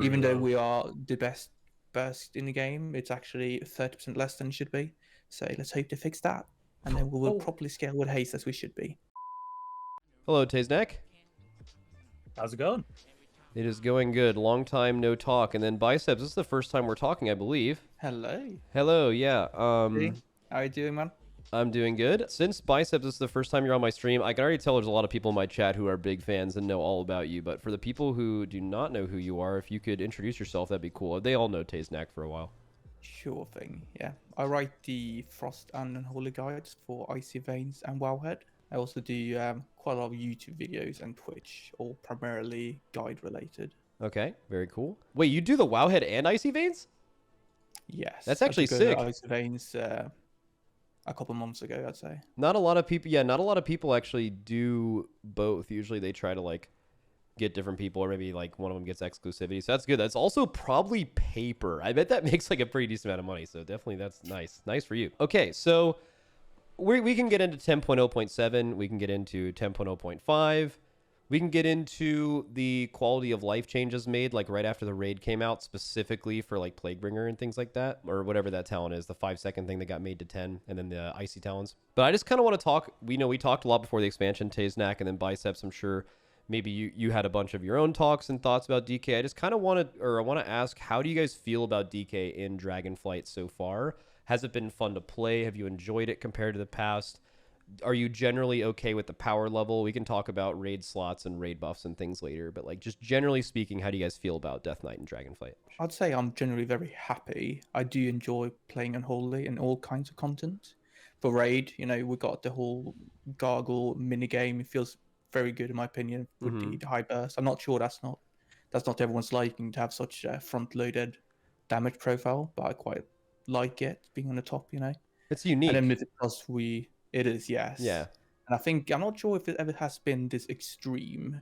Even though True. we are the best burst in the game, it's actually 30% less than it should be. So let's hope to fix that, and then we will Oh, properly scale with haste as we should be. Hello, Taeznak. how's it going? It is going good. Long time no talk. And then Biceps, this is the first time we're talking, I believe. Hello. Hello, yeah. Hey, how are you doing, man? I'm doing good. Since Biceps is the first time you're on my stream, I can already tell there's a lot of people in my chat who are big fans and know all about you. But for the people who do not know who you are, if you could introduce yourself, that'd be cool. They all know Taeznak for a while. Sure thing. Yeah, I write the Frost and Unholy guides for Icy Veins and Wowhead. I also do quite a lot of YouTube videos and Twitch, all primarily guide related. Okay, very cool. Wait, you do the Wowhead and Icy Veins? Yes, That's actually I took sick. over Icy Veins a couple months ago, I'd say. Not a lot of people, yeah, not a lot of people actually do both. Usually they try to like get different people, or maybe like one of them gets exclusivity. So that's good. That's also probably paper. I bet that makes like a pretty decent amount of money. So definitely that's nice. Nice for you. Okay, so we can get into 10.0.7. We can get into 10.0.5. We can get into the quality of life changes made like right after the raid came out, specifically for like Plaguebringer and things like that, or whatever that talent is, the 5-second thing that got made to 10, and then the icy talents. But I just kind of want to talk. We know we talked a lot before the expansion, Taeznak, and then Biceps. I'm sure maybe you had a bunch of your own talks and thoughts about DK. I just kind of want to ask, how do you guys feel about DK in Dragonflight so far? Has it been fun to play? Have you enjoyed it compared to the past? Are you generally okay with the power level? We can talk about raid slots and raid buffs and things later, but like just generally speaking, how do you guys feel about Death Knight and Dragonflight? I'd say I'm generally very happy. I do enjoy playing Unholy and all kinds of content. For raid, we got the whole gargle mini game. It feels very good in my opinion with the high burst. I'm not sure that's not everyone's liking to have such a front-loaded damage profile, but I quite like it being on the top. It's And then unique. Mythic Plus, it is, yes. Yeah. And I think I'm not sure if it ever has been this extreme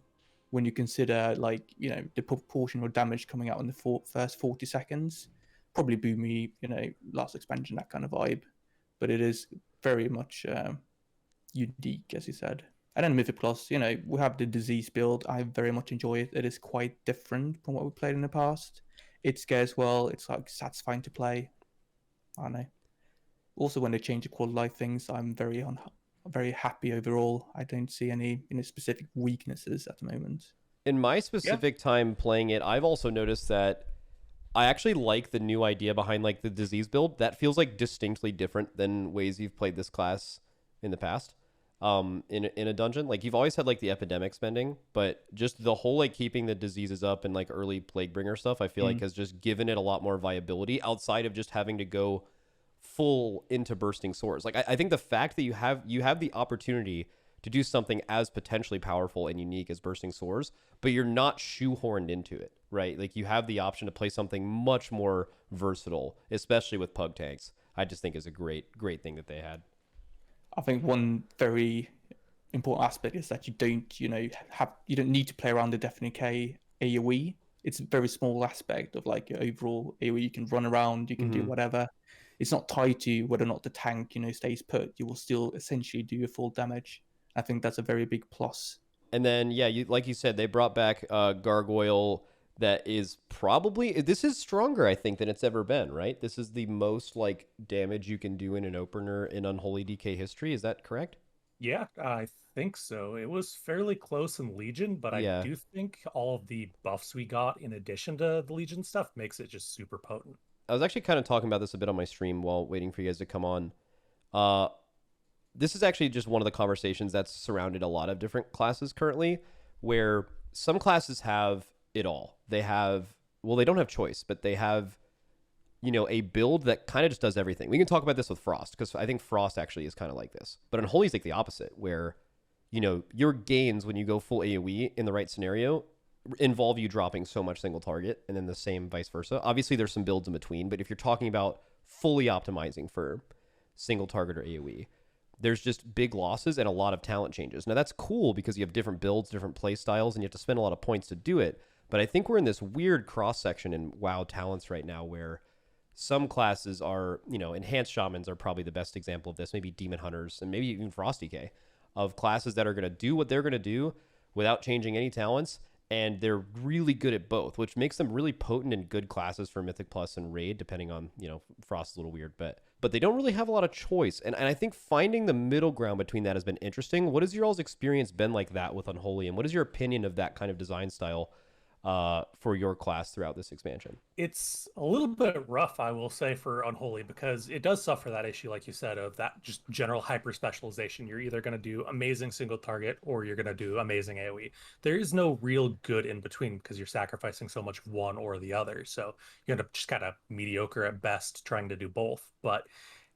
when you consider the proportional damage coming out in the first 40 seconds. Probably Boomy, last expansion, that kind of vibe. But it is very much unique, as you said. And then Mythic Plus, we have the disease build. I very much enjoy it. It is quite different from what we played in the past. It scares well. It's like satisfying to play. I don't know. Also, when they change the quality life things, I'm very happy overall. I don't see any specific weaknesses at the moment. In my Yeah. specific time playing it, I've also noticed that I actually like the new idea behind like the disease build. That feels like distinctly different than ways you've played this class in the past. In a dungeon, like you've always had like the epidemic spending, but just the whole like keeping the diseases up and like early Plaguebringer stuff, I feel like has just given it a lot more viability outside of just having to go full into bursting swords. Like I think the fact that you have the opportunity to do something as potentially powerful and unique as bursting swords, but you're not shoehorned into it, right? Like you have the option to play something much more versatile, especially with pug tanks. I just think is a great thing that they had. I think one very important aspect is that you don't need to play around the Deafening K AoE. It's a very small aspect of like your overall AoE. You can run around, you can do whatever. It's not tied to whether or not the tank stays put. You will still essentially do your full damage. I think that's a very big plus. And then yeah, like you said, they brought back Gargoyle. That is probably, this is stronger, I think, than it's ever been, right? This is the most like damage you can do in an opener in Unholy DK history. Is that correct? Yeah, I think so. It was fairly close in Legion, but I Yeah. do think all of the buffs we got in addition to the Legion stuff makes it just super potent. I was actually kind of talking about this a bit on my stream while waiting for you guys to come on. Uh, this is actually just one of the conversations that's surrounded a lot of different classes currently, where some classes have it all. They have, well, they don't have choice, but they have, a build that kind of just does everything. We can talk about this with Frost, because I think Frost actually is kind of like this. But Unholy is like the opposite, where, your gains when you go full AoE in the right scenario involve you dropping so much single target, and then the same vice versa. Obviously, there's some builds in between, but if you're talking about fully optimizing for single target or AoE, there's just big losses and a lot of talent changes. Now, that's cool because you have different builds, different play styles, and you have to spend a lot of points to do it. But I think we're in this weird cross section in WoW talents right now where some classes are, enhanced shamans are probably the best example of this, maybe demon hunters and maybe even Frosty K, of classes that are going to do what they're going to do without changing any talents and they're really good at both, which makes them really potent and good classes for Mythic Plus and Raid, depending on, Frost is a little weird, but they don't really have a lot of choice. And I think finding the middle ground between that has been interesting. What has your all's experience been like that with Unholy, and what is your opinion of that kind of design style for your class throughout this expansion? It's a little bit rough, I will say, for Unholy, because it does suffer that issue, like you said, of that just general hyper specialization. You're either going to do amazing single target or you're going to do amazing AoE. There is no real good in between because you're sacrificing so much one or the other. So you end up just kind of mediocre at best trying to do both. But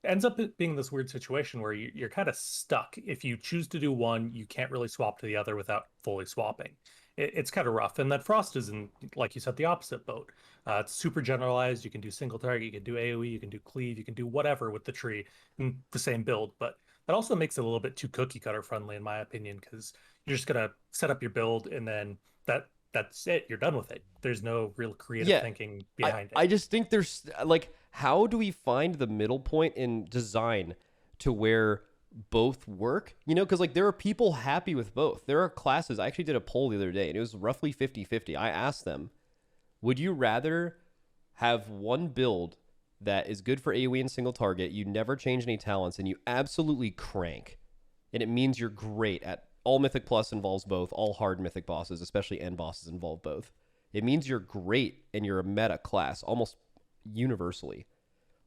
it ends up being this weird situation where you're kind of stuck. If you choose to do one, you can't really swap to the other without fully swapping. It's kind of rough. And that Frost is in, like you said, the opposite boat. It's super generalized. You can do single target, you can do AoE, you can do cleave, you can do whatever with the tree in the same build. But that also makes it a little bit too cookie cutter friendly, in my opinion, because you're just gonna set up your build and then that's it. You're done with it. There's no real creative thinking behind it. I just think there's like, how do we find the middle point in design to where both work? Because like there are people happy with both. There are classes. I actually did a poll the other day and it was roughly 50-50. I asked them, would you rather have one build that is good for AoE and single target, you never change any talents, and you absolutely crank, and it means you're great at all Mythic Plus involves both, all hard Mythic bosses, especially end bosses, involve both. It means you're great and you're a meta class almost universally.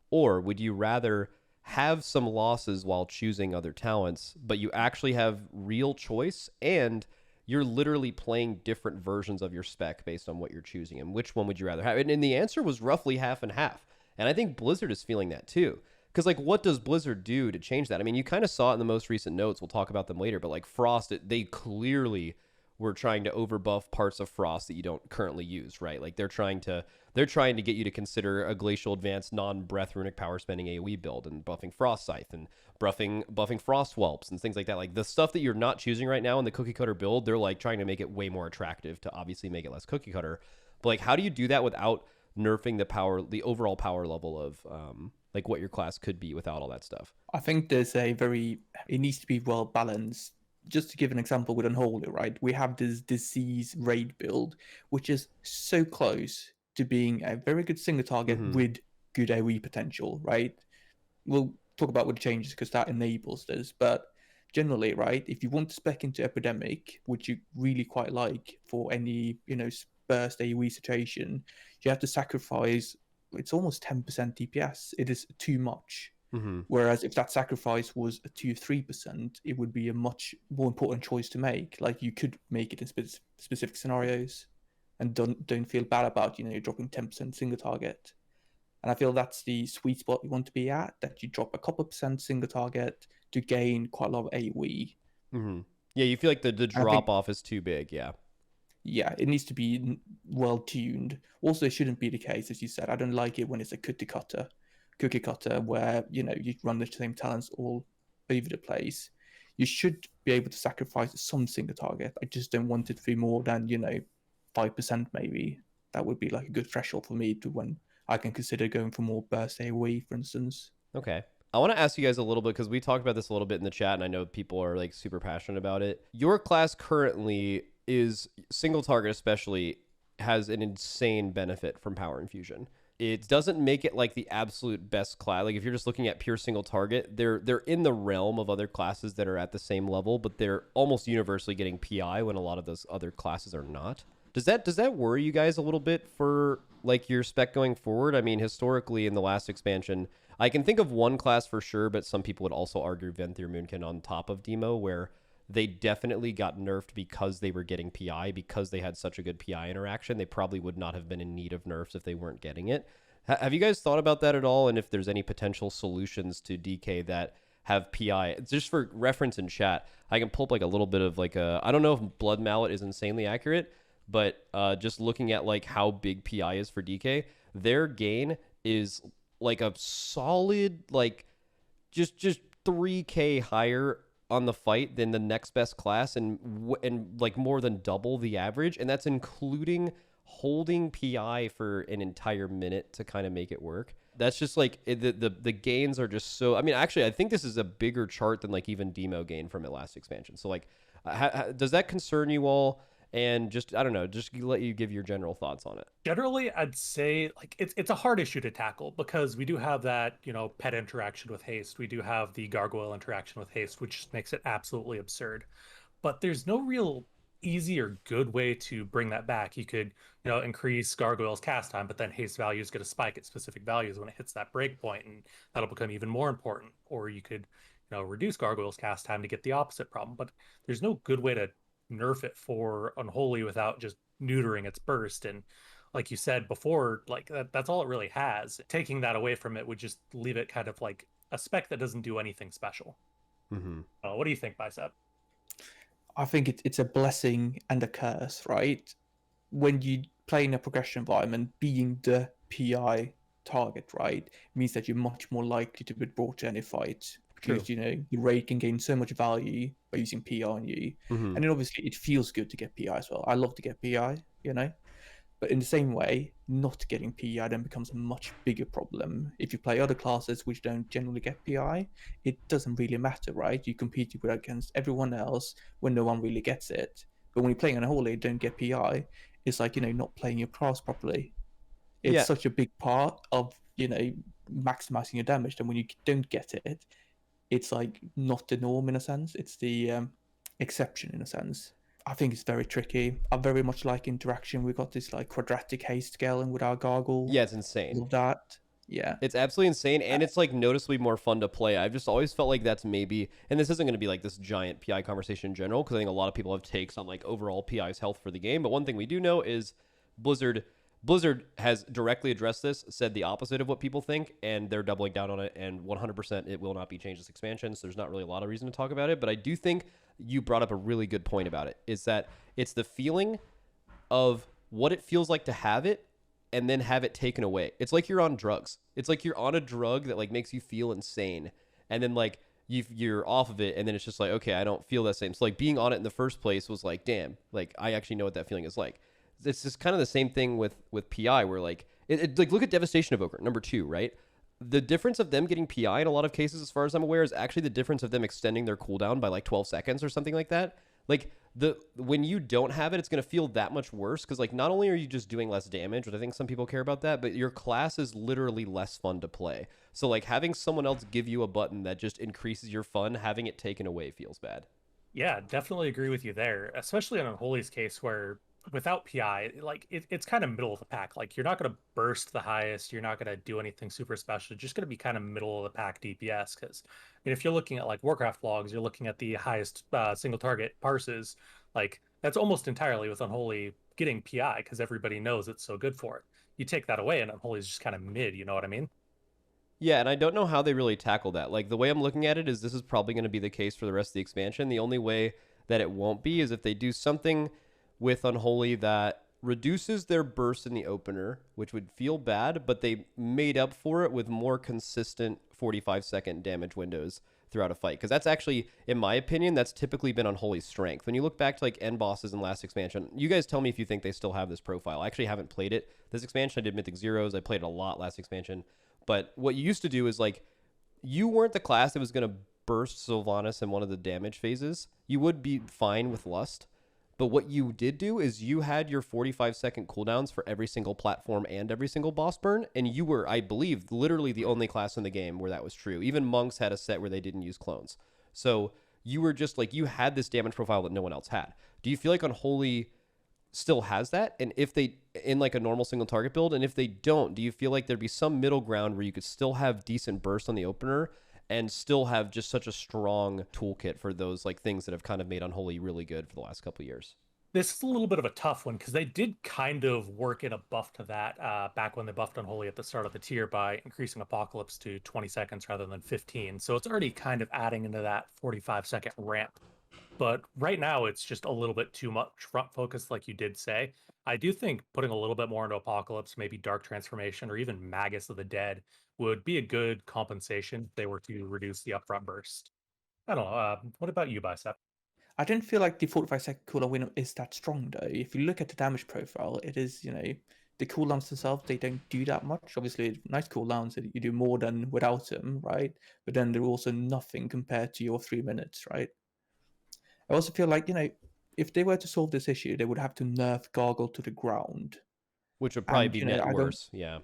Or would you rather have some losses while choosing other talents, but you actually have real choice and you're literally playing different versions of your spec based on what you're choosing? And which one would you rather have? And the answer was roughly half and half. And I think Blizzard is feeling that too. Because like, what does Blizzard do to change that? I mean, you kind of saw it in the most recent notes. We'll talk about them later. But like Frost, they clearly were trying to overbuff parts of Frost that you don't currently use, right? Like they're trying to get you to consider a Glacial Advance non-breath runic power spending AoE build and buffing Frost Scythe and buffing Frost Whelps and things like that. Like the stuff that you're not choosing right now in the cookie cutter build, they're like trying to make it way more attractive to obviously make it less cookie cutter. But like, how do you do that without nerfing the overall power level of like what your class could be without all that stuff? I think it needs to be well balanced. Just to give an example with Unholy, right? We have this disease raid build, which is so close to being a very good single target with good AoE potential, right? We'll talk about what the changes because that enables this. But generally, right, if you want to spec into Epidemic, which you really quite like for any, burst AoE situation, you have to sacrifice, it's almost 10% DPS. It is too much. Whereas if that sacrifice was a 2-3%, it would be a much more important choice to make. Like you could make it in specific scenarios and don't feel bad about, dropping 10% single target. And I feel that's the sweet spot you want to be at, that you drop a couple % single target to gain quite a lot of AoE. Yeah, you feel like the drop off is too big, yeah. Yeah, it needs to be well tuned. Also, it shouldn't be the case, as you said. I don't like it when it's a cookie cutter where you run the same talents all over the place. You should be able to sacrifice some single target. I just don't want it to be more than 5% maybe. That would be like a good threshold for me to when I can consider going for more burst AoE, for instance. Okay. I want to ask you guys a little bit, because we talked about this a little bit in the chat and I know people are like super passionate about it. Your class currently is single target, especially, has an insane benefit from power infusion. It doesn't make it like the absolute best class. Like if you're just looking at pure single target, they're in the realm of other classes that are at the same level, but they're almost universally getting PI when a lot of those other classes are not. Does that worry you guys a little bit for like your spec going forward? I mean, historically in the last expansion, I can think of one class for sure, but some people would also argue Venthyr Moonkin on top of Demo, where they definitely got nerfed because they were getting PI, because they had such a good PI interaction. They probably would not have been in need of nerfs if they weren't getting it. Have you guys thought about that at all? And if there's any potential solutions to DK that have PI? Just for reference in chat, I can pull up like a little bit of like I don't know if Blood Mallet is insanely accurate, but just looking at like how big PI is for DK, their gain is like a solid like just 3k higher on the fight than the next best class, and like more than double the average, and that's including holding PI for an entire minute to kind of make it work. That's just like the gains are just so. I mean, actually, I think this is a bigger chart than like even Demo gain from it last expansion. So like, does that concern you all? And just, I don't know, just let you give your general thoughts on it. Generally, I'd say like it's a hard issue to tackle because we do have that, pet interaction with haste. We do have the gargoyle interaction with haste, which just makes it absolutely absurd. But there's no real easy or good way to bring that back. You could, increase gargoyle's cast time, but then haste value is going to spike at specific values when it hits that break point, and that'll become even more important. Or you could, reduce gargoyle's cast time to get the opposite problem. But there's no good way to nerf it for Unholy without just neutering its burst. And like you said before, like that's all it really has. Taking that away from it would just leave it kind of like a spec that doesn't do anything special. What do you think, Bicep? I think it's a blessing and a curse, right? When you play in a progression environment, being the PI target, right, means that you're much more likely to be brought to any fight. Because, the raid can gain so much value by using PI on you. And then obviously it feels good to get PI as well. I love to get PI, But in the same way, not getting PI then becomes a much bigger problem. If you play other classes which don't generally get PI, it doesn't really matter, right? You compete against everyone else when no one really gets it. But when you're playing Unholy, you don't get PI. It's like, not playing your class properly. It's such a big part of, maximizing your damage. And when you don't get it, it's like not the norm in a sense. It's the exception in a sense. I think it's very tricky. I very much like interaction. We've got this like quadratic haste scaling with our gargle. Yeah, it's insane. Love that. Yeah. It's absolutely insane, and it's like noticeably more fun to play. I've just always felt like that's maybe, and this isn't going to be like this giant PI conversation in general, because I think a lot of people have takes on like overall PI's health for the game. But one thing we do know is Blizzard has directly addressed this, said the opposite of what people think, and they're doubling down on it, and 100% it will not be changed this expansion, so there's not really a lot of reason to talk about it. But I do think you brought up a really good point about it, is that it's the feeling of what it feels like to have it and then have it taken away. It's like you're on drugs. It's like you're on a drug that like makes you feel insane, and then like you're off of it, and then it's just like, okay, I don't feel that same. So like being on it in the first place was like, damn, like I actually know what that feeling is like. It's just kind of the same thing with PI, where like like look at Devastation Evoker number 2, right? The difference of them getting PI in a lot of cases, as far as I'm aware, is actually the difference of them extending their cooldown by like 12 seconds or something like that. Like when you don't have it, it's going to feel that much worse, because like not only are you just doing less damage, which I think some people care about that, but your class is literally less fun to play. So like having someone else give you a button that just increases your fun, having it taken away feels bad. Yeah, definitely agree with you there, especially in Unholy's case, where without PI, like it's kind of middle of the pack. Like you're not going to burst the highest, you're not going to do anything super special. You're just going to be kind of middle of the pack DPS. Because if you're looking at like Warcraft logs, you're looking at the highest single target parses. Like that's almost entirely with Unholy getting PI, because everybody knows it's so good for it. You take that away, and Unholy is just kind of mid. You know what I mean? Yeah, and I don't know how they really tackle that. Like the way I'm looking at it is this is probably going to be the case for the rest of the expansion. The only way that it won't be is if they do something with Unholy that reduces their burst in the opener, which would feel bad, but they made up for it with more consistent 45-second damage windows throughout a fight. Because that's actually, in my opinion, that's typically been Unholy's strength. When you look back to like end bosses in last expansion, you guys tell me if you think they still have this profile. I actually haven't played it this expansion. I did Mythic Zeros. I played it a lot last expansion. But what you used to do is like, you weren't the class that was going to burst Sylvanas in one of the damage phases. You would be fine with Lust. But what you did do is you had your 45-second cooldowns for every single platform and every single boss burn, and you were, I believe, literally the only class in the game where that was true. Even monks had a set where they didn't use clones. So you were just like, you had this damage profile that no one else had. Do you feel like Unholy still has that? And if they, in like a normal single target build, and if they don't, do you feel like there'd be some middle ground where you could still have decent burst on the opener and still have just such a strong toolkit for those like things that have kind of made Unholy really good for the last couple of years? This is a little bit of a tough one, because they did kind of work in a buff to that back when they buffed Unholy at the start of the tier by increasing Apocalypse to 20 seconds rather than 15. So it's already kind of adding into that 45-second ramp. But right now, it's just a little bit too much front focus, like you did say. I do think putting a little bit more into Apocalypse, maybe Dark Transformation, or even Magus of the Dead would be a good compensation if they were to reduce the upfront burst. I don't know. What about you, Bicep? I don't feel like the 45-second cooldown window is that strong, though. If you look at the damage profile, it is, the cooldowns themselves, they don't do that much. Obviously, nice cooldowns, you do more than without them, right? But then they're also nothing compared to your 3 minutes, right? I also feel like, if they were to solve this issue, they would have to nerf Gargle to the ground. Which would probably And, be you know, net I don't, worse. Yeah.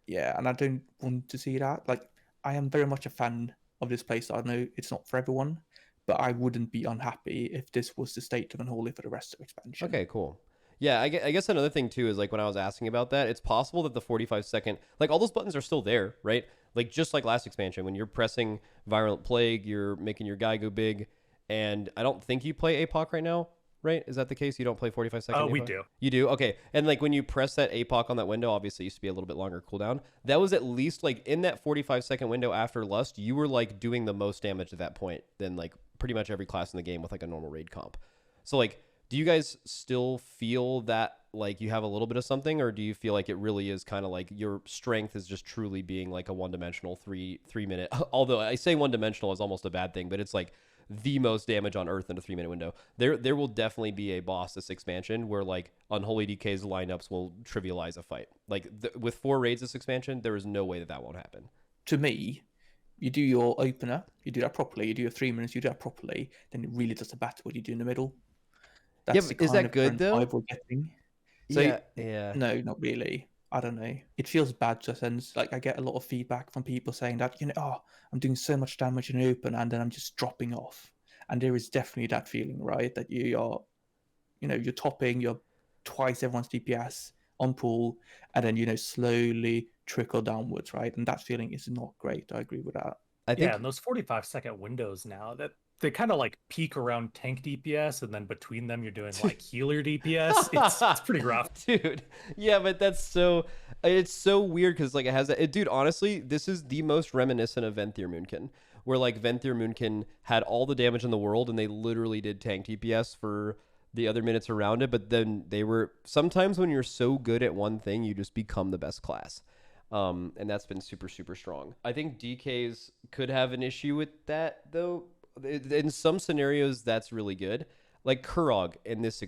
yeah, and I don't want to see that. Like, I am very much a fan of this playstyle. I know it's not for everyone, but I wouldn't be unhappy if this was the state of Unholy for the rest of expansion. Okay, cool. Yeah, I guess another thing too is like when I was asking about that, it's possible that the 45-second, like all those buttons are still there, right? Like just like last expansion, when you're pressing Virulent Plague, you're making your guy go big, and I don't think you play APOC right now, right? Is that the case? You don't play 45-second Oh, APOC? we do. You do? Okay. And like when you press that APOC on that window, obviously it used to be a little bit longer cooldown. That was at least like in that 45-second window after Lust, you were like doing the most damage at that point than like pretty much every class in the game with like a normal raid comp. So like, do you guys still feel that like you have a little bit of something, or do you feel like it really is kind of like your strength is just truly being like a one-dimensional three minute, although I say one-dimensional is almost a bad thing, but it's like the most damage on Earth in a 3-minute window. There will definitely be a boss this expansion where like Unholy DK's lineups will trivialize a fight. Like with 4 raids this expansion, there is no way that that won't happen. To me, you do your opener, you do that properly, you do your 3 minutes, you do that properly, then it really doesn't matter what you do in the middle. That's but the is kind that of good though? vibe we're getting. So, Yeah. no, not really. I don't know. It feels bad to a sense. Like I get a lot of feedback from people saying that, oh, I'm doing so much damage in open and then I'm just dropping off. And there is definitely that feeling, right? That you're topping, you're twice everyone's DPS on pool, and then, slowly trickle downwards, right? And that feeling is not great. I agree with that. I think and those 45-second windows now, that they kind of like peak around tank DPS, and then between them you're doing like healer DPS. It's pretty rough, dude. Yeah, but it's so weird because like it has that. Dude, honestly, this is the most reminiscent of Venthyr Moonkin, where like Venthyr Moonkin had all the damage in the world, and they literally did tank DPS for the other minutes around it. But then they were sometimes when you're so good at one thing, you just become the best class. And that's been super, super strong. I think DKs could have an issue with that though. In some scenarios, that's really good. Like Kurog in this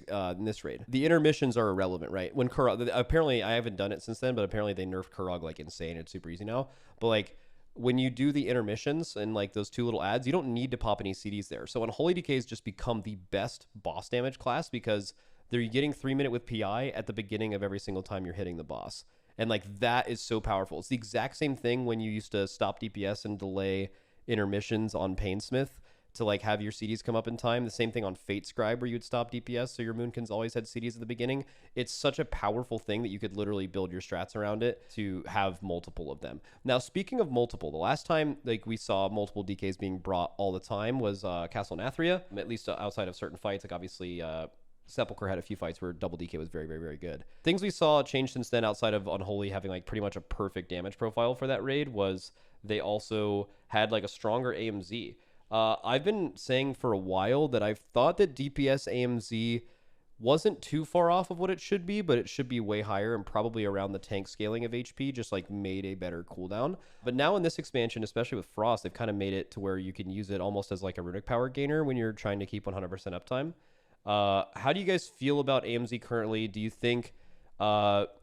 raid, the intermissions are irrelevant, right? When Kurog, apparently I haven't done it since then, but apparently they nerfed Kurog like insane. It's super easy now. But like when you do the intermissions and like those 2 little ads, you don't need to pop any CDs there. So Unholy DKs just become the best boss damage class because they're getting 3-minute with PI at the beginning of every single time you're hitting the boss. And like that is so powerful. It's the exact same thing when you used to stop DPS and delay intermissions on Painsmith to like have your CDs come up in time. The same thing on Fate Scribe where you'd stop DPS so your Moonkins always had CDs at the beginning. It's such a powerful thing that you could literally build your strats around it to have multiple of them. Now, speaking of multiple, the last time like we saw multiple DKs being brought all the time was Castle Nathria, at least outside of certain fights. Like obviously Sepulchre had a few fights where double DK was very, very, very good. Things we saw change since then outside of Unholy having like pretty much a perfect damage profile for that raid was they also had like a stronger AMZ. I've been saying for a while that I've thought that DPS AMZ wasn't too far off of what it should be, but it should be way higher and probably around the tank scaling of HP, just like made a better cooldown. But now in this expansion, especially with Frost, they've kind of made it to where you can use it almost as like a runic power gainer when you're trying to keep 100% uptime. How do you guys feel about AMZ currently? Do you think,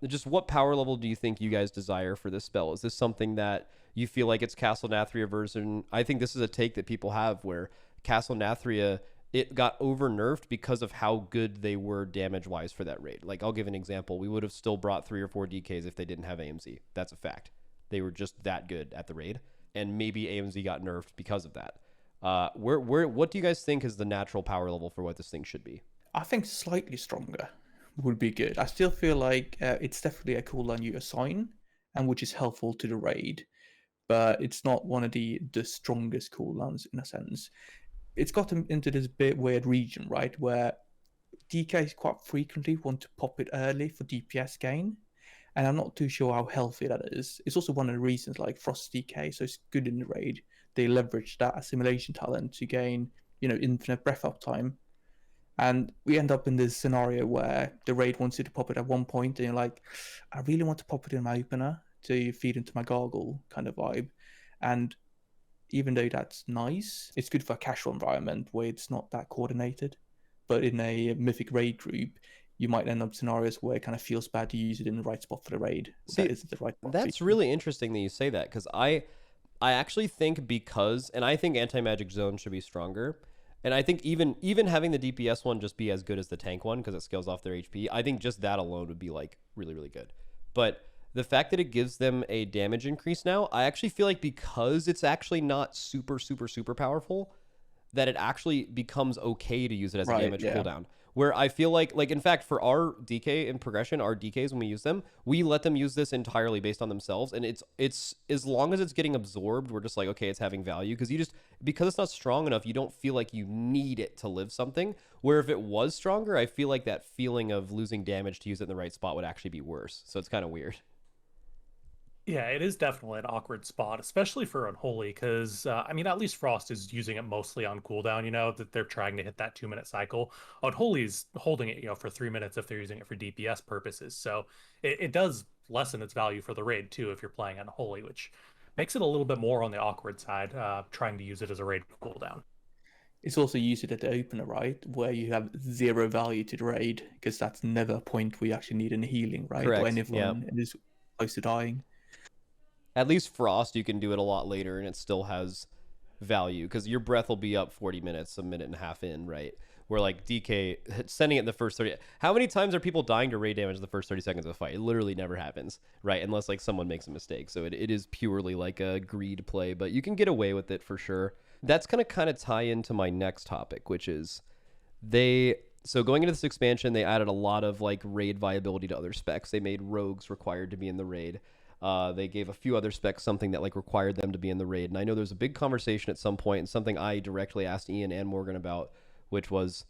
just what power level do you think you guys desire for this spell? Is this something that you feel like it's Castle Nathria version? I think this is a take that people have where Castle Nathria, it got over nerfed because of how good they were damage wise for that raid. Like I'll give an example. We would have still brought 3 or 4 DKs if they didn't have AMZ. That's a fact. They were just that good at the raid, and maybe AMZ got nerfed because of that. What do you guys think is the natural power level for what this thing should be? I think slightly stronger would be good. I still feel like it's definitely a cooldown you assign, and which is helpful to the raid, but it's not one of the strongest cooldowns in a sense. It's gotten into this bit weird region, right, where DKs quite frequently want to pop it early for DPS gain, and I'm not too sure how healthy that is. It's also one of the reasons like Frost DK, so it's good in the raid. They leverage that assimilation talent to gain, infinite breath uptime. And we end up in this scenario where the raid wants you to pop it at one point, and you're like, I really want to pop it in my opener to feed into my gargle kind of vibe. And even though that's nice, it's good for a casual environment where it's not that coordinated. But in a mythic raid group, you might end up scenarios where it kind of feels bad to use it in the right spot for the raid. See, that isn't the right spot. That's really interesting that you say that, because I actually think and I think Anti-Magic Zone should be stronger. And I think even having the DPS one just be as good as the tank one because it scales off their HP, I think just that alone would be like really, really good. But the fact that it gives them a damage increase now, I actually feel like because it's actually not super, super, super powerful, that it actually becomes okay to use it as a damage cooldown. Where I feel like in fact for our DK in progression, our DKs when we use them, we let them use this entirely based on themselves, and it's as long as it's getting absorbed, we're just like, okay, it's having value, because it's not strong enough, you don't feel like you need it to live something. Where if it was stronger, I feel like that feeling of losing damage to use it in the right spot would actually be worse. So it's kind of weird. Yeah, it is definitely an awkward spot, especially for Unholy, because I mean, at least Frost is using it mostly on cooldown, that they're trying to hit that 2-minute cycle. Unholy's holding it, for 3 minutes if they're using it for DPS purposes. So it does lessen its value for the raid too if you're playing Unholy, which makes it a little bit more on the awkward side, trying to use it as a raid cooldown. It's also used at the opener, right, where you have 0 value to the raid, because that's never a point where you actually need any healing, right? Correct. Or anyone is close to dying. At least Frost, you can do it a lot later and it still has value because your breath will be up 40 minutes, a minute and a half in, right? Where like DK, sending it in the first 30. How many times are people dying to raid damage in the first 30 seconds of a fight? It literally never happens, right? Unless like someone makes a mistake. So it is purely like a greed play, but you can get away with it for sure. That's going to kind of tie into my next topic, which is so going into this expansion, they added a lot of like raid viability to other specs. They made rogues required to be in the raid. They gave a few other specs something that like required them to be in the raid. And I know there's a big conversation at some point and something I directly asked Ian and Morgan about, which was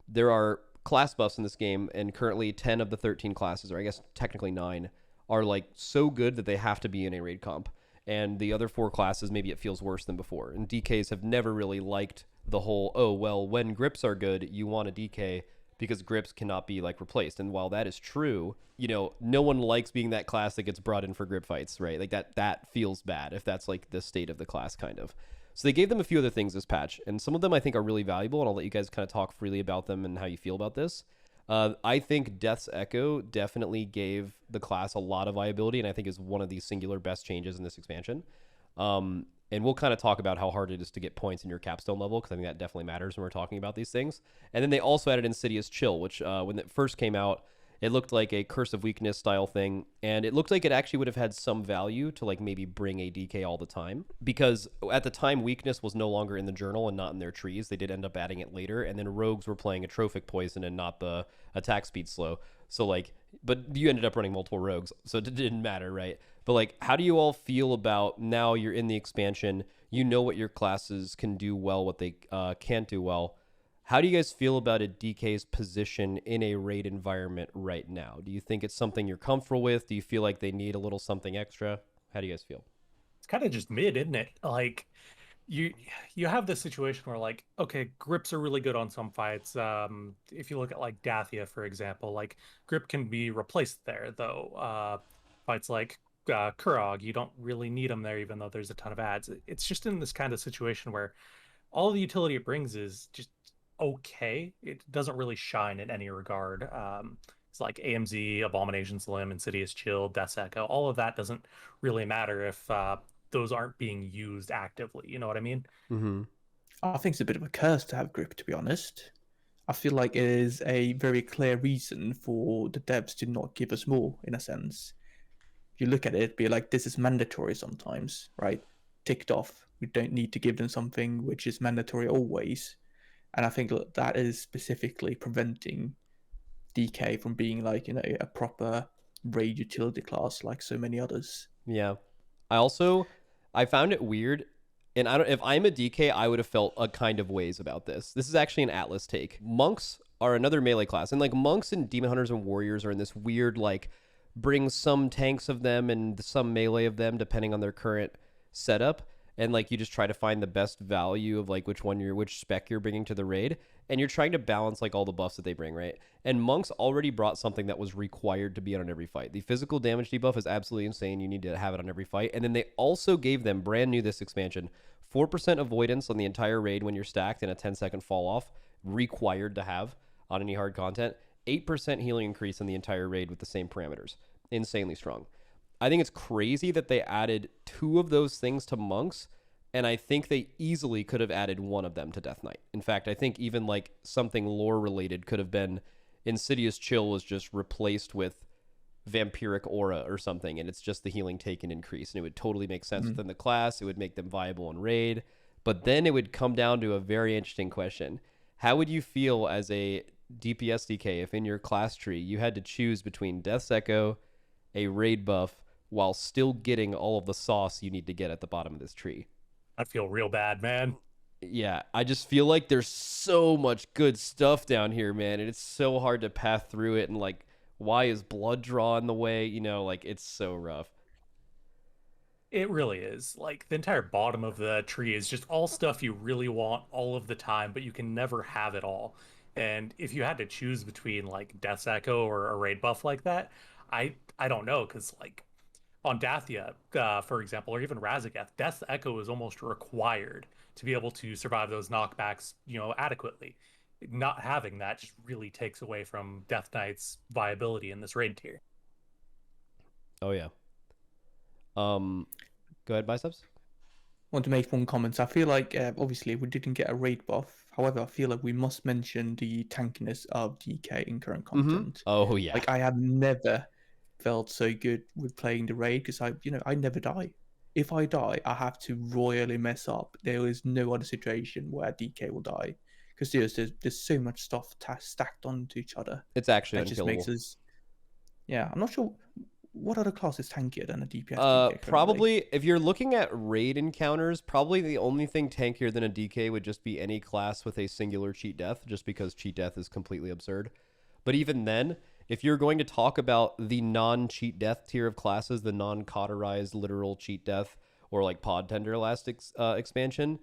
there are class buffs in this game, and currently 10 of the 13 classes, or I guess technically 9, are like so good that they have to be in a raid comp. And the other 4 classes, maybe it feels worse than before. And DKs have never really liked the whole, oh, well, when grips are good, you want a DK because grips cannot be like replaced. And while that is true, no one likes being that class that gets brought in for grip fights, right? Like that feels bad if that's like the state of the class kind of. So they gave them a few other things this patch, and some of them I think are really valuable, and I'll let you guys kind of talk freely about them and how you feel about this. I think Death's Echo definitely gave the class a lot of viability, and I think is one of the singular best changes in this expansion. And we'll kind of talk about how hard it is to get points in your capstone level, because I think that definitely matters when we're talking about these things. And then they also added Insidious Chill, which when it first came out, it looked like a Curse of Weakness style thing, and it looked like it actually would have had some value to like maybe bring a DK all the time, because at the time Weakness was no longer in the journal and not in their trees. They did end up adding it later, and then rogues were playing a trophic poison and not the attack speed slow. So like, but you ended up running multiple rogues, so it didn't matter, right? But like, how do you all feel about now you're in the expansion, you know what your classes can do well, what they can't do well. How do you guys feel about a DK's position in a raid environment right now? Do you think it's something you're comfortable with? Do you feel like they need a little something extra? How do you guys feel? It's kind of just mid, isn't it? Like you have this situation where like, okay, grips are really good on some fights. If you look at like Dathia, for example, like grip can be replaced there, though. Fights like Kurog, you don't really need them there, even though there's a ton of ads. It's just in this kind of situation where all the utility it brings is just okay. It doesn't really shine in any regard. It's like AMZ, Abomination's Limb, Insidious Chill, Death's Echo. All of that doesn't really matter if those aren't being used actively. You know what I mean? Mm-hmm. I think it's a bit of a curse to have grip, to be honest. I feel like it is a very clear reason for the devs to not give us more, in a sense. If you look at it, be like, this is mandatory sometimes, right? Ticked off. We don't need to give them something which is mandatory always. And I think that is specifically preventing DK from being like, a proper raid utility class like so many others. Yeah. I found it weird, and if I'm a DK, I would have felt a kind of ways about this. This is actually an Atlas take. Monks are another melee class, and like monks and demon hunters and warriors are in this weird like bring some tanks of them and some melee of them depending on their current setup. And like you just try to find the best value of like which spec you're bringing to the raid, and you're trying to balance like all the buffs that they bring, right? And monks already brought something that was required to be on every fight. The physical damage debuff is absolutely insane. You need to have it on every fight. And then they also gave them brand new this expansion 4% avoidance on the entire raid when you're stacked and a 10-second fall off, required to have on any hard content. 8% healing increase in the entire raid with the same parameters. Insanely strong. I think it's crazy that they added 2 of those things to monks And I think they easily could have added one of them to Death Knight. In fact, I think even like something lore related could have been Insidious Chill was just replaced with Vampiric Aura or something, and it's just the healing taken increase, and it would totally make sense within the class. It would make them viable in raid. But then it would come down to a very interesting question. How would you feel as a DPS DK if in your class tree you had to choose between Death's Echo, a raid buff, while still getting all of the sauce you need to get at the bottom of this tree? I'd feel real bad, man. Yeah, I just feel like there's so much good stuff down here, man, and it's so hard to path through it, and like, why is blood draw in the way? You know, like, it's so rough. It really is. Like, the entire bottom of the tree is just all stuff you really want all of the time, but you can never have it all. And if you had to choose between like Death's Echo or a raid buff like that, I don't know, because like on Dathia, for example, or even Razageth, Death's Echo is almost required to be able to survive those knockbacks, adequately. Not having that just really takes away from Death Knight's viability in this raid tier. Oh yeah. Go ahead, Biceps. I want to make one comment. I feel like obviously we didn't get a raid buff. However, I feel like we must mention the tankiness of DK in current content. Oh yeah. Like, I have never felt so good with playing the raid because I never die. If I die, I have to royally mess up. There is no other situation where DK will die because there's so much stuff stacked onto each other. It's actually That just unkillable. makes us. Yeah, I'm not sure what other class is tankier than a DPS. DK Probably, if you're looking at raid encounters, probably the only thing tankier than a DK would just be any class with a singular cheat death, just because cheat death is completely absurd. But even then, if you're going to talk about the non-cheat death tier of classes, the non-cauterized literal cheat death, or like pod tender elastic expansion,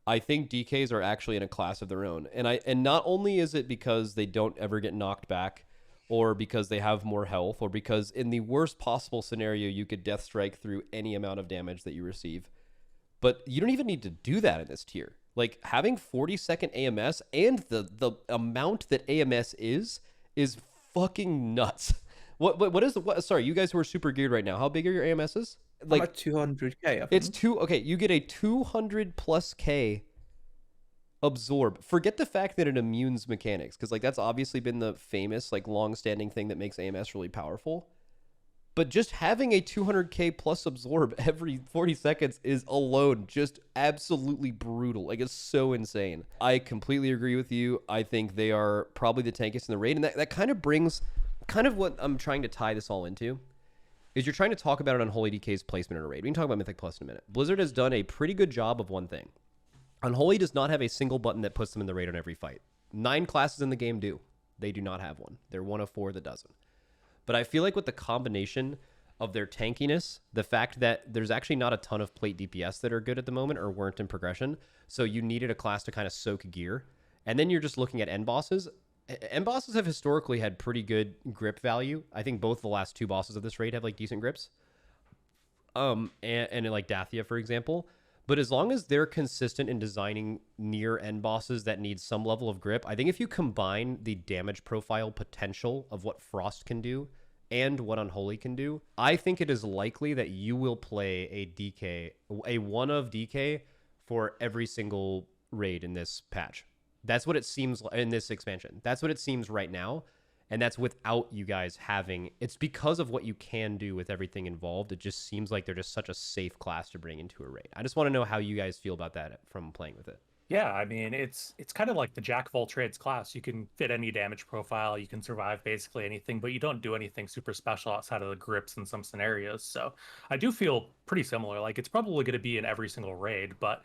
I think DKs are actually in a class of their own. And not only is it because they don't ever get knocked back, or because they have more health, or because in the worst possible scenario, you could death strike through any amount of damage that you receive. But you don't even need to do that in this tier. Like, having 40-second AMS and the amount that AMS is fucking nuts. What sorry, you guys who are super geared right now, how big are your AMSs? Like, I'm at 200k, I think. Okay, you get a 200 plus K absorb. Forget the fact that it immunes mechanics, because like that's obviously been the famous like long-standing thing that makes AMS really powerful. But just having a 200k plus absorb every 40 seconds is alone just absolutely brutal. Like, it's so insane. I completely agree with you. I think they are probably the tankiest in the raid, and that kind of brings what I'm trying to tie this all into is you're trying to talk about it on Unholy DK's placement in a raid. We can talk about Mythic Plus in a minute. Blizzard has done a pretty good job of one thing. Unholy does not have a single button that puts them in the raid on every fight. 9 classes in the game do. They do not have one. They're one of 4 that doesn't. But I feel like with the combination of their tankiness, the fact that there's actually not a ton of plate DPS that are good at the moment or weren't in progression, so you needed a class to kind of soak gear, and then you're just looking at end bosses. End bosses have historically had pretty good grip value. I think both the last 2 bosses of this raid have like decent grips. And like Dathia, for example. But as long as they're consistent in designing near end bosses that need some level of grip, I think if you combine the damage profile potential of what Frost can do and what Unholy can do, I think it is likely that you will play a DK, a one of DK for every single raid in this patch. That's what it seems like in this expansion. That's what it seems right now. And that's without you guys having, it's because of what you can do with everything involved. It just seems like they're just such a safe class to bring into a raid. I just want to know how you guys feel about that from playing with it. Yeah, I mean, it's kind of like the jack of all trades class. You can fit any damage profile, you can survive basically anything, but you don't do anything super special outside of the grips in some scenarios. So I do feel pretty similar. Like, it's probably going to be in every single raid, but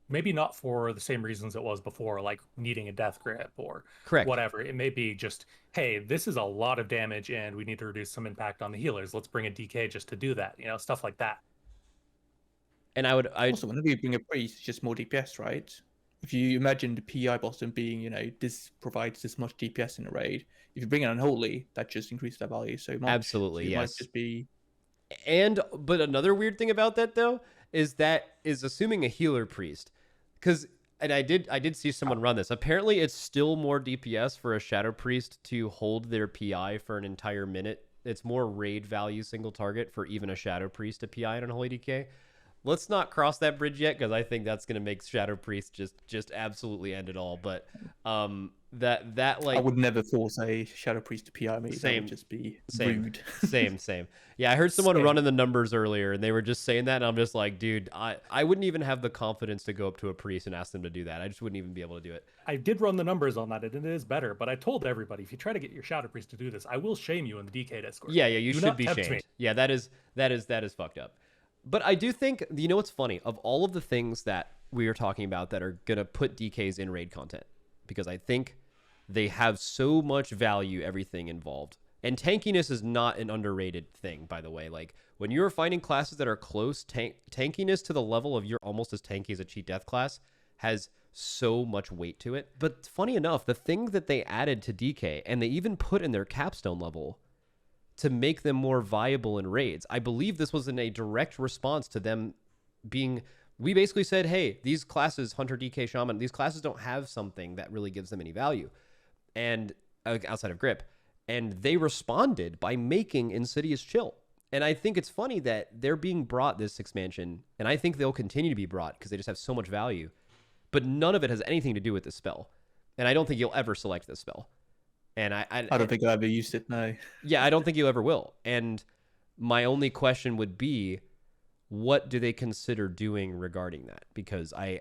maybe not for the same reasons it was before, like needing a death grip or Correct. Whatever. It may be just, hey, this is a lot of damage and we need to reduce some impact on the healers. Let's bring a DK just to do that, stuff like that. And also, whenever you bring a priest, it's just more DPS, right? If you imagine the PI Boston being, this provides this much DPS in a raid, if you bring an Unholy, that just increases their value so much. Absolutely, so it yes. might just be... But another weird thing about that, though, is assuming a healer priest. And I did see someone run this. Apparently, it's still more DPS for a Shadow Priest to hold their PI for an entire minute. It's more raid value single target for even a Shadow Priest to PI in Unholy DK. let's not cross that bridge yet, because I think that's gonna make Shadow Priest just absolutely end it all. But that I like would never force a Shadow Priest to PI me. That Same. would just be Same. rude. Same. Yeah, I heard someone Same. running the numbers earlier, and they were just saying that, and I'm just like, dude, I wouldn't even have the confidence to go up to a priest and ask them to do that. I just wouldn't even be able to do it. I did run the numbers on that, and it is better. But I told everybody, if you try to get your Shadow Priest to do this, I will shame you in the DK Discord. Yeah, you Do should not be tempt shamed. me. Yeah, that is fucked up. But I do think, you know what's funny? Of all of the things that we are talking about that are gonna put DKs in raid content, because I think they have so much value, everything involved. And tankiness is not an underrated thing, by the way. Like, when you're finding classes that are close, tankiness to the level of you're almost as tanky as a cheat death class has so much weight to it. But funny enough, the thing that they added to DK, and they even put in their capstone level to make them more viable in raids, I believe this was in a direct response to them being... We basically said, hey, these classes, Hunter, DK, Shaman, these classes don't have something that really gives them any value, and outside of grip. And they responded by making Insidious chill. And I think it's funny that they're being brought this expansion, and I think they'll continue to be brought because they just have so much value. But none of it has anything to do with this spell. And I don't think you'll ever select this spell. And I don't think I ever used it, no. Yeah, I don't think you ever will. And my only question would be, what do they consider doing regarding that? Because I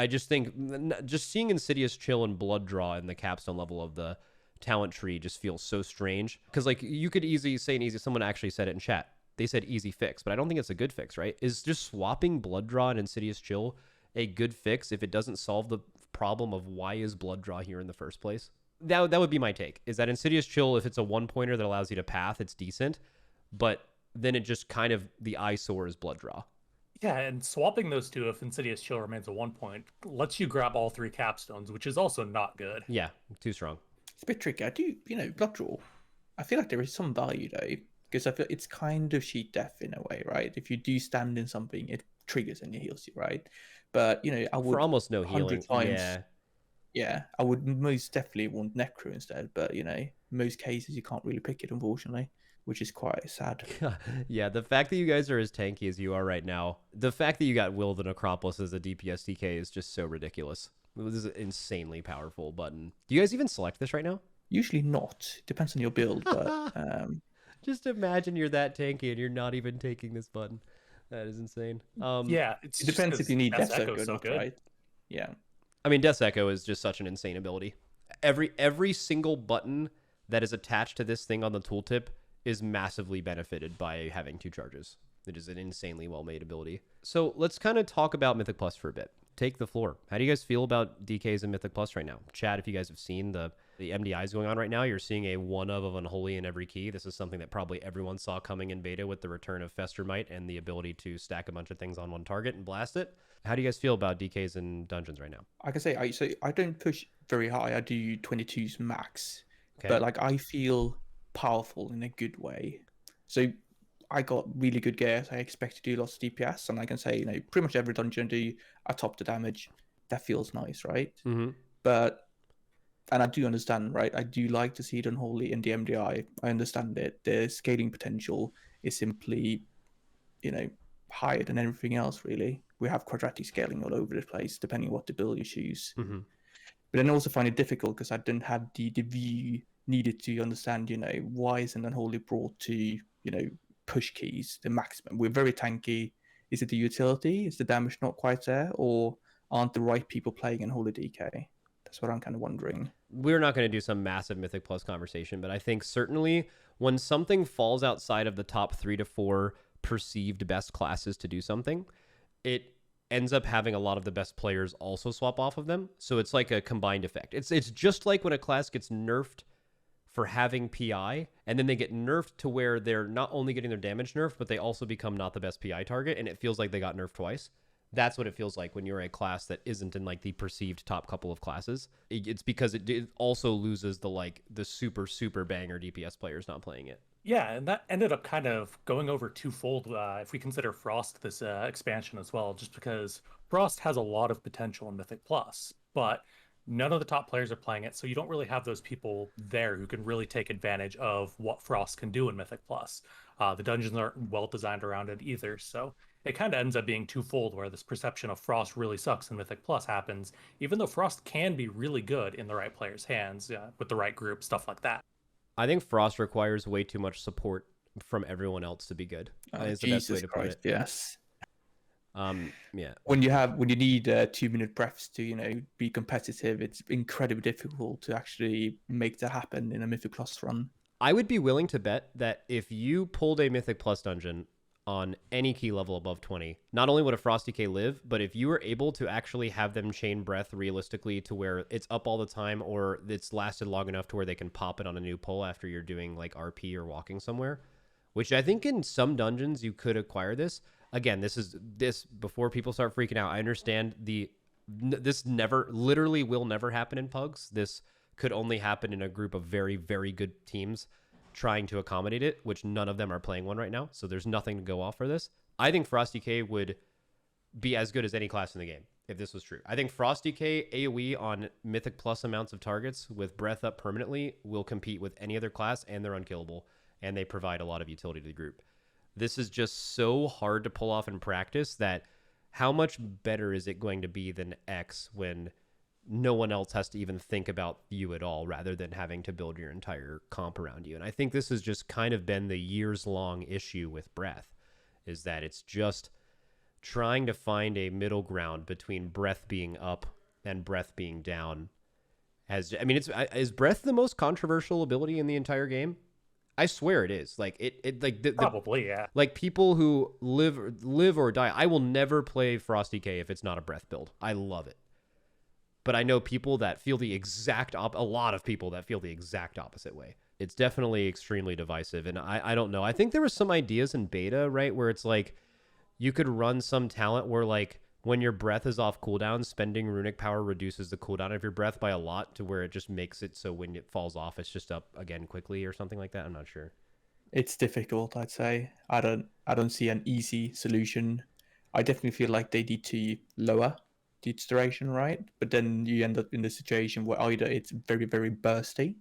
just think just seeing Insidious chill and blood draw in the capstone level of the talent tree just feels so strange. Because like you could easily say someone actually said it in chat. They said easy fix, but I don't think it's a good fix, right? Is just swapping blood draw and Insidious chill a good fix if it doesn't solve the problem of why is blood draw here in the first place? That would be my take, is that Insidious chill, if it's a one pointer that allows you to path, it's decent, but then it just kind of, the eyesore is blood draw. Yeah, and swapping those two, if Insidious chill remains a 1 point, lets you grab all 3 capstones, which is also not good. Yeah, too strong. It's a bit tricky. I do, blood draw. I feel like there is some value though, because I feel it's kind of sheet death in a way, right? If you do stand in something, it triggers and it heals you, right? But I would for almost no healing. Times, yeah, I would most definitely want Necro instead. But most cases you can't really pick it, unfortunately, which is quite sad. Yeah, the fact that you guys are as tanky as you are right now, the fact that you got Will the Necropolis as a DPS DK is just so ridiculous. This is an insanely powerful button. Do you guys even select this right now? Usually not. Depends on your build, but just imagine you're that tanky and you're not even taking this button. That is insane. Yeah, it depends if you need Death Echo or not, right? Yeah. I mean, Death Echo is just such an insane ability. Every single button that is attached to this thing on the tooltip is massively benefited by having 2 charges. It is an insanely well-made ability. So let's kind of talk about Mythic Plus for a bit. Take the floor. How do you guys feel about DKs and Mythic Plus right now? Chat, if you guys have seen the MDIs going on right now, you're seeing a 1 of Unholy in every key. This is something that probably everyone saw coming in beta with the return of Festermite and the ability to stack a bunch of things on one target and blast it. How do you guys feel about DKs in dungeons right now? I can say I don't push very high. I do 22s max, Okay. But I feel powerful in a good way. So I got really good gear. So I expect to do lots of DPS, and I can say pretty much every dungeon I do, I top the damage. That feels nice, right? Mm-hmm. And I do understand, right? I do like to see it Unholy in the MDI. I understand it. The scaling potential is simply, higher than everything else, really. We have quadratic scaling all over the place, depending on what the build you choose. Mm-hmm. But then I also find it difficult because I didn't have the view needed to understand, why isn't Unholy brought to, push keys, the maximum? We're very tanky. Is it the utility? Is the damage not quite there? Or aren't the right people playing Unholy DK? That's what I'm kind of wondering. We're not going to do some massive Mythic Plus conversation, but I think certainly when something falls outside of the top 3 to 4 perceived best classes to do something, it ends up having a lot of the best players also swap off of them. So it's like a combined effect. It's just like when a class gets nerfed for having PI, and then they get nerfed to where they're not only getting their damage nerfed, but they also become not the best PI target, and it feels like they got nerfed twice. That's what it feels like when you're a class that isn't in the perceived top couple of classes. It's because it also loses the super, super banger DPS players not playing it. Yeah, and that ended up kind of going over twofold if we consider Frost this expansion as well, just because Frost has a lot of potential in Mythic Plus, but none of the top players are playing it, so you don't really have those people there who can really take advantage of what Frost can do in Mythic Plus. The dungeons aren't well designed around it either, so it kind of ends up being twofold, where this perception of Frost really sucks in Mythic Plus happens, even though Frost can be really good in the right player's hands, with the right group, stuff like that. I think Frost requires way too much support from everyone else to be good. Is the best way Jesus to put Christ, it. yes. Yeah. When you need 2-minute breaths to be competitive, it's incredibly difficult to actually make that happen in a Mythic Plus run. I would be willing to bet that if you pulled a Mythic Plus dungeon on any key level above 20, not only would a Frost DK live, but if you were able to actually have them chain breath realistically to where it's up all the time, or it's lasted long enough to where they can pop it on a new pull after you're doing like RP or walking somewhere, which I think in some dungeons you could acquire this. Again, this before people start freaking out. I understand this literally will never happen in pugs. This could only happen in a group of very, very good teams trying to accommodate it, which none of them are playing one right now. So there's nothing to go off for this. I think Frost DK would be as good as any class in the game if this was true. I think Frost DK AoE on Mythic Plus amounts of targets with breath up permanently will compete with any other class, and they're unkillable, and they provide a lot of utility to the group. This is just so hard to pull off in practice that how much better is it going to be than X when no one else has to even think about you at all, rather than having to build your entire comp around you? And I think this has just kind of been the years-long issue with breath, is that it's just trying to find a middle ground between breath being up and breath being down. Is breath the most controversial ability in the entire game? I swear it is. Like Probably, yeah. Like people who live or die. I will never play Frost DK if it's not a breath build. I love it. But I know people that feel a lot of people that feel the exact opposite way. It's definitely extremely divisive, and I don't know. I think there were some ideas in beta, right, where it's like you could run some talent where like when your breath is off cooldown, spending runic power reduces the cooldown of your breath by a lot, to where it just makes it so when it falls off, it's just up again quickly or something like that. I'm not sure. It's difficult, I'd say. I don't see an easy solution. I definitely feel like they need to lower the duration, right? But then you end up in the situation where either it's very, very bursty,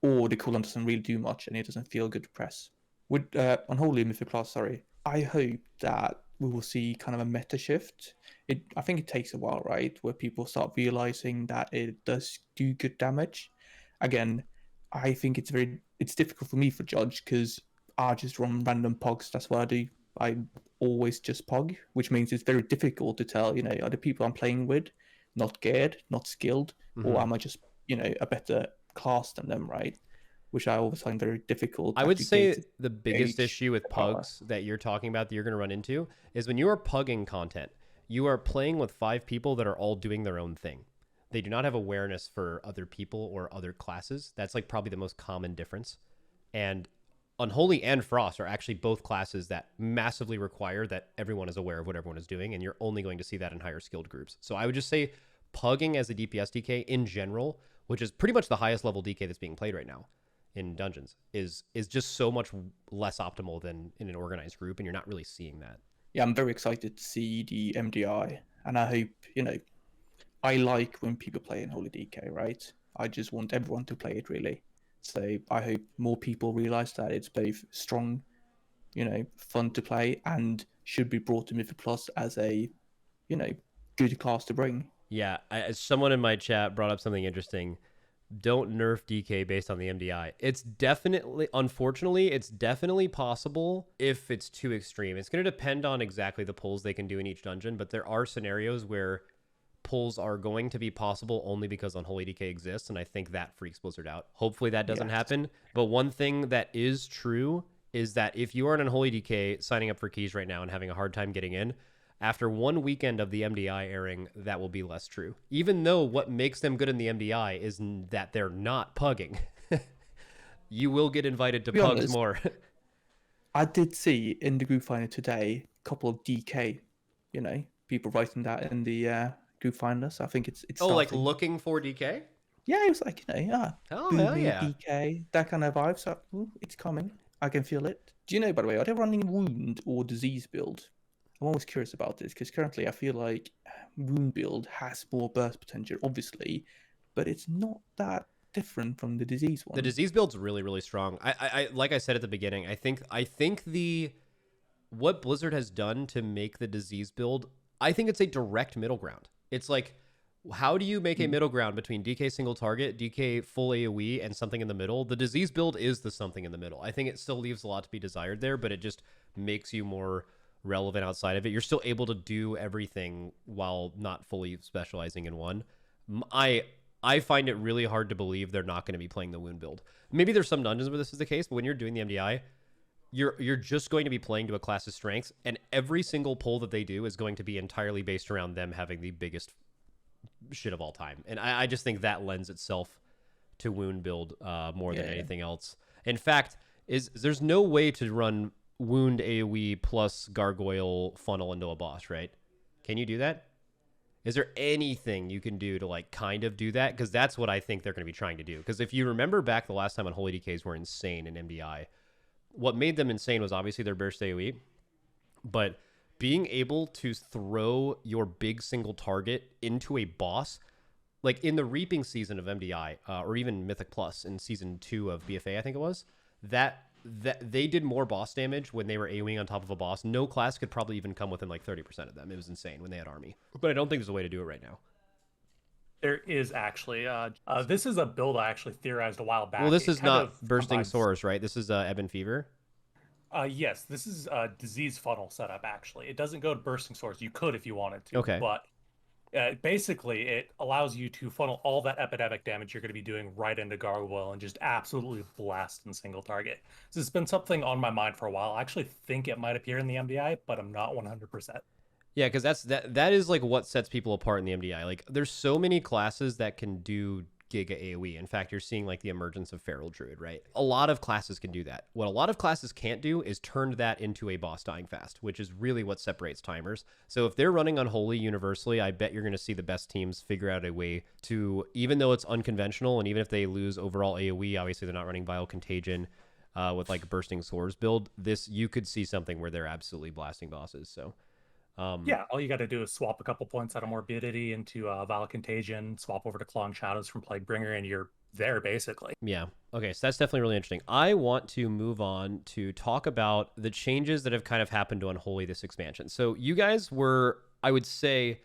or the cooldown doesn't really do much and it doesn't feel good to press. With Unholy Mythic Plus, I hope that we will see kind of a meta shift. I think it takes a while, right, where people start realizing that it does do good damage. Again, I think it's difficult for me to judge because I just run random pogs. That's what I do. I always just pog, which means it's very difficult to tell, are the people I'm playing with not geared, not skilled, or am I just, a better class than them, right? Which I always find very difficult. I would say the biggest issue with pugs that you're talking about that you're going to run into is when you are pugging content, you are playing with 5 people that are all doing their own thing. They do not have awareness for other people or other classes. That's like probably the most common difference. And Unholy and Frost are actually both classes that massively require that everyone is aware of what everyone is doing, and you're only going to see that in higher skilled groups. So I would just say pugging as a DPS DK in general, which is pretty much the highest level DK that's being played right now in dungeons, is just so much less optimal than in an organized group, and you're not really seeing that. Yeah, I'm very excited to see the MDI, and I hope, I like when people play Unholy DK, right? I just want everyone to play it, really. So I hope more people realize that it's both strong, fun to play, and should be brought to Mythic Plus as a, good class to bring. Yeah, someone in my chat brought up something interesting. Don't nerf DK based on the MDI. Unfortunately, it's definitely possible if it's too extreme. It's going to depend on exactly the pulls they can do in each dungeon, but there are scenarios where pulls are going to be possible only because Unholy DK exists, and I think that freaks Blizzard out. Hopefully that doesn't happen. But one thing that is true is that if you are an Unholy DK signing up for keys right now and having a hard time getting in, after one weekend of the MDI airing, that will be less true. Even though what makes them good in the MDI is that they're not pugging. You will get invited to pugs more. I did see in the group finder today a couple of DK, people writing that in the group finder. So I think it's starting. Like looking for DK? Yeah, it was like, hell yeah. DK, that kind of vibe. So it's coming. I can feel it. Do you know, by the way, are they running wound or disease build? I'm always curious about this because currently I feel like wound build has more burst potential, obviously, but it's not that different from the disease one. The disease build's really, really strong. I like I said at the beginning, I think the what Blizzard has done to make the disease build, I think it's a direct middle ground. It's like, how do you make a middle ground between DK single target, DK full AoE, and something in the middle? The disease build is the something in the middle. I think it still leaves a lot to be desired there, but it just makes you more relevant outside of it. You're still able to do everything while not fully specializing in one. I find it really hard to believe they're not going to be playing the wound build. Maybe there's some dungeons where this is the case, but when you're doing the MDI, you're just going to be playing to a class's strengths, and every single pull that they do is going to be entirely based around them having the biggest shit of all time. And I just think that lends itself to wound build more than anything else. In fact, there's no way to run wound AoE plus gargoyle funnel into a boss, right? Can you do that? Is there anything you can do to like kind of do that? Because that's what I think they're going to be trying to do. Because if you remember back the last time Unholy DKs were insane in MDI, what made them insane was obviously their burst AoE, but being able to throw your big single target into a boss, like in the Reaping season of MDI, or even Mythic Plus in season 2 of BFA, I think it was, that they did more boss damage when they were AoEing on top of a boss. No class could probably even come within like 30% of them. It was insane when they had army. But I don't think there's a way to do it right now. There is actually. This is a build I actually theorized a while back. Well, this is not Bursting Sores, right? This is Ebon Fever. Yes, this is a disease funnel setup, actually. It doesn't go to Bursting Sores. You could if you wanted to. Okay. But basically, it allows you to funnel all that epidemic damage you're going to be doing right into Gargoyle and just absolutely blast in single target. This has been something on my mind for a while. I actually think it might appear in the MDI, but I'm not 100%. Yeah, because that is like what sets people apart in the MDI. Like, there's so many classes that can do Giga AoE. In fact, you're seeing like the emergence of Feral Druid, right? A lot of classes can do that. What a lot of classes can't do is turn that into a boss dying fast, which is really what separates timers. So if they're running Unholy universally, I bet you're going to see the best teams figure out a way to, even though it's unconventional, and even if they lose overall AoE, obviously they're not running Vile Contagion with like Bursting Swords build. This, you could see something where they're absolutely blasting bosses. So yeah, all you got to do is swap a couple points out of Morbidity into Vile Contagion, swap over to Clawing Shadows from Plaguebringer, and you're there, basically. Yeah. Okay, so that's definitely really interesting. I want to move on to talk about the changes that have kind of happened to Unholy this expansion. So you guys were, I would say,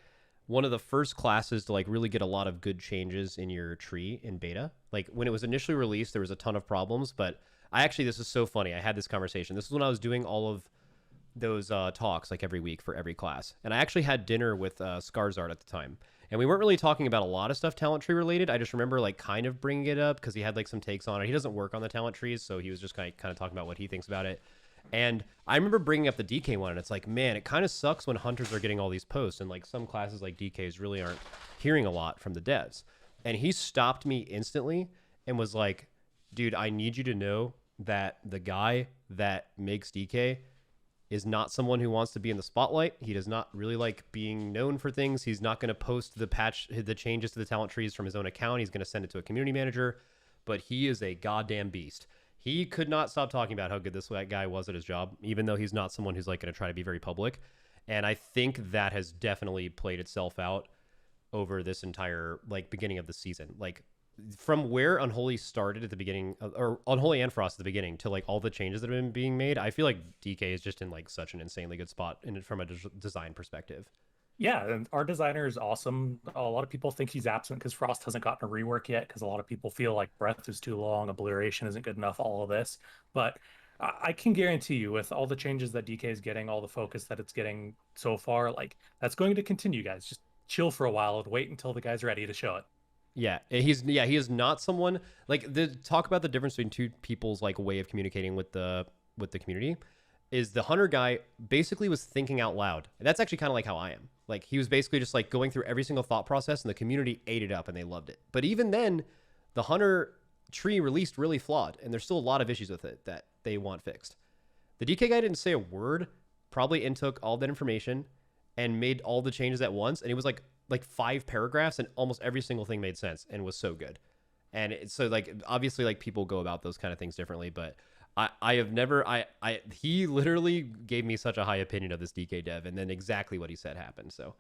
one of the first classes to like really get a lot of good changes in your tree in beta. Like when it was initially released, there was a ton of problems, but this is so funny. I had this conversation. This is when I was doing all of those talks like every week for every class, and I actually had dinner with Skarzard at the time, and we weren't really talking about a lot of stuff talent tree related. I just remember like kind of bringing it up because he had like some takes on it. He doesn't work on the talent trees, so he was just kind of talking about what he thinks about it. And I remember bringing up the DK one, and it's like, man, it kind of sucks when hunters are getting all these posts, and like some classes like DKs really aren't hearing a lot from the devs. And he stopped me instantly and was like, dude, I need you to know that the guy that makes DK is not someone who wants to be in the spotlight. He does not really like being known for things. He's not going to post the changes to the talent trees from his own account. He's going to send it to a community manager, but he is a goddamn beast. He could not stop talking about how good this guy was at his job, even though he's not someone who's like going to try to be very public. And I think that has definitely played itself out over this entire like beginning of the season. Like from where Unholy started at the beginning, or Unholy and Frost at the beginning, to like all the changes that have been being made, I feel like DK is just in like such an insanely good spot from a design perspective. Yeah, and our designer is awesome. A lot of people think he's absent because Frost hasn't gotten a rework yet, because a lot of people feel like breadth is too long, obliteration isn't good enough, all of this. But I can guarantee you, with all the changes that DK is getting, all the focus that it's getting so far, like that's going to continue, guys. Just chill for a while and wait until the guy's ready to show it. Yeah, he is not someone like talk about the difference between two people's like way of communicating with the community. Is the hunter guy basically was thinking out loud. And that's actually kind of like how I am. Like he was basically just like going through every single thought process, and the community ate it up and they loved it. But even then, the hunter tree released really flawed, and there's still a lot of issues with it that they want fixed. The DK guy didn't say a word, probably intook all that information and made all the changes at once, and it was like 5 paragraphs, and almost every single thing made sense and was so good. And so like obviously like people go about those kind of things differently, but he literally gave me such a high opinion of this DK dev, and then exactly what he said happened. So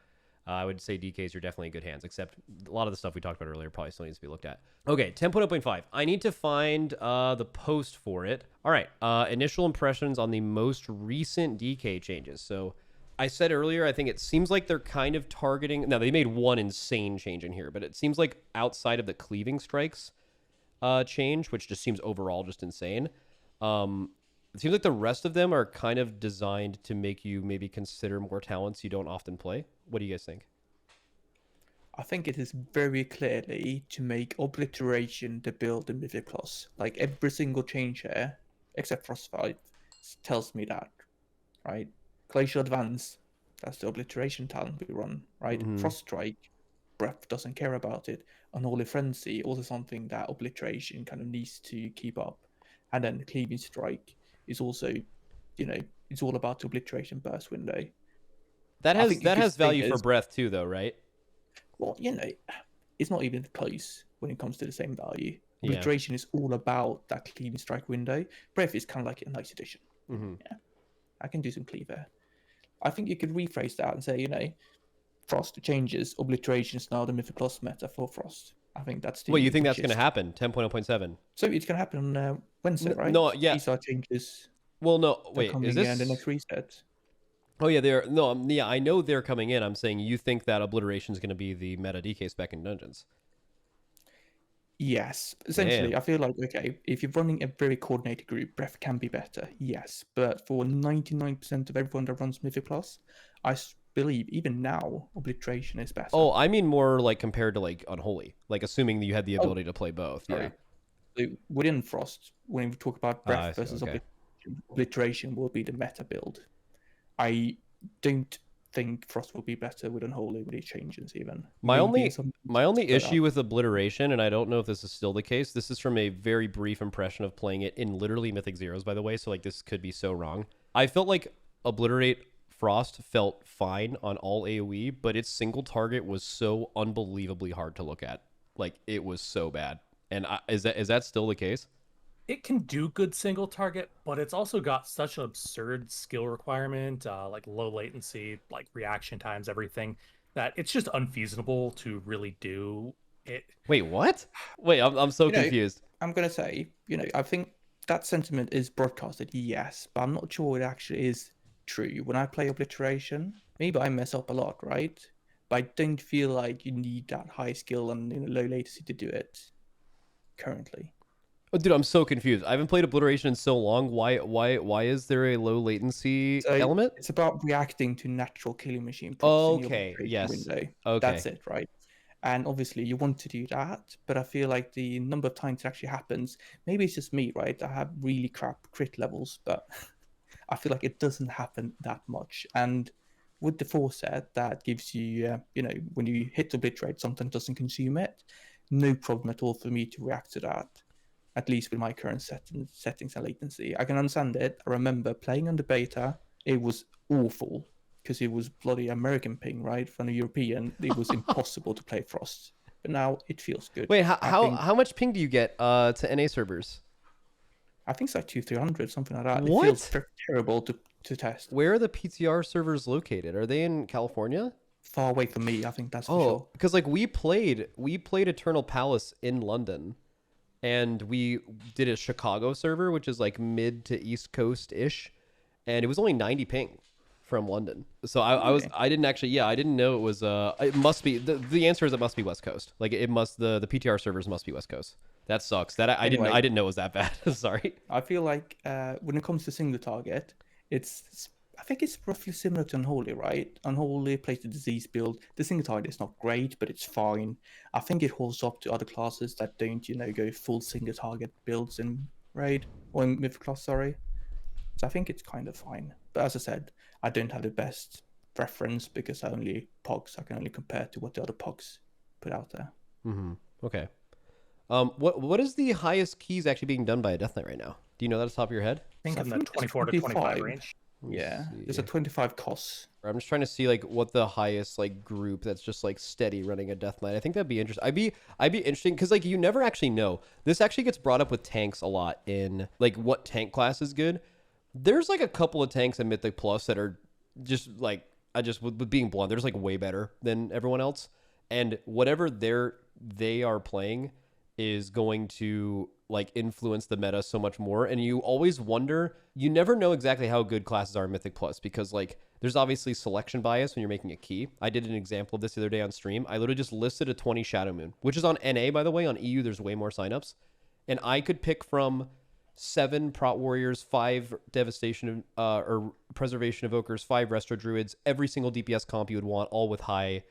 I would say DKs are definitely in good hands, except a lot of the stuff we talked about earlier probably still needs to be looked at. Okay, 10.0.5. I need to find the post for it. All right, initial impressions on the most recent DK changes. So I said earlier, I think it seems like they're kind of targeting... Now, they made one insane change in here, but it seems like outside of the cleaving strikes change, which just seems overall just insane, it seems like the rest of them are kind of designed to make you maybe consider more talents you don't often play. What do you guys think? I think it is very clearly to make Obliteration the build in Mythic Plus. Like every single change here, except Frostbite, tells me that, right? Glacial Advance, that's the Obliteration talent we run, right? Frost Strike, Breath doesn't care about it. Unholy Frenzy, also something that Obliteration kind of needs to keep up. And then Cleaving Strike is also, it's all about the Obliteration burst window. That has value for Breath too, though, right? Well, it's not even close when it comes to the same value. Obliteration is all about that Cleaving Strike window. Breath is kind of like a nice addition. Yeah, I can do some cleave there. I think you could rephrase that and say, Frost changes. Obliteration is now the Mythic Plus meta for Frost. I think that's the... Wait, you think that's going to happen? 10.0.7. So it's going to happen on Wednesday, right? No, yeah. These are changes. Well, no, wait, coming is this... in the next reset. Oh, yeah, I know they're coming in. I'm saying you think that Obliteration is going to be the meta DK spec in Dungeons. Yes. Essentially, I feel like, okay, if you're running a very coordinated group, Breath can be better, yes. But for 99% of everyone that runs Mythic Plus, I believe even now, Obliteration is better. Oh, I mean more like compared to like Unholy. Like assuming that you had the ability to play both. Sorry. Yeah. So within Frost, when we talk about Breath versus Obliteration will be the meta build. I don't think Frost will be better with Unholy with these changes even. My only issue with Obliteration, and I don't know if this is still the case, this is from a very brief impression of playing it in literally Mythic Zeros, by the way, so like this could be so wrong. I felt like Obliterate Frost felt fine on all AoE, but its single target was so unbelievably hard to look at. Like it was so bad. And is that still the case? It can do good single target, but it's also got such an absurd skill requirement, like low latency, like reaction times, everything, that it's just unfeasible to really do it. Wait, what? Wait, I'm so confused. I'm going to say, I think that sentiment is broadcasted, yes, but I'm not sure it actually is true. When I play Obliteration, maybe I mess up a lot, right? But I don't feel like you need that high skill and low latency to do it currently. Oh, dude, I'm so confused. I haven't played Obliteration in so long. Why is there a low latency element? It's about reacting to natural killing machine. Okay, yes. Window. Okay. That's it, right? And obviously you want to do that, but I feel like the number of times it actually happens, maybe it's just me, right? I have really crap crit levels, but I feel like it doesn't happen that much. And with the forset, that gives you, when you hit Obliterate, something doesn't consume it. No problem at all for me to react to that. At least with my current settings and latency. I can understand it. I remember playing on the beta, it was awful because it was bloody American ping, right? From a European, it was impossible to play Frost. But now it feels good. Wait, how much ping do you get to NA servers? I think it's like 200-300, something like that. What? It feels terrible to test. Where are the PTR servers located? Are they in California? Far away from me, I think that's for sure. Because like we played Eternal Palace in London. And we did a Chicago server, which is like mid to East Coast ish, and it was only 90 ping from London. So I didn't know it was it must be the answer is it must be West Coast. Like it must the PTR servers must be West Coast. That sucks. That I didn't know it was that bad. Sorry. I feel like when it comes to single target, I think it's roughly similar to Unholy, right? Unholy plays the disease build. The single target is not great, but it's fine. I think it holds up to other classes that don't, go full single target builds in Raid or in Mythic class, sorry. So I think it's kind of fine. But as I said, I don't have the best reference because I can only compare to what the other POGs put out there. Mm-hmm. Okay. What is the highest keys actually being done by a Death Knight right now? Do you know that off the top of your head? I think in the 24 to 25 range. Yeah, there's a 25 costs. I'm just trying to see like what the highest like group that's just like steady running a Death Knight. I think that'd be interesting. I'd be interesting because like you never actually know. This actually gets brought up with tanks a lot in like what tank class is good. There's like a couple of tanks in Mythic Plus that are just like I just with being blunt, they're just like way better than everyone else, and whatever they are playing is going to like influence the meta so much more. And you always wonder, you never know exactly how good classes are in Mythic Plus, because like there's obviously selection bias when you're making a key. I did an example of this the other day on stream. I literally just listed a 20 Shadow Moon, which is on NA, by the way. On EU there's way more signups, and I could pick from 7 Prot Warriors, 5 Devastation or Preservation Evokers, 5 Resto Druids, every single DPS comp you would want, all with high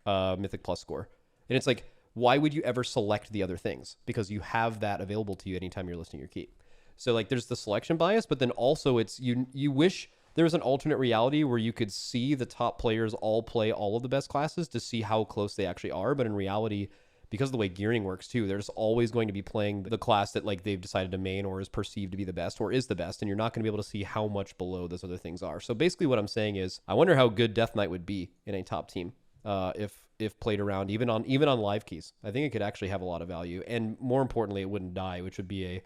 Mythic Plus score. And it's like, why would you ever select the other things? Because you have that available to you anytime you're listing your key. So like there's the selection bias, but then also it's you wish there was an alternate reality where you could see the top players all play all of the best classes to see how close they actually are. But in reality, because of the way gearing works too, there's always going to be playing the class that like they've decided to main or is perceived to be the best or is the best, and you're not going to be able to see how much below those other things are. So basically what I'm saying is I wonder how good Death Knight would be in a top team if played around even on live keys. I think it could actually have a lot of value, and more importantly it wouldn't die, which would be a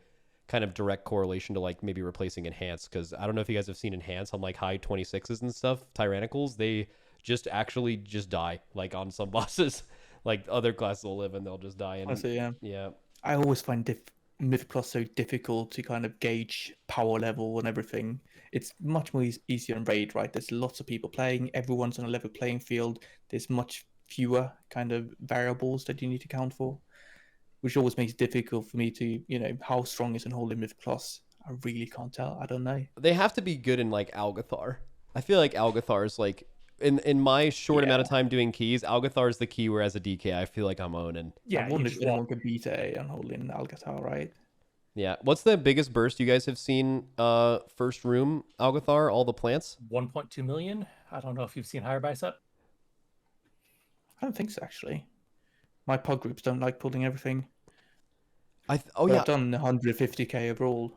kind of direct correlation to like maybe replacing Enhance, because I don't know if you guys have seen Enhance on like high 26s and stuff. Tyrannicals, they just actually just die like on some bosses. Like other classes will live and they'll just die. And Honestly, yeah. Yeah. I always find Mythic Plus so difficult to kind of gauge power level and everything. It's much more easier in Raid, right? There's lots of people playing. Everyone's on a level playing field. There's much fewer kind of variables that you need to count for, which always makes it difficult for me to, how strong is Unholy Mythic Plus? I really can't tell. I don't know. They have to be good in like Algathar. I feel like Algathar is like, in my short amount of time doing keys, Algathar is the key, where as a DK, I feel like I'm owning. Yeah, I wonder if anyone can beat a Unholy in Algathar, right? Yeah. What's the biggest burst you guys have seen first room Algathar, all the plants? 1.2 million. I don't know if you've seen higher bicep. I don't think so, actually. My pod groups don't like pulling everything. I've done 150k overall,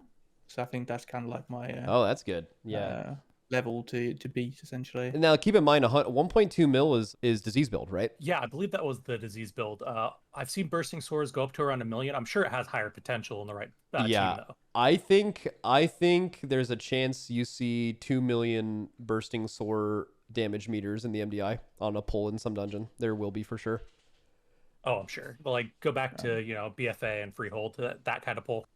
so I think that's kind of like my that's good. Yeah. level to beat, essentially. Now keep in mind 1.2 mil is disease build, right? Yeah, I believe that was the disease build. I've seen bursting swords go up to around 1 million. I'm sure it has higher potential in the right team, though. I think there's a chance you see 2 million bursting sword damage meters in the MDI on a pull in some dungeon. There will be for sure. Oh, I'm sure. But like go back to, BFA and Freehold, that kind of pull.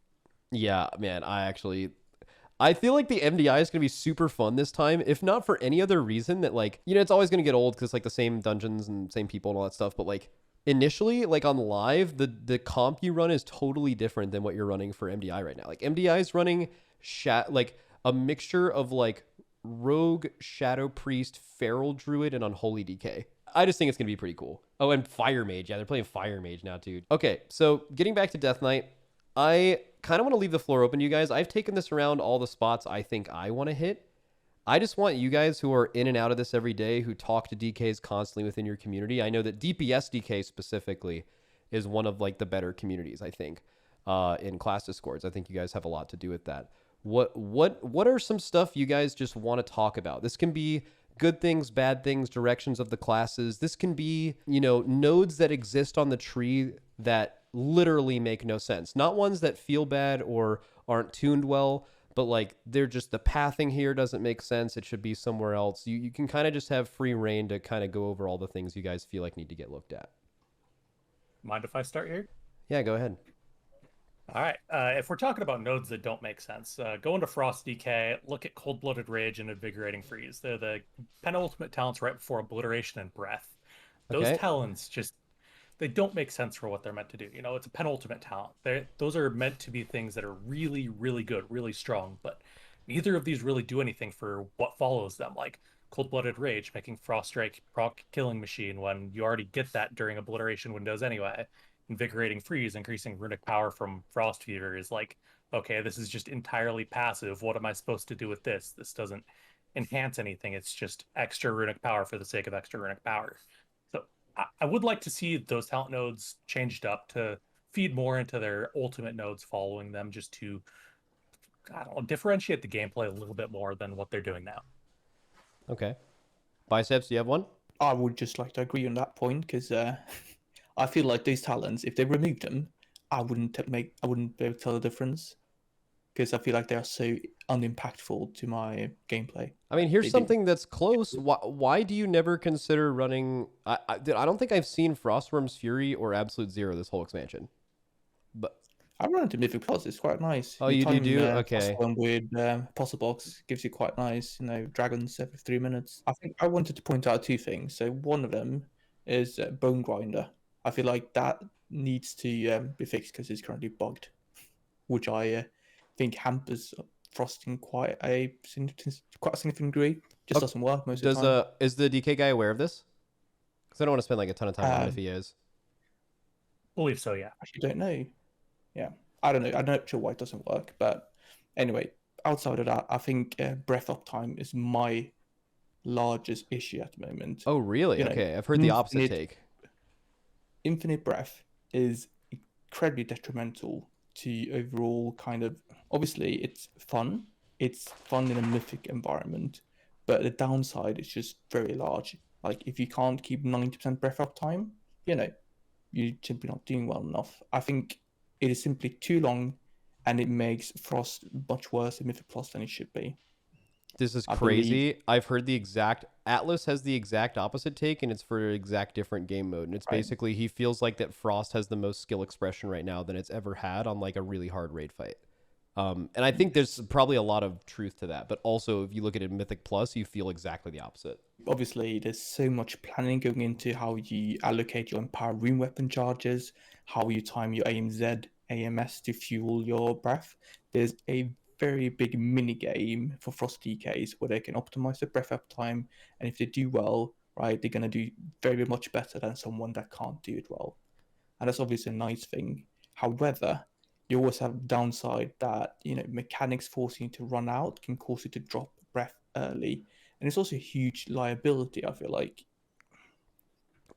Yeah, man, I feel like the MDI is going to be super fun this time, if not for any other reason that, like, it's always going to get old because, like, the same dungeons and same people and all that stuff. But, like, initially, like, on live, the comp you run is totally different than what you're running for MDI right now. Like, MDI is running, like, a mixture of, like, Rogue, Shadow Priest, Feral Druid, and Unholy DK. I just think it's going to be pretty cool. Oh, and Fire Mage. Yeah, they're playing Fire Mage now, too. Okay, so getting back to Death Knight, I kind of want to leave the floor open to you guys. I've taken this around all the spots I think I want to hit. I just want you guys who are in and out of this every day, who talk to DKs constantly within your community. I know that DPS DK specifically is one of like the better communities, I think, in class discords. I think you guys have a lot to do with that. What are some stuff you guys just want to talk about? This can be good things, bad things, directions of the classes. This can be, nodes that exist on the tree that literally make no sense. Not ones that feel bad or aren't tuned well, but like they're just, the pathing here doesn't make sense. It should be somewhere else. You can kind of just have free reign to kind of go over all the things you guys feel like need to get looked at. Mind if I start here? Yeah, go ahead. All right. If we're talking about nodes that don't make sense, go into Frost DK, look at Cold-Blooded Rage and Invigorating Freeze. They're the penultimate talents right before Obliteration and Breath. Those talents just, they don't make sense for what they're meant to do. It's a penultimate talent. Those are meant to be things that are really, really good, really strong, but neither of these really do anything for what follows them. Like Cold-Blooded Rage, making Frost Strike proc killing machine when you already get that during Obliteration windows anyway. Invigorating Freeze, increasing runic power from Frost Fever is like, okay, this is just entirely passive. What am I supposed to do with this? This doesn't enhance anything. It's just extra runic power for the sake of extra runic power. So I would like to see those talent nodes changed up to feed more into their ultimate nodes following them, just to, I don't know, differentiate the gameplay a little bit more than what they're doing now. Okay. Biceps, do you have one? I would just like to agree on that point, because I feel like these talents, if they removed them, I wouldn't be able to tell the difference. because I feel like they are so unimpactful to my gameplay. I mean, They here's do. something that's close. Why do you never consider running? I don't think I've seen Frostworm's Fury or Absolute Zero this whole expansion. But I run into Mythic Plus. It's quite nice. Oh, you do? Okay. One with Puzzle Box gives you quite nice, dragons every 3 minutes. I think I wanted to point out two things. So one of them is Bone Grinder. I feel like that needs to be fixed because it's currently bugged, which I think hampers Frost in quite a significant degree. Just doesn't work most of the time. Is the DK guy aware of this? Because I don't want to spend like a ton of time on it if he is. Believe so, yeah. Actually, don't know. Yeah, I don't know. I'm not sure why it doesn't work, but anyway, outside of that, I think breath uptime is my largest issue at the moment. Oh, really? Okay, I've heard the opposite take. Infinite breath is incredibly detrimental to overall kind of. Obviously, it's fun. It's fun in a mythic environment, but the downside is just very large. Like if you can't keep 90% breath uptime, you're simply not doing well enough. I think it is simply too long, and it makes Frost much worse in Mythic Plus than it should be. This is crazy. I've heard the exact... Atlas has the exact opposite take, and it's for an exact different game mode. And it's basically, he feels like that Frost has the most skill expression right now than it's ever had on like a really hard raid fight. And I think there's probably a lot of truth to that. But also, if you look at it in Mythic Plus, you feel exactly the opposite. Obviously, there's so much planning going into how you allocate your Empower Rune weapon charges, how you time your AMZ, AMS to fuel your breath. There's a very big mini game for Frost DKs where they can optimize their breath uptime, and if they do well, right, they're going to do very much better than someone that can't do it well. And that's obviously a nice thing. However, you always have the downside that, mechanics forcing you to run out can cause you to drop breath early. And it's also a huge liability, I feel like.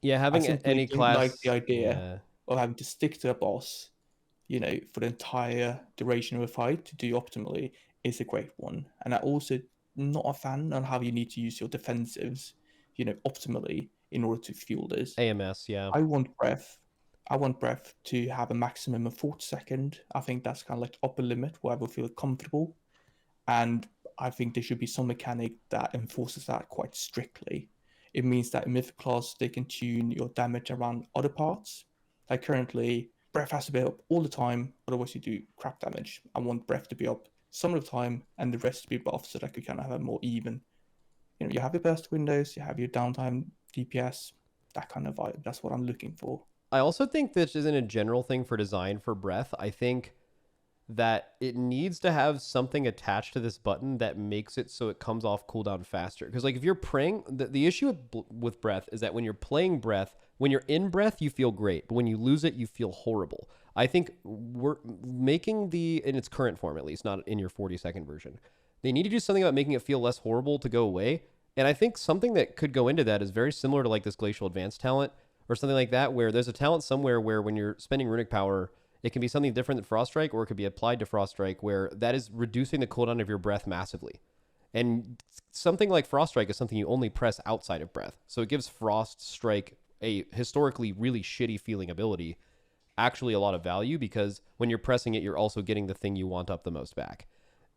Yeah, having any class... like the idea of having to stick to a boss, for the entire duration of a fight to do optimally is a great one. And I'm also not a fan on how you need to use your defensives, optimally in order to fuel this. AMS, yeah. I want breath to have a maximum of 40 seconds. I think that's kind of like upper limit where I will feel comfortable. And I think there should be some mechanic that enforces that quite strictly. It means that in Mythic Class, they can tune your damage around other parts. Like currently, breath has to be up all the time, otherwise you do crap damage. I want breath to be up some of the time and the rest to be buffed so that you kind of have a more even. You have your burst windows, you have your downtime DPS, that kind of vibe. That's what I'm looking for. I also think this isn't a general thing for design for breath. I think that it needs to have something attached to this button that makes it so it comes off cooldown faster. Because like if you're praying, the issue with breath is that when you're playing breath, when you're in breath, you feel great. But when you lose it, you feel horrible. I think we're making in its current form, at least, not in your 40-second version. They need to do something about making it feel less horrible to go away. And I think something that could go into that is very similar to like this Glacial Advance talent or something like that, where there's a talent somewhere where when you're spending runic power, it can be something different than Frost Strike, or it could be applied to Frost Strike, where that is reducing the cooldown of your breath massively. And something like Frost Strike is something you only press outside of breath. So it gives Frost Strike, a historically really shitty feeling ability, actually a lot of value, because when you're pressing it, you're also getting the thing you want up the most back.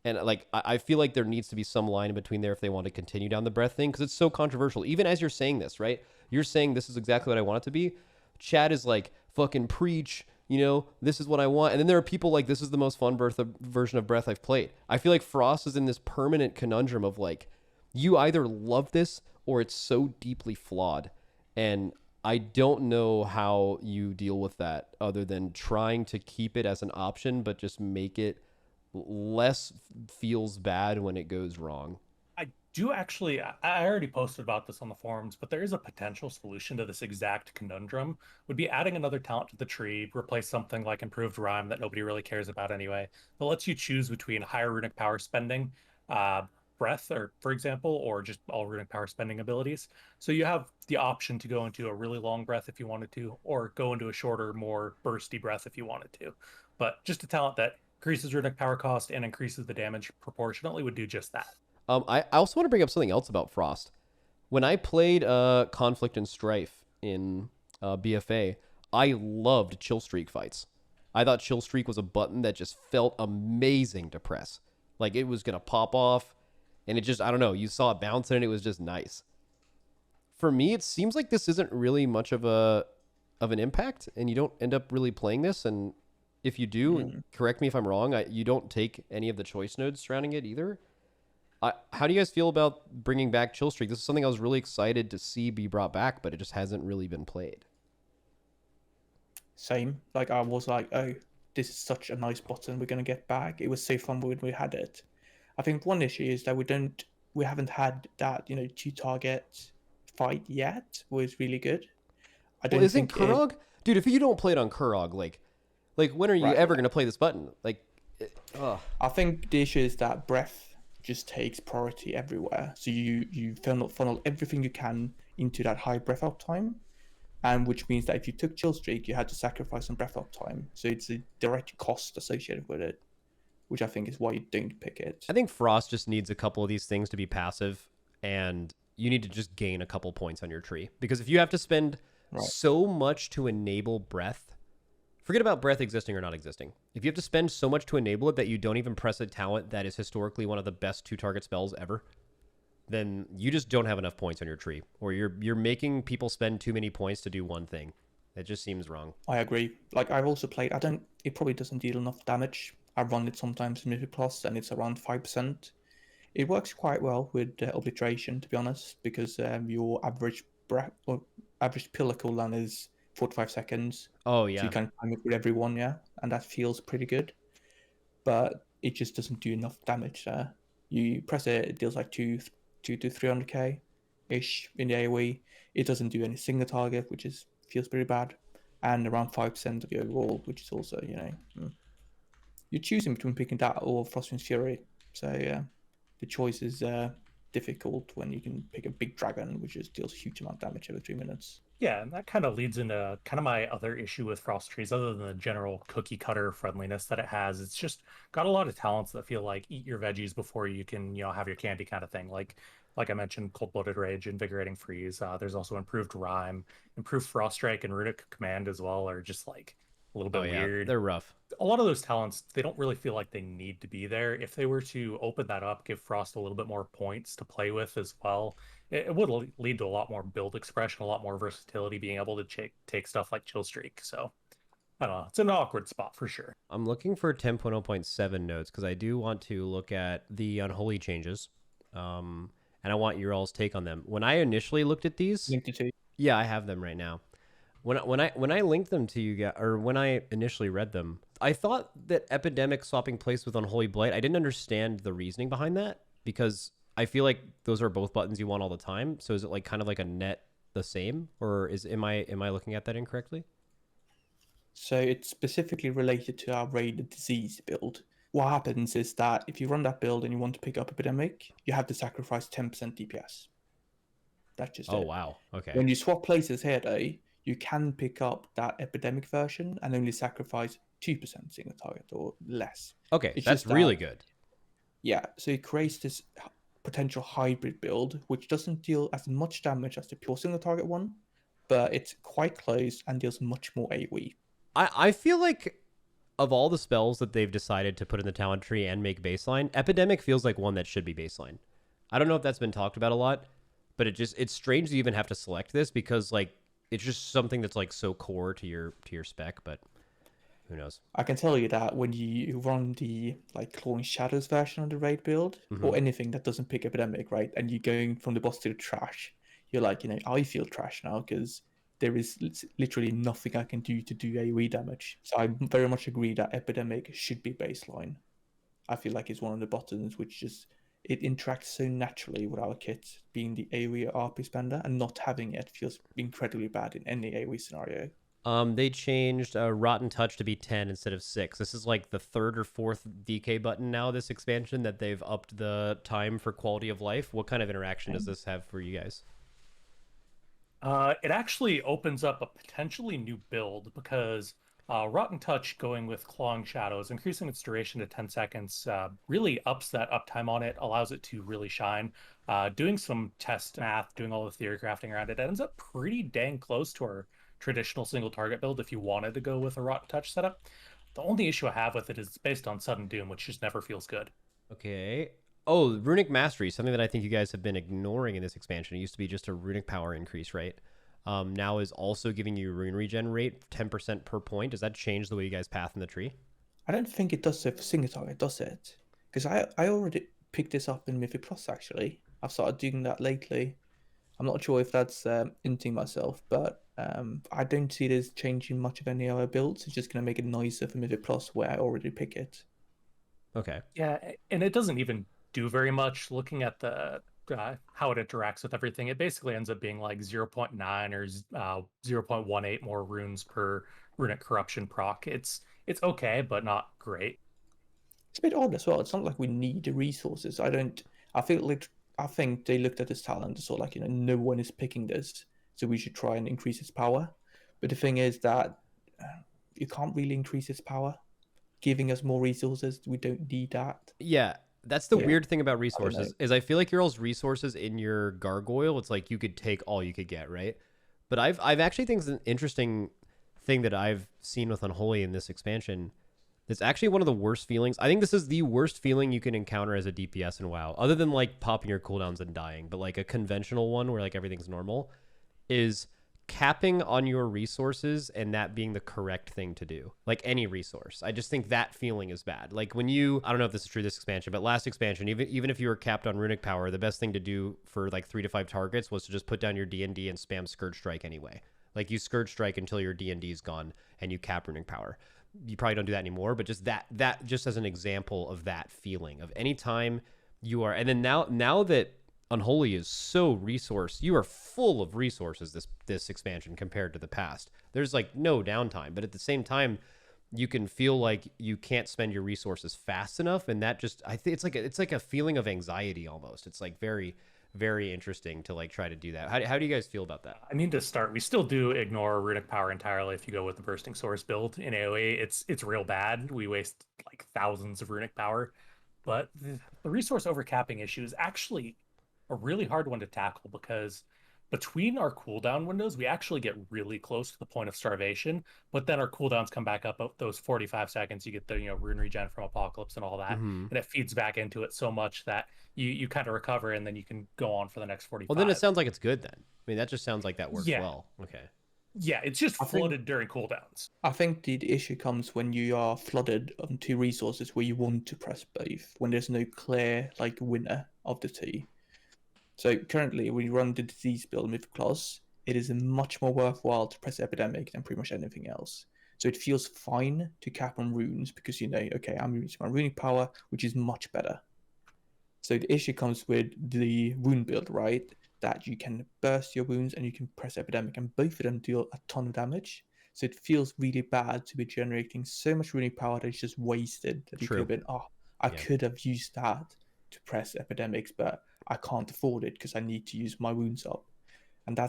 And like, I feel like there needs to be some line in between there if they want to continue down the breath thing, because it's so controversial. Even as you're saying this, right? You're saying this is exactly what I want it to be. Chad is like, fucking preach, this is what I want. And then there are people like, this is the most fun version of breath I've played. I feel like Frost is in this permanent conundrum of like, you either love this or it's so deeply flawed. And I don't know how you deal with that other than trying to keep it as an option, but just make it less feels bad when it goes wrong. I do actually, I already posted about this on the forums, but there is a potential solution to this exact conundrum. Would be adding another talent to the tree, replace something like Improved Rhyme that nobody really cares about anyway, that lets you choose between higher runic power spending, breath, or for example, or just all runic power spending abilities. So you have the option to go into a really long breath if you wanted to, or go into a shorter, more bursty breath if you wanted to. But just a talent that increases runic power cost and increases the damage proportionately would do just that. I also want to bring up something else about Frost. When I played Conflict and Strife in BFA, I loved Chill Streak fights. I thought Chill Streak was a button that just felt amazing to press. Like it was going to pop off, and it just, I don't know, you saw it bouncing and it was just nice. For me, it seems like this isn't really much of an impact, and you don't end up really playing this. And if you do, correct me if I'm wrong, you don't take any of the choice nodes surrounding it either. How do you guys feel about bringing back Chill Streak? This is something I was really excited to see be brought back, but it just hasn't really been played. Same. Like I was like, oh, this is such a nice button we're gonna get back. It was so fun when we had it. I think one issue is that we haven't had that, 2-target fight yet, was really good. I don't isn't think Kurog? Dude, if you don't play it on Kurog, like when are you ever gonna play this button? I think the issue is that breath just takes priority everywhere. So you funnel everything you can into that high breath up time. And which means that if you took Chill Streak, you had to sacrifice some breath up time. So it's a direct cost associated with it, which I think is why you don't pick it. I think Frost just needs a couple of these things to be passive, and you need to just gain a couple points on your tree. Because if you have to spend so much to enable breath, forget about breath existing or not existing. If you have to spend so much to enable it that you don't even press a talent that is historically one of the best 2-target spells ever, then you just don't have enough points on your tree, or you're making people spend too many points to do one thing. It just seems wrong. I agree. Like I've also played, it probably doesn't deal enough damage. I run it sometimes in Mythic Plus and it's around 5%. It works quite well with obliteration, to be honest, because your average pillar cooldown is 45 seconds. Oh yeah. So you can time it with everyone, and that feels pretty good. But it just doesn't do enough damage there. You press it deals like 2 to 300k ish in the AoE. It doesn't do any single target, which feels pretty bad, and around 5% of the overall, which is also you're choosing between picking that or Frostwind's Fury. So the choice is difficult when you can pick a big dragon, which just deals a huge amount of damage every 3 minutes. Yeah, and that kind of leads into kind of my other issue with Frost Trees, other than the general cookie cutter friendliness that it has. It's just got a lot of talents that feel like eat your veggies before you can, have your candy kind of thing. Like I mentioned, Cold-Blooded Rage, Invigorating Freeze. There's also Improved Rhyme, Improved Frost Strike, and Runic Command as well are just like a little bit weird. They're rough. A lot of those talents, they don't really feel like they need to be there. If they were to open that up, give Frost a little bit more points to play with as well, it would lead to a lot more build expression, a lot more versatility, being able to take stuff like Chill Streak. So, I don't know. It's an awkward spot for sure. I'm looking for 10.0.7 notes because I do want to look at the Unholy changes. And I want your all's take on them. When I initially looked at these... Yeah, I have them right now. When I linked them to you guys, or when I initially read them, I thought that Epidemic swapping place with Unholy Blight, I didn't understand the reasoning behind that, because I feel like those are both buttons you want all the time. So is it like kind of like a net the same, or am I looking at that incorrectly? So it's specifically related to our Raid Disease build. What happens is that if you run that build and you want to pick up Epidemic, you have to sacrifice 10% DPS. That's just it. Oh wow, okay. When you swap places here though, you can pick up that Epidemic version and only sacrifice 2% single target or less. Okay, that's really good. Yeah, so it creates this potential hybrid build, which doesn't deal as much damage as the pure single target one, but it's quite close and deals much more AoE. I feel like of all the spells that they've decided to put in the talent tree and make baseline, Epidemic feels like one that should be baseline. I don't know if that's been talked about a lot, but it's strange to even have to select this, because like it's just something that's like so core to your spec, but who knows? I can tell you that when you run the like Clawing Shadows version of the raid build, or anything that doesn't pick Epidemic, right, and you're going from the boss to the trash, you're like, I feel trash now because there is literally nothing I can do to do AoE damage. So I very much agree that Epidemic should be baseline. I feel like it's one of the buttons which just, it interacts so naturally with our kit, being the AoE RP spender, and not having it feels incredibly bad in any AoE scenario. They changed Rotten Touch to be 10 instead of 6. This is like the third or fourth DK button now, this expansion, that they've upped the time for quality of life. What kind of interaction does this have for you guys? It actually opens up a potentially new build, because Rotten Touch going with Clawing Shadows, increasing its duration to 10 seconds, really ups that uptime on it, allows it to really shine. Doing some test math, doing all the theory crafting around it, ends up pretty dang close to our traditional single target build if you wanted to go with a Rotten Touch setup. The only issue I have with it is it's based on sudden doom, which just never feels good. Okay. Oh, Runic Mastery, something that I think you guys have been ignoring in this expansion. It used to be just a runic power increase, right? Now is also giving you rune regen rate 10% per point. Does that change the way you guys path in the tree? I don't think it does so for single target, does it? Because I already picked this up in Mythic Plus, actually. I've started doing that lately. I'm not sure if that's inting myself, but I don't see this changing much of any other builds. It's just going to make it nicer for Mythic Plus, where I already pick it. Okay. Yeah, and it doesn't even do very much. Looking at the how it interacts with everything, it basically ends up being like 0.9 or 0.18 more runes per runic corruption proc. It's okay, but not great. It's a bit odd as well. It's not like we need the resources. I think they looked at this talent and saw like, no one is picking this, so we should try and increase its power. But the thing is that you can't really increase its power. Giving us more resources, we don't need that. Yeah, that's the Yeah. weird thing about resources is I feel like your all's resources in your gargoyle, it's like you could take all you could get, right? But I've actually think it's an interesting thing that I've seen with Unholy in this expansion. It's actually one of the worst feelings. I think this is the worst feeling you can encounter as a DPS in WoW, other than like popping your cooldowns and dying. But like a conventional one where like everything's normal is capping on your resources and that being the correct thing to do. Like any resource. I just think that feeling is bad. Like when you, I don't know if this is true this expansion, but last expansion, even if you were capped on runic power, the best thing to do for like 3 to 5 targets was to just put down your D&D and spam Scourge Strike anyway. Like you Scourge Strike until your D&D is gone and you cap runic power. You probably don't do that anymore, but just that just as an example of that feeling of any time you are, and then now that Unholy is so resource, you are full of resources this expansion compared to the past. There's like no downtime, but at the same time, you can feel like you can't spend your resources fast enough, and that just I think it's like a feeling of anxiety almost. It's like very very interesting to like try to do that. How do you guys feel about that? I mean, to start, we still do ignore runic power entirely if you go with the bursting source build in AoE. It's real bad. We waste like thousands of runic power, but the resource overcapping issue is actually a really hard one to tackle because between our cooldown windows, we actually get really close to the point of starvation, but then our cooldowns come back up at those 45 seconds. You get the rune regen from Apocalypse and all that, and it feeds back into it so much that you kind of recover and then you can go on for the next 45. Well, then it sounds like it's good then. I mean, that just sounds like that works well. Okay. Yeah, it's just flooded during cooldowns. I think the issue comes when you are flooded onto resources where you want to press both, when there's no clear like winner of the two. So currently, when you run the disease build with class, it is much more worthwhile to press epidemic than pretty much anything else. So it feels fine to cap on runes because okay, I'm using my runic power, which is much better. So the issue comes with the wound build, right? That you can burst your wounds and you can press epidemic, and both of them deal a ton of damage. So it feels really bad to be generating so much runic power that it's just wasted. That you could have been, I could have used that to press epidemics, but I can't afford it because I need to use my wounds up. And I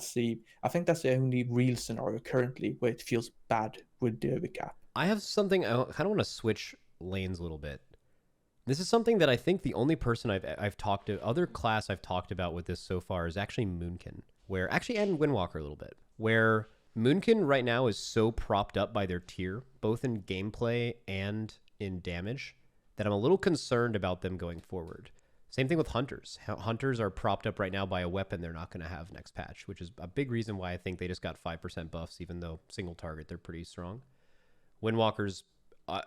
think that's the only real scenario currently where it feels bad with the overcap. I have something, I kind of want to switch lanes a little bit. This is something that I think the only person I've talked to, other class I've talked about with this so far is actually Moonkin, and Windwalker a little bit, where Moonkin right now is so propped up by their tier, both in gameplay and in damage, that I'm a little concerned about them going forward. Same thing with Hunters. Hunters are propped up right now by a weapon they're not going to have next patch, which is a big reason why I think they just got 5% buffs, even though single target, they're pretty strong. Windwalkers,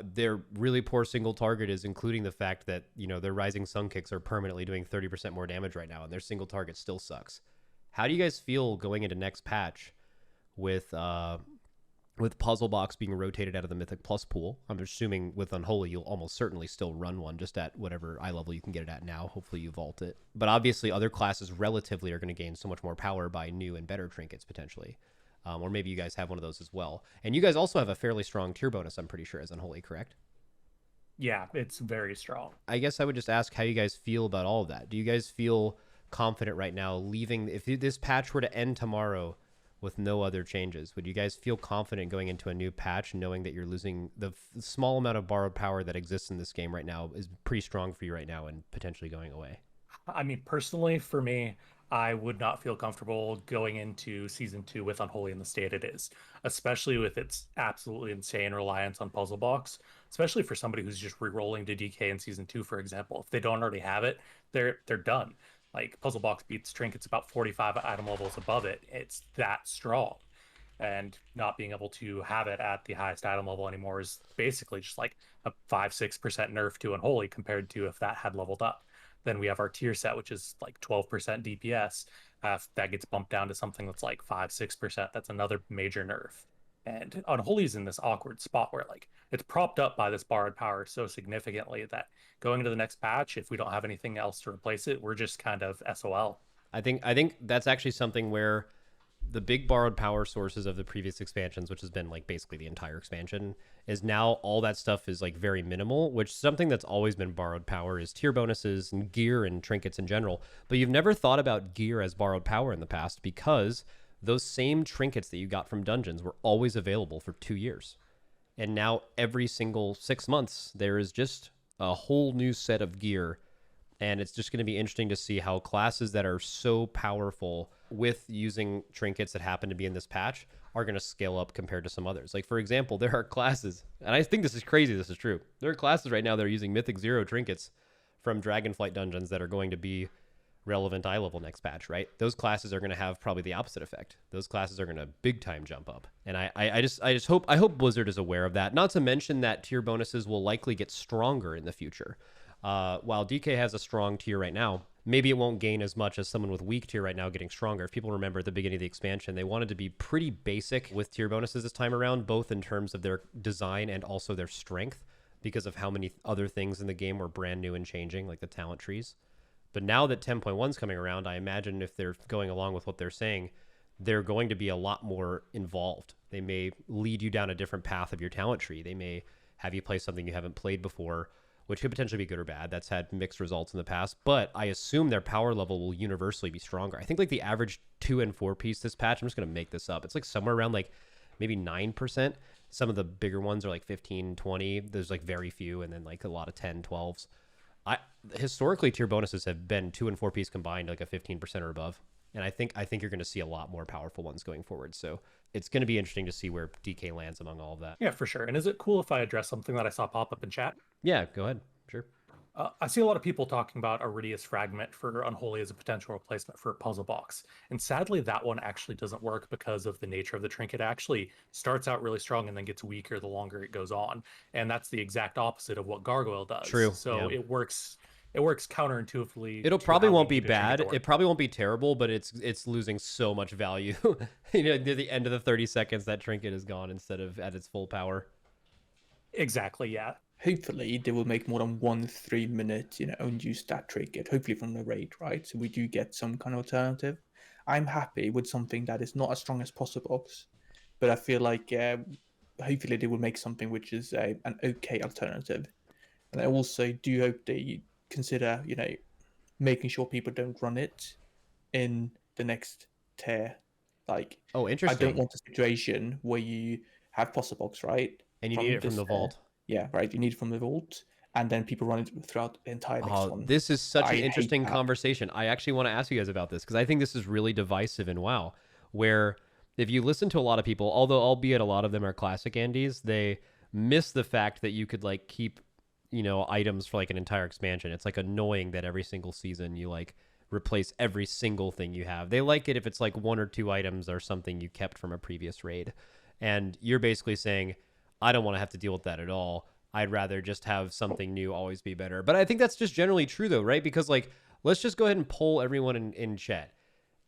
their really poor single target is including the fact that, their Rising Sun Kicks are permanently doing 30% more damage right now, and their single target still sucks. How do you guys feel going into next patch with Puzzle Box being rotated out of the Mythic Plus pool? I'm assuming with Unholy, you'll almost certainly still run one just at whatever eye level you can get it at now. Hopefully you vault it. But obviously other classes relatively are going to gain so much more power by new and better trinkets potentially. Or maybe you guys have one of those as well. And you guys also have a fairly strong tier bonus, I'm pretty sure, as Unholy, correct? Yeah, it's very strong. I guess I would just ask how you guys feel about all of that. Do you guys feel confident right now leaving, if this patch were to end tomorrow with no other changes, would you guys feel confident going into a new patch knowing that you're losing the small amount of borrowed power that exists in this game right now is pretty strong for you right now and potentially going away? I mean, personally, for me, I would not feel comfortable going into season 2 with Unholy in the state it is, especially with its absolutely insane reliance on Puzzle Box, especially for somebody who's just re-rolling to DK in season 2, for example. If they don't already have it, they're done. Like Puzzle Box beats Trinkets about 45 item levels above it. It's that strong. And not being able to have it at the highest item level anymore is basically just like a 5-6% nerf to Unholy compared to if that had leveled up. Then we have our tier set, which is like 12% DPS. That gets bumped down to something that's like 5-6%. That's another major nerf. And Unholy's in this awkward spot where like it's propped up by this borrowed power so significantly that going into the next patch, if we don't have anything else to replace it, we're just kind of SOL. I think that's actually something where the big borrowed power sources of the previous expansions, which has been like basically the entire expansion, is now all that stuff is like very minimal, which something that's always been borrowed power is tier bonuses and gear and trinkets in general. But you've never thought about gear as borrowed power in the past because those same trinkets that you got from dungeons were always available for 2 years. And now every single 6 months, there is just a whole new set of gear. And it's just going to be interesting to see how classes that are so powerful with using trinkets that happen to be in this patch are going to scale up compared to some others. Like, for example, there are classes, and I think this is crazy, this is true. There are classes right now that are using Mythic 0 trinkets from Dragonflight dungeons that are going to be relevant eye level next patch, right? Those classes are going to have probably the opposite effect. Those classes are going to big time jump up. And I just hope Blizzard is aware of that. Not to mention that tier bonuses will likely get stronger in the future. While DK has a strong tier right now, maybe it won't gain as much as someone with weak tier right now getting stronger. If people remember at the beginning of the expansion, they wanted to be pretty basic with tier bonuses this time around, both in terms of their design and also their strength, because of how many other things in the game were brand new and changing, like the talent trees. But now that 10.1 is coming around, I imagine if they're going along with what they're saying, they're going to be a lot more involved. They may lead you down a different path of your talent tree. They may have you play something you haven't played before, which could potentially be good or bad. That's had mixed results in the past, but I assume their power level will universally be stronger. I think like the average 2 and 4 piece this patch, I'm just going to make this up, it's like somewhere around like maybe 9%. Some of the bigger ones are like 15, 20. There's like very few, and then like a lot of 10, 12s. Historically, tier bonuses have been 2 and 4 piece combined, like a 15% or above. And I think you're going to see a lot more powerful ones going forward. So it's going to be interesting to see where DK lands among all of that. Yeah, for sure. And is it cool if I address something that I saw pop up in chat? Yeah, go ahead. Sure. I see a lot of people talking about Iridius Fragment for Unholy as a potential replacement for Puzzle Box. And sadly, that one actually doesn't work because of the nature of the trinket. It actually starts out really strong and then gets weaker the longer it goes on. And that's the exact opposite of what Gargoyle does. True. So yeah. It works counterintuitively. It'll probably won't be bad. It probably won't be terrible, but it's losing so much value. Near the end of the 30 seconds, that trinket is gone instead of at its full power. Exactly, yeah. Hopefully they will make more than 1 3-minute, unused stat trinket, hopefully from the raid, right? So we do get some kind of alternative. I'm happy with something that is not as strong as Puzzle Box, but I feel like hopefully they will make something which is an okay alternative. And I also do hope they consider, making sure people don't run it in the next tier. Like, oh, interesting. I don't want a situation where you have Puzzle Box, right? And you need it from the vault. Yeah, right. You need it from the vault, and then people run it throughout the entire next one. This is such an interesting conversation. I actually want to ask you guys about this because I think this is really divisive in WoW, where if you listen to a lot of people, although albeit a lot of them are classic Andes, they miss the fact that you could like keep, items for like an entire expansion. It's like annoying that every single season you like replace every single thing you have. They like it if it's like 1 or 2 items or something you kept from a previous raid. And you're basically saying, I don't want to have to deal with that at all. I'd rather just have something new always be better. But I think that's just generally true though, right? Because like, let's just go ahead and poll everyone in chat.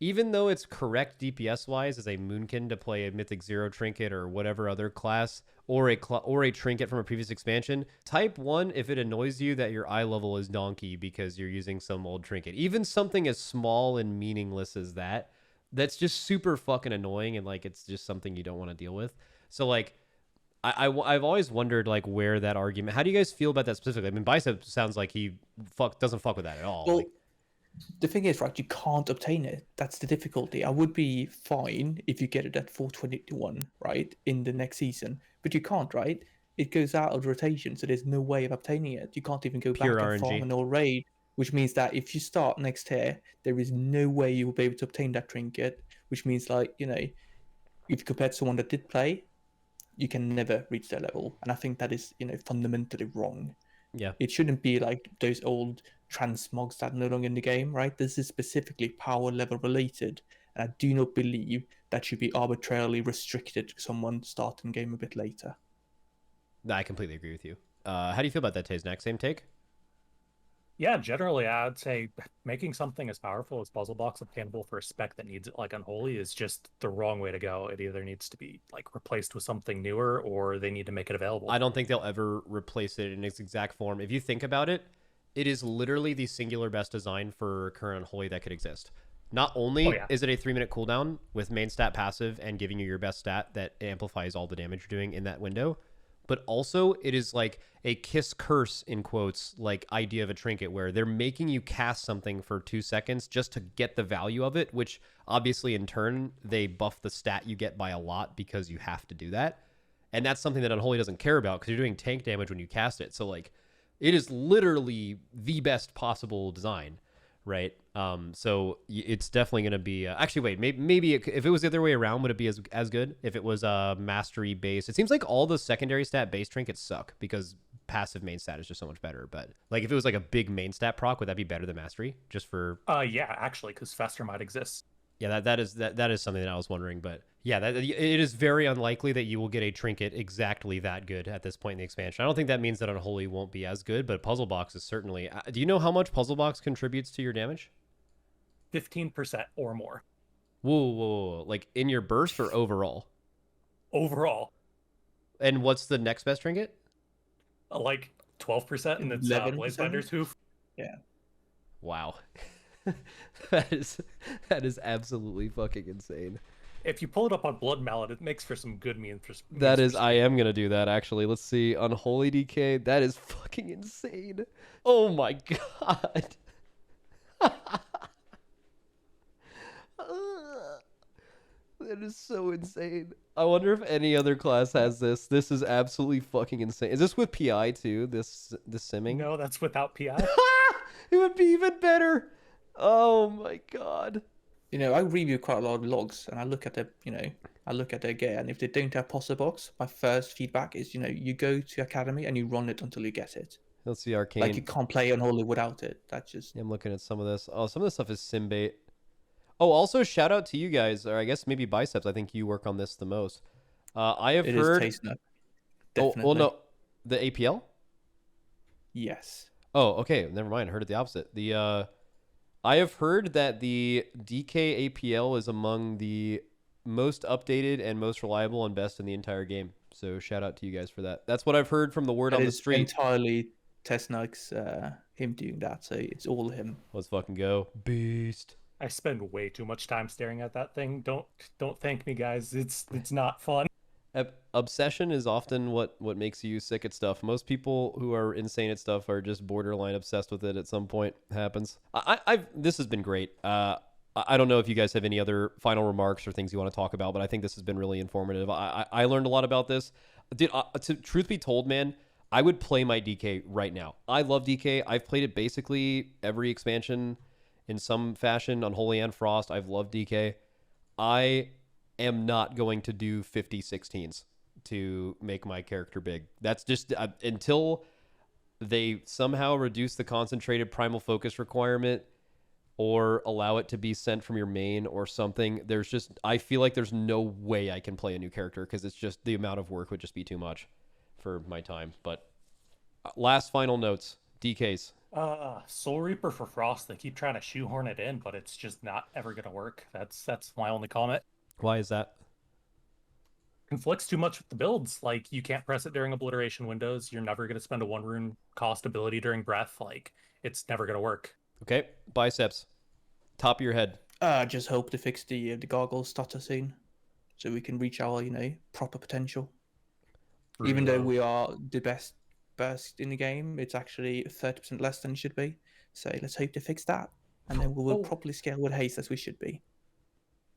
Even though it's correct DPS wise as a Moonkin to play a Mythic 0 trinket or whatever other class or a trinket from a previous expansion, type 1 if it annoys you that your eye level is donkey because you're using some old trinket. Even something as small and meaningless as that's just super fucking annoying, and like it's just something you don't want to deal with. So like I've always wondered like where that argument. How do you guys feel about that specifically? I mean, Bicep sounds like he doesn't fuck with that at all. Well, the thing is, right, you can't obtain it. That's the difficulty. I would be fine if you get it at 421, right, in the next season, but you can't, right? It goes out of rotation, so there's no way of obtaining it. You can't even go Pure back and RNG. farm an old raid which means that if you start next tier, there is no way you will be able to obtain that trinket, which means, like, you know, if you compare to someone that did play, you can never reach their level. And I think that is, you know, fundamentally wrong. Yeah. It shouldn't be like those old transmogs that are no longer in the game, right? This is specifically power level related. And I do not believe that should be arbitrarily restricted to someone starting the game a bit later. No, I completely agree with you. How do you feel about that, Taeznak? Same take? Yeah, generally, I'd say making something as powerful as Puzzle Box obtainable for a spec that needs it like Unholy is just the wrong way to go. It either needs to be like replaced with something newer, or they need to make it available. I don't think they'll ever replace it in its exact form. If you think about it, it is literally the singular best design for current Unholy that could exist. Not only is it a 3-minute cooldown with main stat passive and giving you your best stat that amplifies all the damage you're doing in that window, but also it is like a kiss curse, in quotes, like idea of a trinket where they're making you cast something for 2 seconds just to get the value of it, which obviously in turn they buff the stat you get by a lot because you have to do that. And that's something that Unholy doesn't care about because you're doing tank damage when you cast it. So like it is literally the best possible design, right? So it's definitely going to be actually wait, maybe if it was the other way around, would it be as good if it was mastery based? It seems like all the secondary stat based trinkets suck because passive main stat is just so much better. But like if it was like a big main stat proc, would that be better than mastery just for yeah, actually, because faster might exist. Yeah, that is something that I was wondering, but yeah, it is very unlikely that you will get a trinket exactly that good at this point in the expansion. I don't think that means that Unholy won't be as good, but Puzzle Box is certainly. Do you know how much Puzzle Box contributes to your damage? 15% or more. Whoa! Like in your burst or overall? Overall. And what's the next best trinket? Like 12%, and it's Blazebinder's Hoof. Yeah. Wow. that is absolutely fucking insane. If you pull it up on Blood Mallet, it makes for some good memes. I am gonna do that actually. Let's see. Unholy DK. That is fucking insane. Oh my god. That is so insane. I wonder if any other class has this. This is absolutely fucking insane. Is this with PI too? This simming? No, that's without PI. It would be even better. Oh my god. You know, I review quite a lot of logs, and I look at their gear, and if they don't have Puzzle Box, my first feedback is, you know, you go to Academy and you run it until you get it. Let's see, Arcane. Like, you can't play Unholy without it. That's just... Yeah, I'm looking at some of this. Oh, some of this stuff is Simbait. Oh, also, shout out to you guys, or I guess maybe Biceps. I think you work on this the most. I have heard... It is Taeznak. Definitely. Oh, well, no. The APL? Yes. Oh, okay. Never mind. I heard it the opposite. I have heard that the DK APL is among the most updated and most reliable and best in the entire game. So shout out to you guys for that. That's what I've heard from the word on the street. Entirely Taeznak's him doing that, so it's all him. Let's fucking go. Beast. I spend way too much time staring at that thing. Don't thank me, guys. It's not fun. Obsession is often what makes you sick at stuff. Most people who are insane at stuff are just borderline obsessed with it at some point. Happens. This has been great. I don't know if you guys have any other final remarks or things you want to talk about, but I think this has been really informative. I learned a lot about this. Truth be told, man, I would play my DK right now. I love DK. I've played it basically every expansion in some fashion. Unholy and Frost, I've loved DK. I am not going to do 50 16s to make my character big. That's just until they somehow reduce the concentrated primal focus requirement or allow it to be sent from your main or something. I feel like there's no way I can play a new character because it's just the amount of work would just be too much for my time. But last final notes, DKs. Soul Reaper for Frost. They keep trying to shoehorn it in, but it's just not ever gonna work. That's my only comment. Why is that? Conflicts too much with the builds. Like, you can't press it during obliteration windows. You're never going to spend a 1 rune cost ability during breath. Like, it's never going to work. Okay, Biceps. Top of your head. Just hope to fix the gargle stutter soon, so we can reach our, proper potential. Really Even though we are the best burst in the game, it's actually 30% less than it should be. So let's hope to fix that, and then we will properly scale with haste as we should be.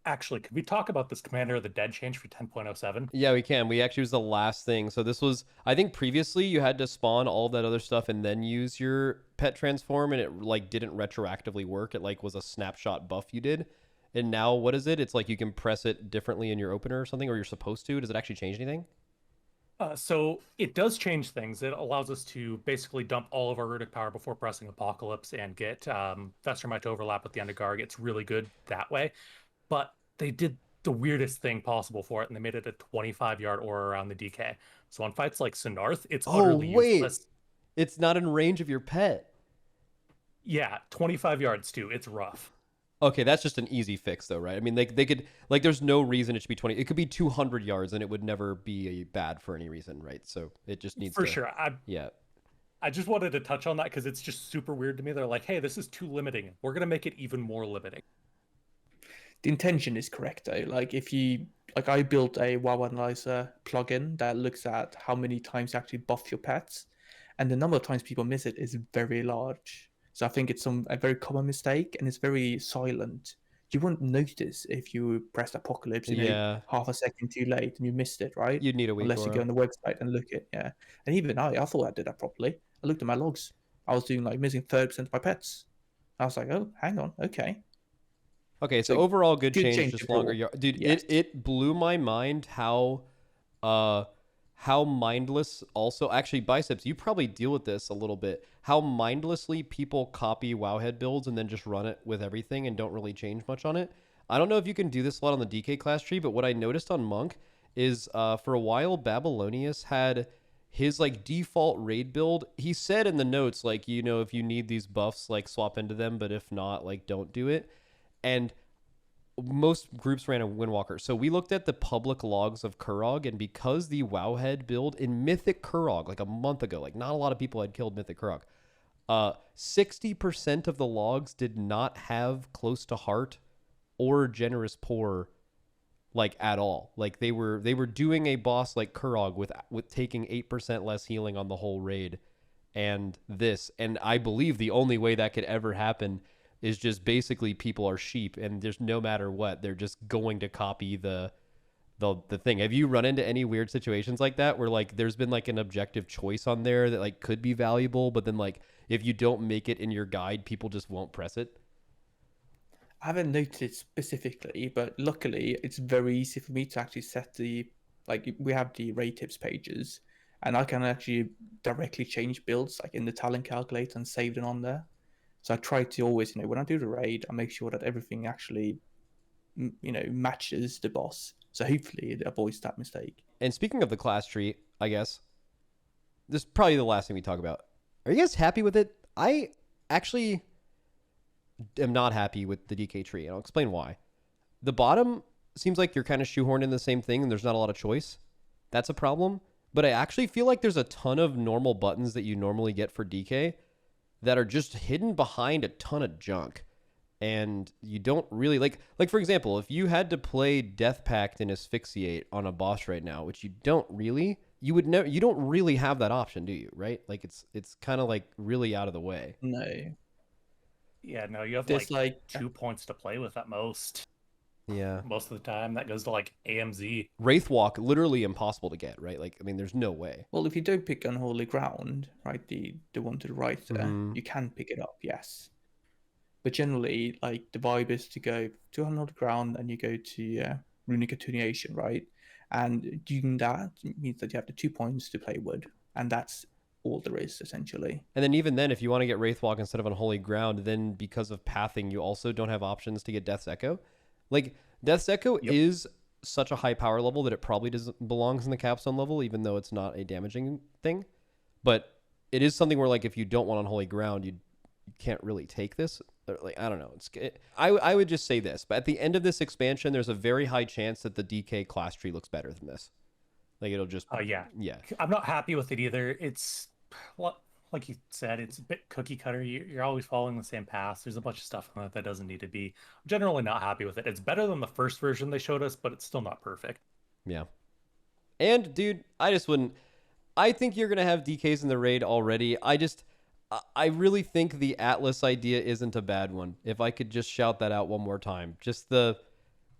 Actually, could we talk about this Commander of the Dead change for 10.07? Yeah, we can. We actually was the last thing. So this was, I think previously you had to spawn all that other stuff and then use your pet transform, and it like didn't retroactively work. It like was a snapshot buff you did. And now what is it? It's like you can press it differently in your opener or something, or you're supposed to. Does it actually change anything? So it does change things. It allows us to basically dump all of our Rudic power before pressing Apocalypse and get Festermite to overlap with the Underguard. It's really good that way. But they did the weirdest thing possible for it, and they made it a 25-yard aura around the DK. So on fights like Sinarth, it's utterly useless. It's not in range of your pet. Yeah, 25 yards too. It's rough. Okay, that's just an easy fix though, right? I mean, they could, like, there's no reason it should be 20. It could be 200 yards and it would never be bad for any reason, right? So it just needs for sure. Yeah. I just wanted to touch on that because it's just super weird to me. They're like, hey, this is too limiting. We're going to make it even more limiting. The intention is correct though. Like if you, like I built a WoW Analyzer plugin that looks at how many times you actually buff your pets, and the number of times people miss it is very large. So I think it's a very common mistake, and it's very silent. You wouldn't notice if you pressed Apocalypse, half a second too late and you missed it, right? You'd need a week unless you go on the website and look at And even I thought I did that properly. I looked at my logs. I was doing like missing 30% of my pets. I was like, oh, hang on, okay. Okay, so overall good change, just longer yard. Dude, yes. It blew my mind how mindless also, actually Biceps, you probably deal with this a little bit, how mindlessly people copy Wowhead builds and then just run it with everything and don't really change much on it. I don't know if you can do this a lot on the DK class tree, but what I noticed on Monk is for a while Babylonius had his like default raid build. He said in the notes, like, you know, if you need these buffs, like swap into them, but if not, like don't do it. And most groups ran a Windwalker. So we looked at the public logs of Kurog, and because the Wowhead build in Mythic Kurog, like a month ago, like not a lot of people had killed Mythic Kurog. 60% of the logs did not have Close to Heart or Generous Pour, like at all. Like they were doing a boss like Kurog with taking 8% less healing on the whole raid, and I believe the only way that could ever happen is just basically people are sheep, and there's no matter what, they're just going to copy the thing. Have you run into any weird situations like that where like there's been like an objective choice on there that like could be valuable, but then like if you don't make it in your guide, people just won't press it? I haven't noticed specifically, but luckily it's very easy for me to actually set we have the raid tips pages, and I can actually directly change builds like in the talent calculator and save them on there. So I try to always, when I do the raid, I make sure that everything actually, matches the boss. So hopefully it avoids that mistake. And speaking of the class tree, I guess, this is probably the last thing we talk about. Are you guys happy with it? I actually am not happy with the DK tree, and I'll explain why. The bottom seems like you're kind of shoehorned in the same thing, and there's not a lot of choice. That's a problem. But I actually feel like there's a ton of normal buttons that you normally get for DK that are just hidden behind a ton of junk, and you don't really like for example, if you had to play Death Pact and Asphyxiate on a boss right now, which you don't really, you don't really have that option, do you? Right? Like it's kind of like really out of the way. No. Yeah, no, you have like 2 points to play with at most. Yeah. Most of the time that goes to like AMZ. Wraithwalk, literally impossible to get, right? Like, I mean, there's no way. Well, if you don't pick Unholy Ground, right, the one to the right there, you can pick it up, yes. But generally, like, the vibe is to go to Unholy Ground and you go to Runic Attenuation, right? And doing that means that you have the 2 points to play with, and that's all there is, essentially. And then even then, if you want to get Wraithwalk instead of Unholy Ground, then because of pathing, you also don't have options to get Death's Echo. Like, Death's Echo is such a high power level that it probably belongs in the capstone level, even though it's not a damaging thing. But it is something where, like, if you don't want Unholy Ground, you can't really take this. Like, I don't know. I would just say this, but at the end of this expansion, there's a very high chance that the DK class tree looks better than this. Like, it'll just... yeah. I'm not happy with it either. It's... like you said, it's a bit cookie cutter. You're always following the same path. There's a bunch of stuff on it that doesn't need to be. I'm generally not happy with it. It's better than the first version they showed us, but it's still not perfect. Yeah. And, dude, I just wouldn't... I think you're going to have DKs in the raid already. I really think the Atlas idea isn't a bad one. If I could just shout that out one more time. Just the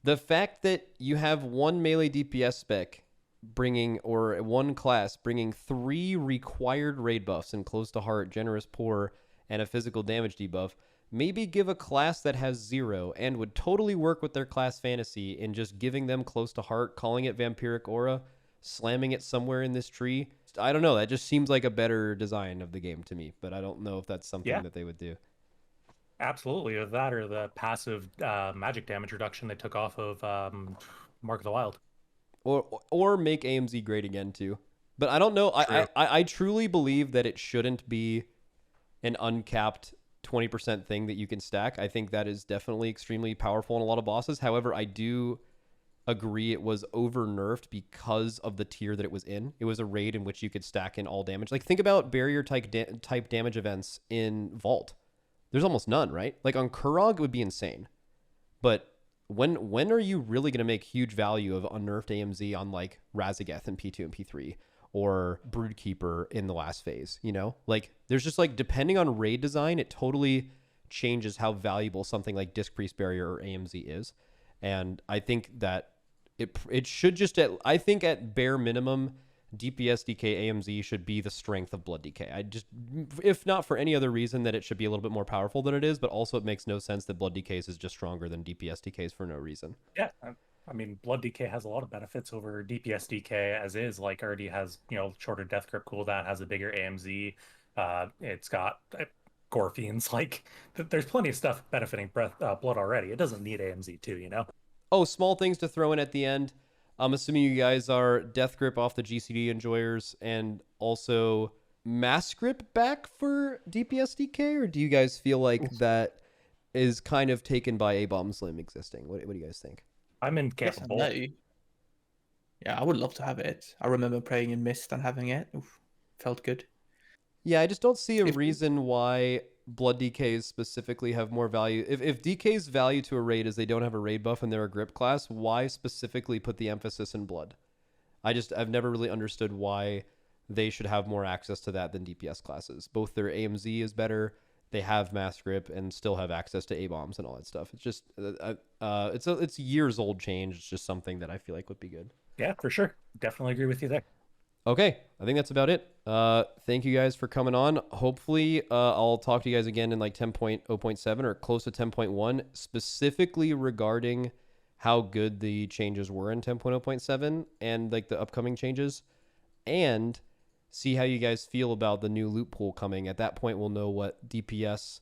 The fact that you have one melee DPS spec bringing, or one class bringing 3 required raid buffs in Close to Heart, Generous Poor, and a physical damage debuff, maybe give a class that has 0 and would totally work with their class fantasy in just giving them Close to Heart, calling it Vampiric Aura, slamming it somewhere in this tree. I don't know. That just seems like a better design of the game to me, but I don't know if that's something that they would do. Absolutely. Of that or the passive magic damage reduction they took off of Mark of the Wild. Or make AMZ great again too. But I don't know. I truly believe that it shouldn't be an uncapped 20% thing that you can stack. I think that is definitely extremely powerful in a lot of bosses. However, I do agree it was over nerfed because of the tier that it was in. It was a raid in which you could stack in all damage. Like, think about barrier type damage events in Vault. There's almost none, right? Like on Kurog, it would be insane. But when are you really going to make huge value of unnerfed AMZ on like Razageth in P2 and P3 or Broodkeeper in the last phase, you know? Like there's just like, depending on raid design, it totally changes how valuable something like Disc Priest Barrier or AMZ is. And I think that it should just, I think at bare minimum, DPS DK AMZ should be the strength of Blood DK. I just, if not for any other reason, that it should be a little bit more powerful than it is, but also it makes no sense that Blood DKs is just stronger than DPS DKs for no reason. Yeah, I mean, Blood DK has a lot of benefits over DPS DK as is. Like, already has, you know, shorter death grip cooldown, has a bigger AMZ. It's got Gore Fiends. Like, there's plenty of stuff benefiting Blood already. It doesn't need AMZ too, you know? Oh, small things to throw in at the end. I'm assuming you guys are Death Grip off the GCD enjoyers and also Mass Grip back for DPS DK, or do you guys feel like that is kind of taken by A-Bomb Slim existing? What do you guys think? I'm in camp of both. Yeah, I would love to have it. I remember playing in Mist and having it. Oof, felt good. Yeah, I just don't see a reason why Blood DKs specifically have more value. If DK's value to a raid is they don't have a raid buff and they're a grip class, why specifically put the emphasis in Blood? I've never really understood why they should have more access to that than DPS classes. Both their AMZ is better, they have mass grip, and still have access to A-bombs and all that stuff. It's just it's years old change. It's just something that I feel like would be good. Yeah, for sure. Definitely agree with you there. Okay, I think that's about it. Thank you guys for coming on. Hopefully, I'll talk to you guys again in like 10.0.7 or close to 10.1, specifically regarding how good the changes were in 10.0.7 and like the upcoming changes, and see how you guys feel about the new loot pool coming. At that point, we'll know what DPS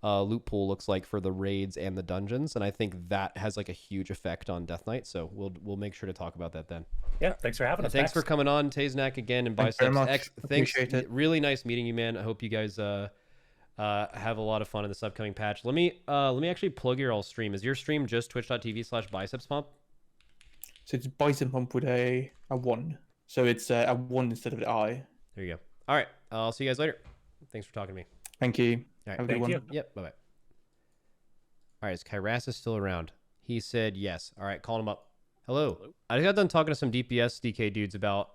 loot pool looks like for the raids and the dungeons, and I think that has like a huge effect on Death Knight. So we'll make sure to talk about that then. Yeah, thanks for having us. Thanks for coming on, Taeznak, again, and Thanks very much. Thanks. Appreciate it. Really nice meeting you, man. I hope you guys have a lot of fun in this upcoming patch. Let me actually plug your all stream. Is your stream just twitch.tv/bicepspump? So it's Bicepspump with a 1. So it's a 1 instead of an I. There you go. All right. I'll see you guys later. Thanks for talking to me. Thank you. All right. Have a good one. you. Yep. Bye-bye. All right. Is Kyrasis still around? He said yes. All right. Call him up. Hello. I just got done talking to some DPS DK dudes about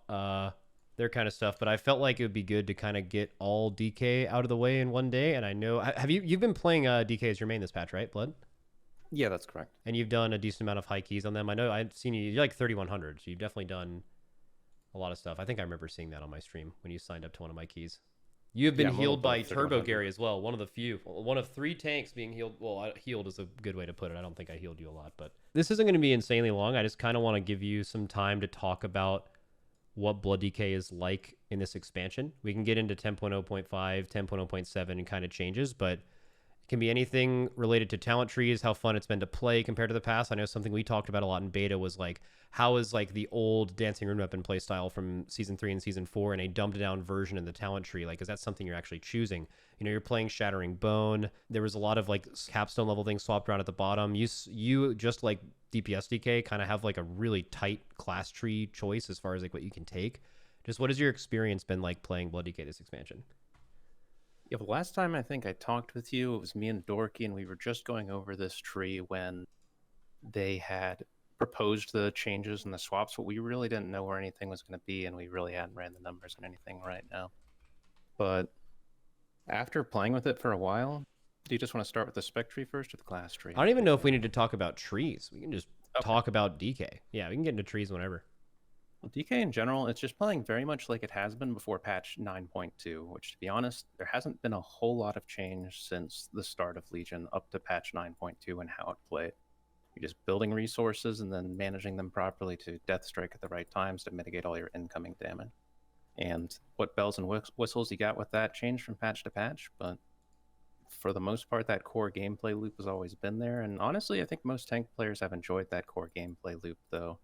their kind of stuff, but I felt like it would be good to kind of get all DK out of the way in one day. And I know, you've been playing DK as your main this patch, right, Blood? Yeah, that's correct. And you've done a decent amount of high keys on them. I know I've seen you're like 3100, so you've definitely done a lot of stuff. I think I remember seeing that on my stream when you signed up to one of my keys. You have been healed by Turbo Gary as well. One of 3 tanks being healed. Well, healed is a good way to put it. I don't think I healed you a lot, but this isn't going to be insanely long. I just kind of want to give you some time to talk about what Blood DK is like in this expansion. We can get into 10.0.5, 10.0.7 and kind of changes, but it can be anything related to talent trees, how fun it's been to play compared to the past. I know something we talked about a lot in beta was like, how is like the old Dancing Rune Weapon playstyle from Season 3 and Season 4 in a dumbed down version in the talent tree? Like, is that something you're actually choosing? You know, you're playing Shattering Bone. There was a lot of like capstone level things swapped around at the bottom. You just like DPS DK kind of have like a really tight class tree choice as far as like what you can take. Just what has your experience been like playing Blood DK this expansion? Yeah, the last time I think I talked with you, it was me and Dorky, and we were just going over this tree when they had proposed the changes and the swaps, but we really didn't know where anything was going to be, and we really hadn't ran the numbers on anything right now. But after playing with it for a while, do you just want to start with the spec tree first or the class tree? I don't even know if we need to talk about trees. We can just talk about DK. Yeah, we can get into trees whenever. Well, DK in general, it's just playing very much like it has been before patch 9.2, which, to be honest, there hasn't been a whole lot of change since the start of Legion up to patch 9.2 and how it played. You're just building resources and then managing them properly to death strike at the right times to mitigate all your incoming damage. And what bells and whistles you got with that changed from patch to patch, but for the most part, that core gameplay loop has always been there. And honestly, I think most tank players have enjoyed that core gameplay loop, though.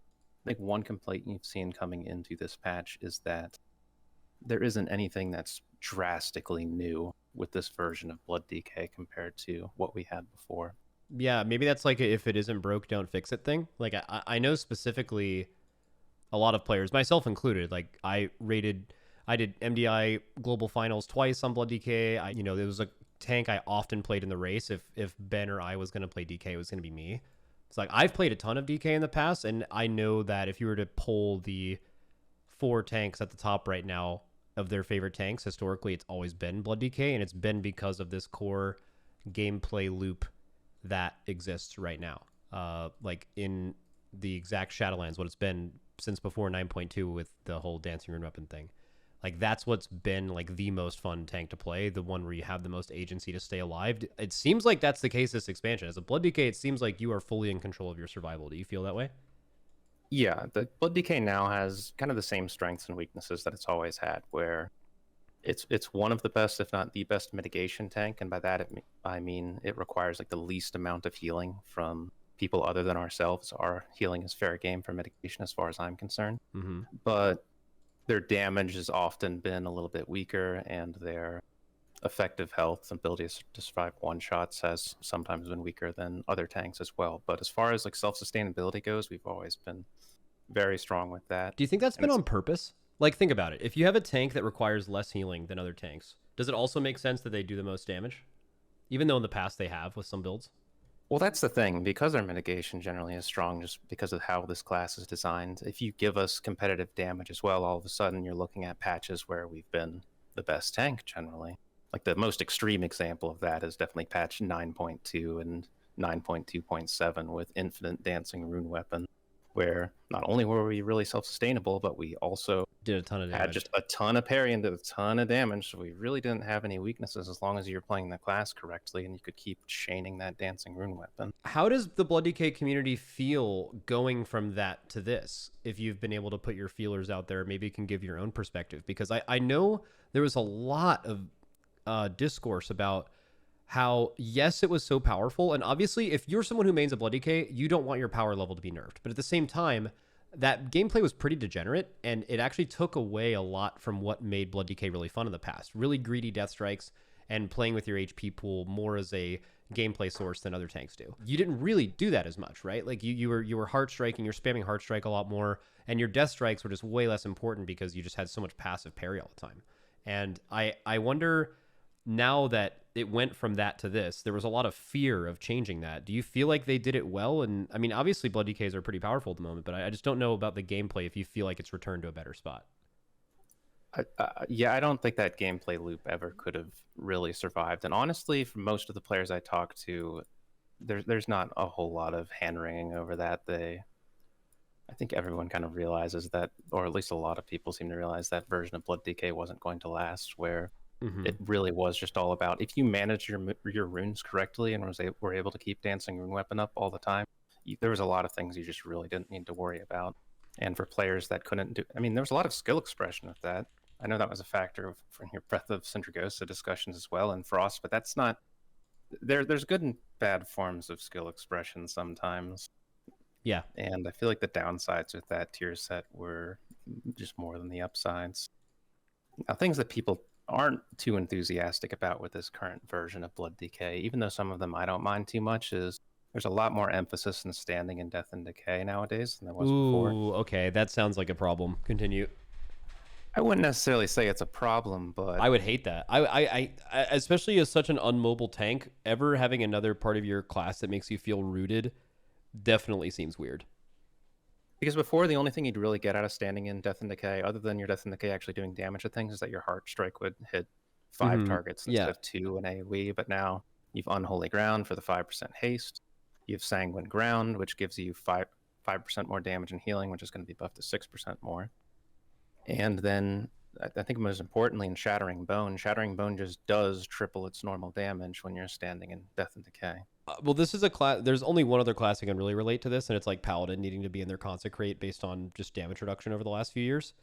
I think one complaint you've seen coming into this patch is that there isn't anything that's drastically new with this version of Blood DK compared to what we had before. Yeah, maybe that's like a if it isn't broke, don't fix it thing. Like I know specifically a lot of players, myself included, like I did MDI global finals twice on Blood DK. There was a tank I often played in the race. If Ben or I was going to play DK, it was going to be me. It's like I've played a ton of DK in the past, and I know that if you were to poll the 4 tanks at the top right now of their favorite tanks, historically it's always been Blood DK, and it's been because of this core gameplay loop that exists right now. Like in the exact Shadowlands, what it's been since before 9.2 with the whole dancing rune weapon thing. Like that's what's been like the most fun tank to play, the one where you have the most agency to stay alive. It seems like that's the case this expansion. As a Blood DK, it seems like you are fully in control of your survival. Do you feel that way? Yeah, the Blood DK now has kind of the same strengths and weaknesses that it's always had, where it's one of the best, if not the best, mitigation tank, and by that I mean it requires like the least amount of healing from people other than ourselves. Our healing is fair game for mitigation as far as I'm concerned. Mm-hmm. But their damage has often been a little bit weaker, and their effective health and ability to survive one-shots has sometimes been weaker than other tanks as well. But as far as like self-sustainability goes, we've always been very strong with that. Do you think that's been on purpose? Like, think about it. If you have a tank that requires less healing than other tanks, does it also make sense that they do the most damage? Even though in the past they have with some builds? Well, that's the thing. Because our mitigation generally is strong just because of how this class is designed, if you give us competitive damage as well, all of a sudden you're looking at patches where we've been the best tank generally. Like the most extreme example of that is definitely patch 9.2 and 9.2.7 with Infinite Dancing Rune Weapon, where not only were we really self-sustainable, but we also did a ton of damage. Had just a ton of parry and did a ton of damage, so we really didn't have any weaknesses as long as you're playing the class correctly and you could keep chaining that Dancing Rune Weapon. How does the Blood DK community feel going from that to this? If you've been able to put your feelers out there, maybe you can give your own perspective, because I know there was a lot of discourse about how, yes, it was so powerful, and obviously if you're someone who mains a Blood DK, you don't want your power level to be nerfed, but at the same time, that gameplay was pretty degenerate, and it actually took away a lot from what made Blood DK really fun in the past. Really greedy death strikes and playing with your HP pool more as a gameplay source than other tanks do. You didn't really do that as much, right? Like you were heart striking, you're spamming heart strike a lot more, and your death strikes were just way less important because you just had so much passive parry all the time. And I wonder, now that it went from that to this, there was a lot of fear of changing that. Do you feel like they did it well? And I mean, obviously Blood DKs are pretty powerful at the moment, but I just don't know about the gameplay if you feel like it's returned to a better spot. Yeah, I don't think that gameplay loop ever could have really survived. And honestly, for most of the players I talked to, there's not a whole lot of hand-wringing over that. I think everyone kind of realizes that, or at least a lot of people seem to realize that version of Blood DK wasn't going to last, where it really was just all about if you manage your runes correctly and were able to keep Dancing Rune Weapon up all the time, there was a lot of things you just really didn't need to worry about. And for players that couldn't do, I mean, there was a lot of skill expression with that. I know that was a factor from your Breath of Sindragosa discussions as well, and Frost, but that's not, there's good and bad forms of skill expression sometimes. Yeah. And I feel like the downsides with that tier set were just more than the upsides. Now, things that people aren't too enthusiastic about with this current version of Blood DK, even though some of them I don't mind too much, is there's a lot more emphasis in standing in Death and Decay nowadays than there was before. Ooh, okay, that sounds like a problem. Continue. I wouldn't necessarily say it's a problem, but I would hate that. I especially as such an unmobile tank, ever having another part of your class that makes you feel rooted definitely seems weird. Because before, the only thing you'd really get out of standing in Death and Decay, other than your Death and Decay actually doing damage to things, is that your Heart Strike would hit 5 targets instead of 2 in AoE. But now you've Unholy Ground for the 5% haste. You have Sanguine Ground, which gives you 5% more damage and healing, which is going to be buffed to 6% more. And then I think most importantly in Shattering Bone just does triple its normal damage when you're standing in Death and Decay. Well, this is a class. There's only one other class that can really relate to this, and it's like Paladin needing to be in their Consecrate based on just damage reduction over the last few years.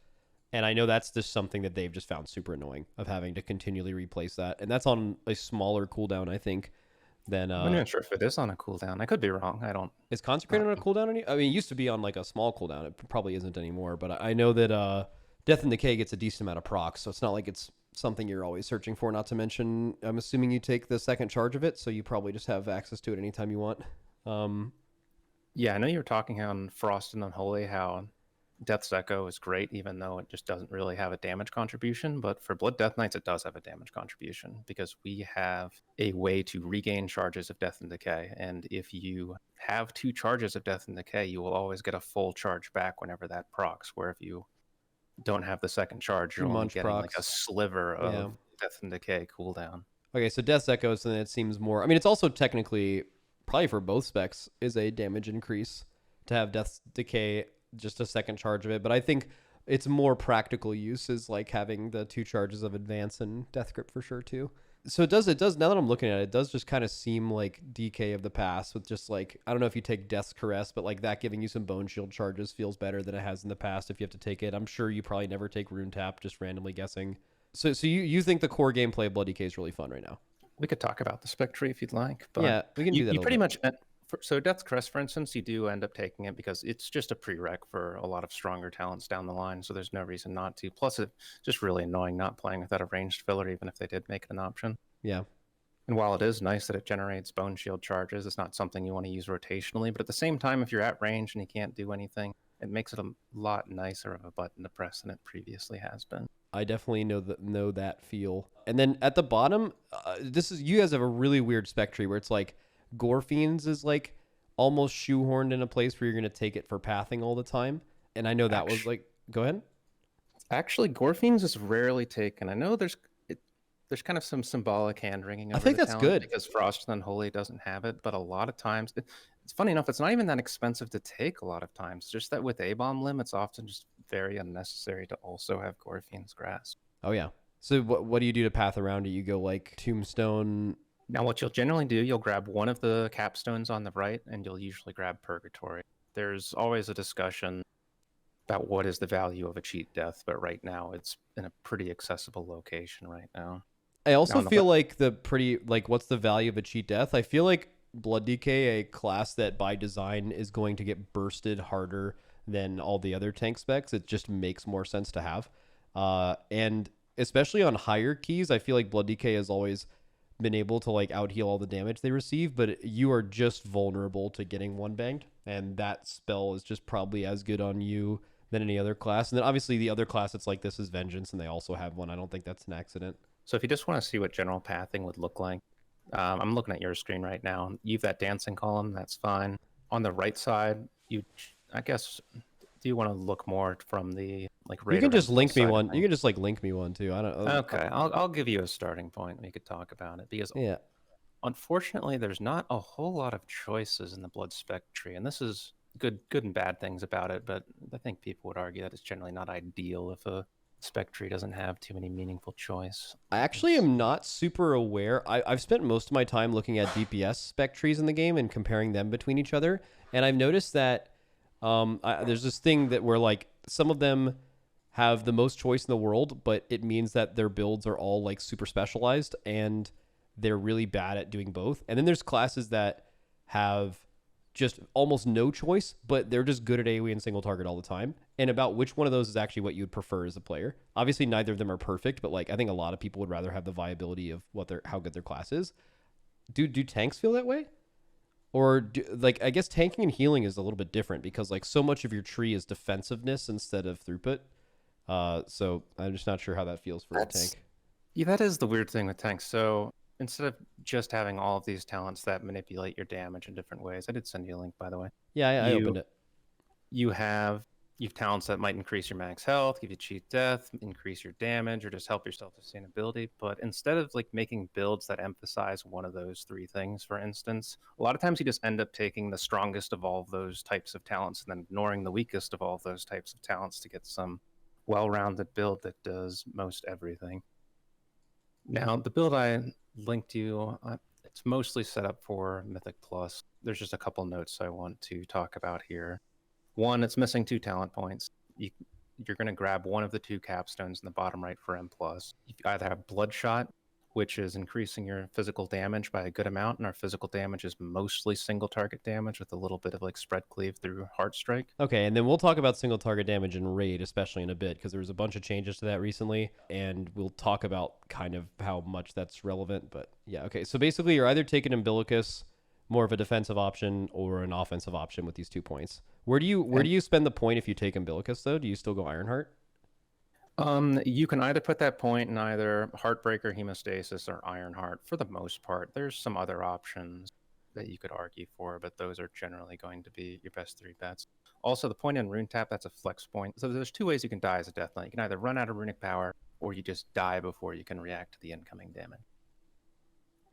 And I know that's just something that they've just found super annoying of having to continually replace that. And that's on a smaller cooldown, I think, than... I'm not even sure if it is on a cooldown. I could be wrong. I don't... Is Consecrate on a cooldown? I mean, it used to be on like a small cooldown. It probably isn't anymore, but I know that Death and Decay gets a decent amount of procs, so it's not like it's something you're always searching for. Not to mention, I'm assuming you take the second charge of it, so you probably just have access to it anytime you want. Yeah, I know you were talking on Frost and Unholy how Death's Echo is great, even though it just doesn't really have a damage contribution. But for Blood Death Knights, it does have a damage contribution because we have a way to regain charges of Death and Decay. And if you have 2 charges of Death and Decay, you will always get a full charge back whenever that procs. Where if you don't have the second charge, you're only getting like a sliver of Death and Decay cooldown. Okay, so Death's Echo, so then it seems more... I mean, it's also technically, probably for both specs, is a damage increase to have Death's Decay, just a second charge of it. But I think its more practical use is like having the 2 charges of Advance and Death Grip for sure, too. So it does, now that I'm looking at it, it does just kind of seem like DK of the past with just like, I don't know if you take Death's Caress, but like that giving you some Bone Shield charges feels better than it has in the past if you have to take it. I'm sure you probably never take Rune Tap, just randomly guessing. So you think the core gameplay of Blood DK is really fun right now? We could talk about the spec tree if you'd like. But yeah, we can do that. You pretty much... So Death's Caress, for instance, you do end up taking it because it's just a prereq for a lot of stronger talents down the line, so there's no reason not to. Plus, it's just really annoying not playing without a ranged filler, even if they did make it an option. Yeah. And while it is nice that it generates Bone Shield charges, it's not something you want to use rotationally. But at the same time, if you're at range and you can't do anything, it makes it a lot nicer of a button to press than it previously has been. I definitely know that feel. And then at the bottom, you guys have a really weird spec tree where it's like Gore Fiends is like almost shoehorned in a place where you're going to take it for pathing all the time. And I know that was like, go ahead. Actually, Gore Fiends is rarely taken. I know there's kind of some symbolic hand wringing. I think that's good because Frost and Unholy doesn't have it. But a lot of times, it's funny enough, it's not even that expensive to take a lot of times. Just that with A-Bomb Limb, it's often just very unnecessary to also have Gore Fiend's Grasp. Oh, yeah. So what do you do to path around it? You go like Tombstone. Now, what you'll generally do, you'll grab one of the capstones on the right, and you'll usually grab Purgatory. There's always a discussion about what is the value of a cheat death, but right now it's in a pretty accessible location right now. I also feel like what's the value of a cheat death? I feel like Blood DK, a class that by design is going to get bursted harder than all the other tank specs. It just makes more sense to have. And especially on higher keys, I feel like Blood DK has always been able to like out heal all the damage they receive, but you are just vulnerable to getting one banged, and that spell is just probably as good on you than any other class. And then obviously the other class that's like this is Vengeance, and they also have one. I don't think that's an accident. So if you just want to see what general pathing would look like, I'm looking at your screen right now. You've that dancing column, that's fine. On the right side, I guess, do you want to look more from the like? You can just link me one. You can just like link me one too. I don't. Okay, I'll give you a starting point. We could talk about it because unfortunately, there's not a whole lot of choices in the Blood spec tree, and this is good and bad things about it. But I think people would argue that it's generally not ideal if a spec tree doesn't have too many meaningful choice. I actually am not super aware. I've spent most of my time looking at DPS spec trees in the game and comparing them between each other, and I've noticed that there's this thing that where like some of them have the most choice in the world, but it means that their builds are all like super specialized and they're really bad at doing both. And then there's classes that have just almost no choice, but they're just good at AoE and single target all the time. And about which one of those is actually what you'd prefer as a player. Obviously, neither of them are perfect, but like I think a lot of people would rather have the viability of how good their class is. Do tanks feel that way? Or I guess tanking and healing is a little bit different because like so much of your tree is defensiveness instead of throughput. So I'm just not sure how that feels for a tank. Yeah, that is the weird thing with tanks. So instead of just having all of these talents that manipulate your damage in different ways, I did send you a link, by the way. Yeah, I opened it. You You have talents that might increase your max health, give you cheat death, increase your damage, or just help your self-sustainability. But instead of like making builds that emphasize one of those three things, for instance, a lot of times you just end up taking the strongest of all of those types of talents and then ignoring the weakest of all of those types of talents to get some well-rounded build that does most everything. Now, the build I linked you, it's mostly set up for Mythic Plus. There's just a couple notes I want to talk about here. One, it's missing 2 talent points. You're going to grab one of the 2 capstones in the bottom right for M+. You either have Bloodshot, which is increasing your physical damage by a good amount, and our physical damage is mostly single target damage with a little bit of like spread cleave through Heart Strike. Okay, and then we'll talk about single target damage in Raid, especially in a bit, because there was a bunch of changes to that recently, and we'll talk about kind of how much that's relevant. But yeah, okay, so basically you're either taking Umbilicus, more of a defensive option, or an offensive option with these 2 points. Where do you spend the point if you take Umbilicus, though? Do you still go Ironheart? You can either put that point in either Heartbreaker, Hemostasis, or Ironheart for the most part. There's some other options that you could argue for, but those are generally going to be your best 3 bets. Also, the point in Rune Tap, that's a flex point. So there's 2 ways you can die as a Death Knight. You can either run out of runic power, or you just die before you can react to the incoming damage.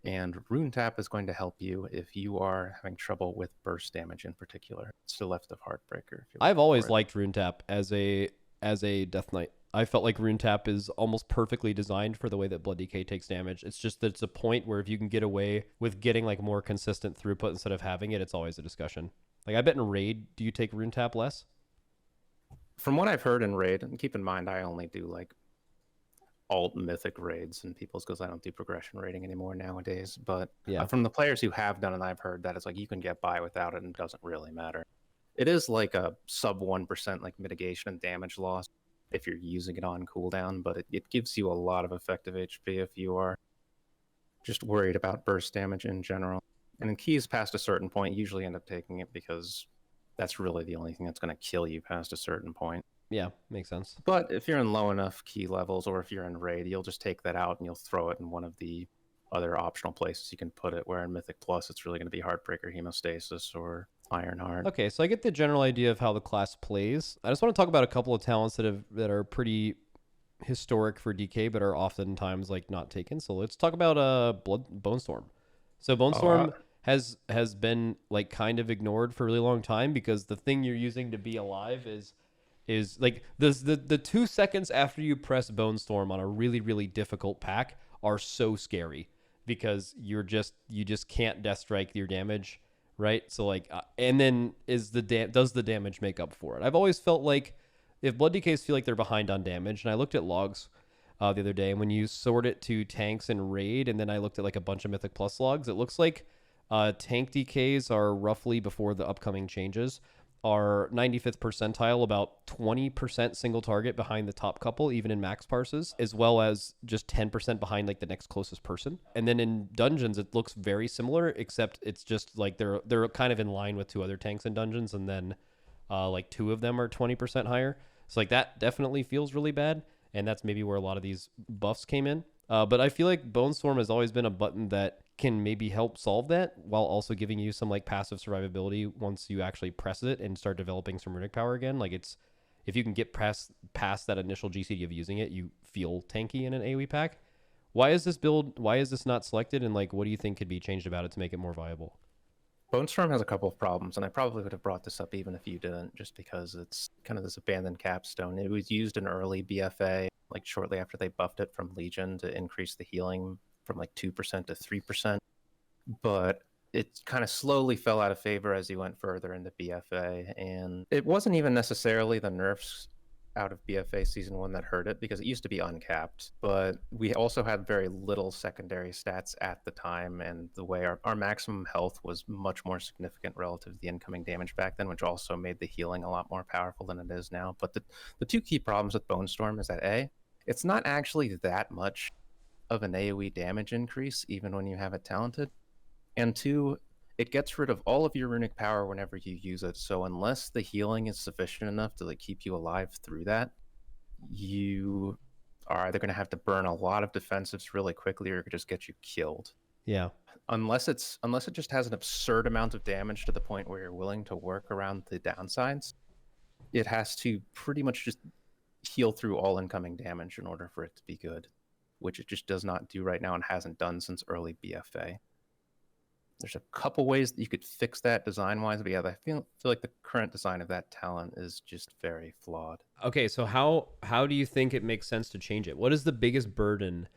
And Rune Tap is going to help you if you are having trouble with burst damage in particular. It's to the left of Heartbreaker. I've always liked Rune Tap as a Death Knight. I felt like Rune Tap is almost perfectly designed for the way that Blood DK takes damage. It's just that it's a point where if you can get away with getting like more consistent throughput instead of having it, it's always a discussion. Like I bet in Raid, do you take Rune Tap less? From what I've heard in Raid, and keep in mind I only do like alt mythic raids and people's, because I don't do progression raiding anymore nowadays. But yeah, from the players who have done it, I've heard that it's like you can get by without it and it doesn't really matter. It is like a sub 1% like mitigation and damage loss if you're using it on cooldown, but it gives you a lot of effective HP if you are just worried about burst damage in general. And in keys past a certain point, you usually end up taking it because that's really the only thing that's going to kill you past a certain point. Yeah, makes sense. But if you're in low enough key levels, or if you're in raid, you'll just take that out and you'll throw it in one of the other optional places you can put it, where in Mythic Plus it's really going to be Heartbreaker, Hemostasis, or Ironheart. Okay, so I get the general idea of how the class plays. I just want to talk about a couple of talents that are pretty historic for DK, but are oftentimes like not taken. So let's talk about Bone Storm. So Bone Storm has been like kind of ignored for a really long time, because the thing you're using to be alive is like the 2 seconds after you press Bone Storm on a really, really difficult pack are so scary, because you just can't death strike your damage, right? So like and then does the damage make up for it? I've always felt like if Blood DKs feel like they're behind on damage, and I looked at logs the other day, and when you sort it to tanks and raid, and then I looked at like a bunch of Mythic Plus logs, it looks like tank DKs are roughly, before the upcoming changes, are 95th percentile, about 20% single target behind the top couple, even in max parses, as well as just 10% behind like the next closest person. And then in dungeons, it looks very similar, except it's just like they're kind of in line with 2 other tanks in dungeons, and then like 2 of them are 20% higher. So like that definitely feels really bad, and that's maybe where a lot of these buffs came in. But I feel like Bone Storm has always been a button that can maybe help solve that, while also giving you some like passive survivability once you actually press it and start developing some runic power again. Like if you can get past that initial GCD of using it, you feel tanky in an AoE pack. Why is this not selected, and like what do you think could be changed about it to make it more viable? Bone Storm has a couple of problems, and I probably would have brought this up even if you didn't, just because it's kind of this abandoned capstone. It was used in early BFA, like shortly after they buffed it from Legion to increase the healing from like 2% to 3%, but it kind of slowly fell out of favor as you went further into BFA, and it wasn't even necessarily the nerfs out of BFA Season 1 that hurt it, because it used to be uncapped, but we also had very little secondary stats at the time, and the way our maximum health was much more significant relative to the incoming damage back then, which also made the healing a lot more powerful than it is now. But the 2 key problems with Bone Storm is that A, it's not actually that much of an AoE damage increase, even when you have it talented. And 2, it gets rid of all of your runic power whenever you use it. So unless the healing is sufficient enough to like keep you alive through that, you are either going to have to burn a lot of defensives really quickly, or it could just get you killed. Yeah. Unless it just has an absurd amount of damage to the point where you're willing to work around the downsides, it has to pretty much just heal through all incoming damage in order for it to be good, which it just does not do right now and hasn't done since early BFA. There's a couple ways that you could fix that design-wise, but yeah, I feel like the current design of that talent is just very flawed. Okay, so how do you think it makes sense to change it? What is the biggest burden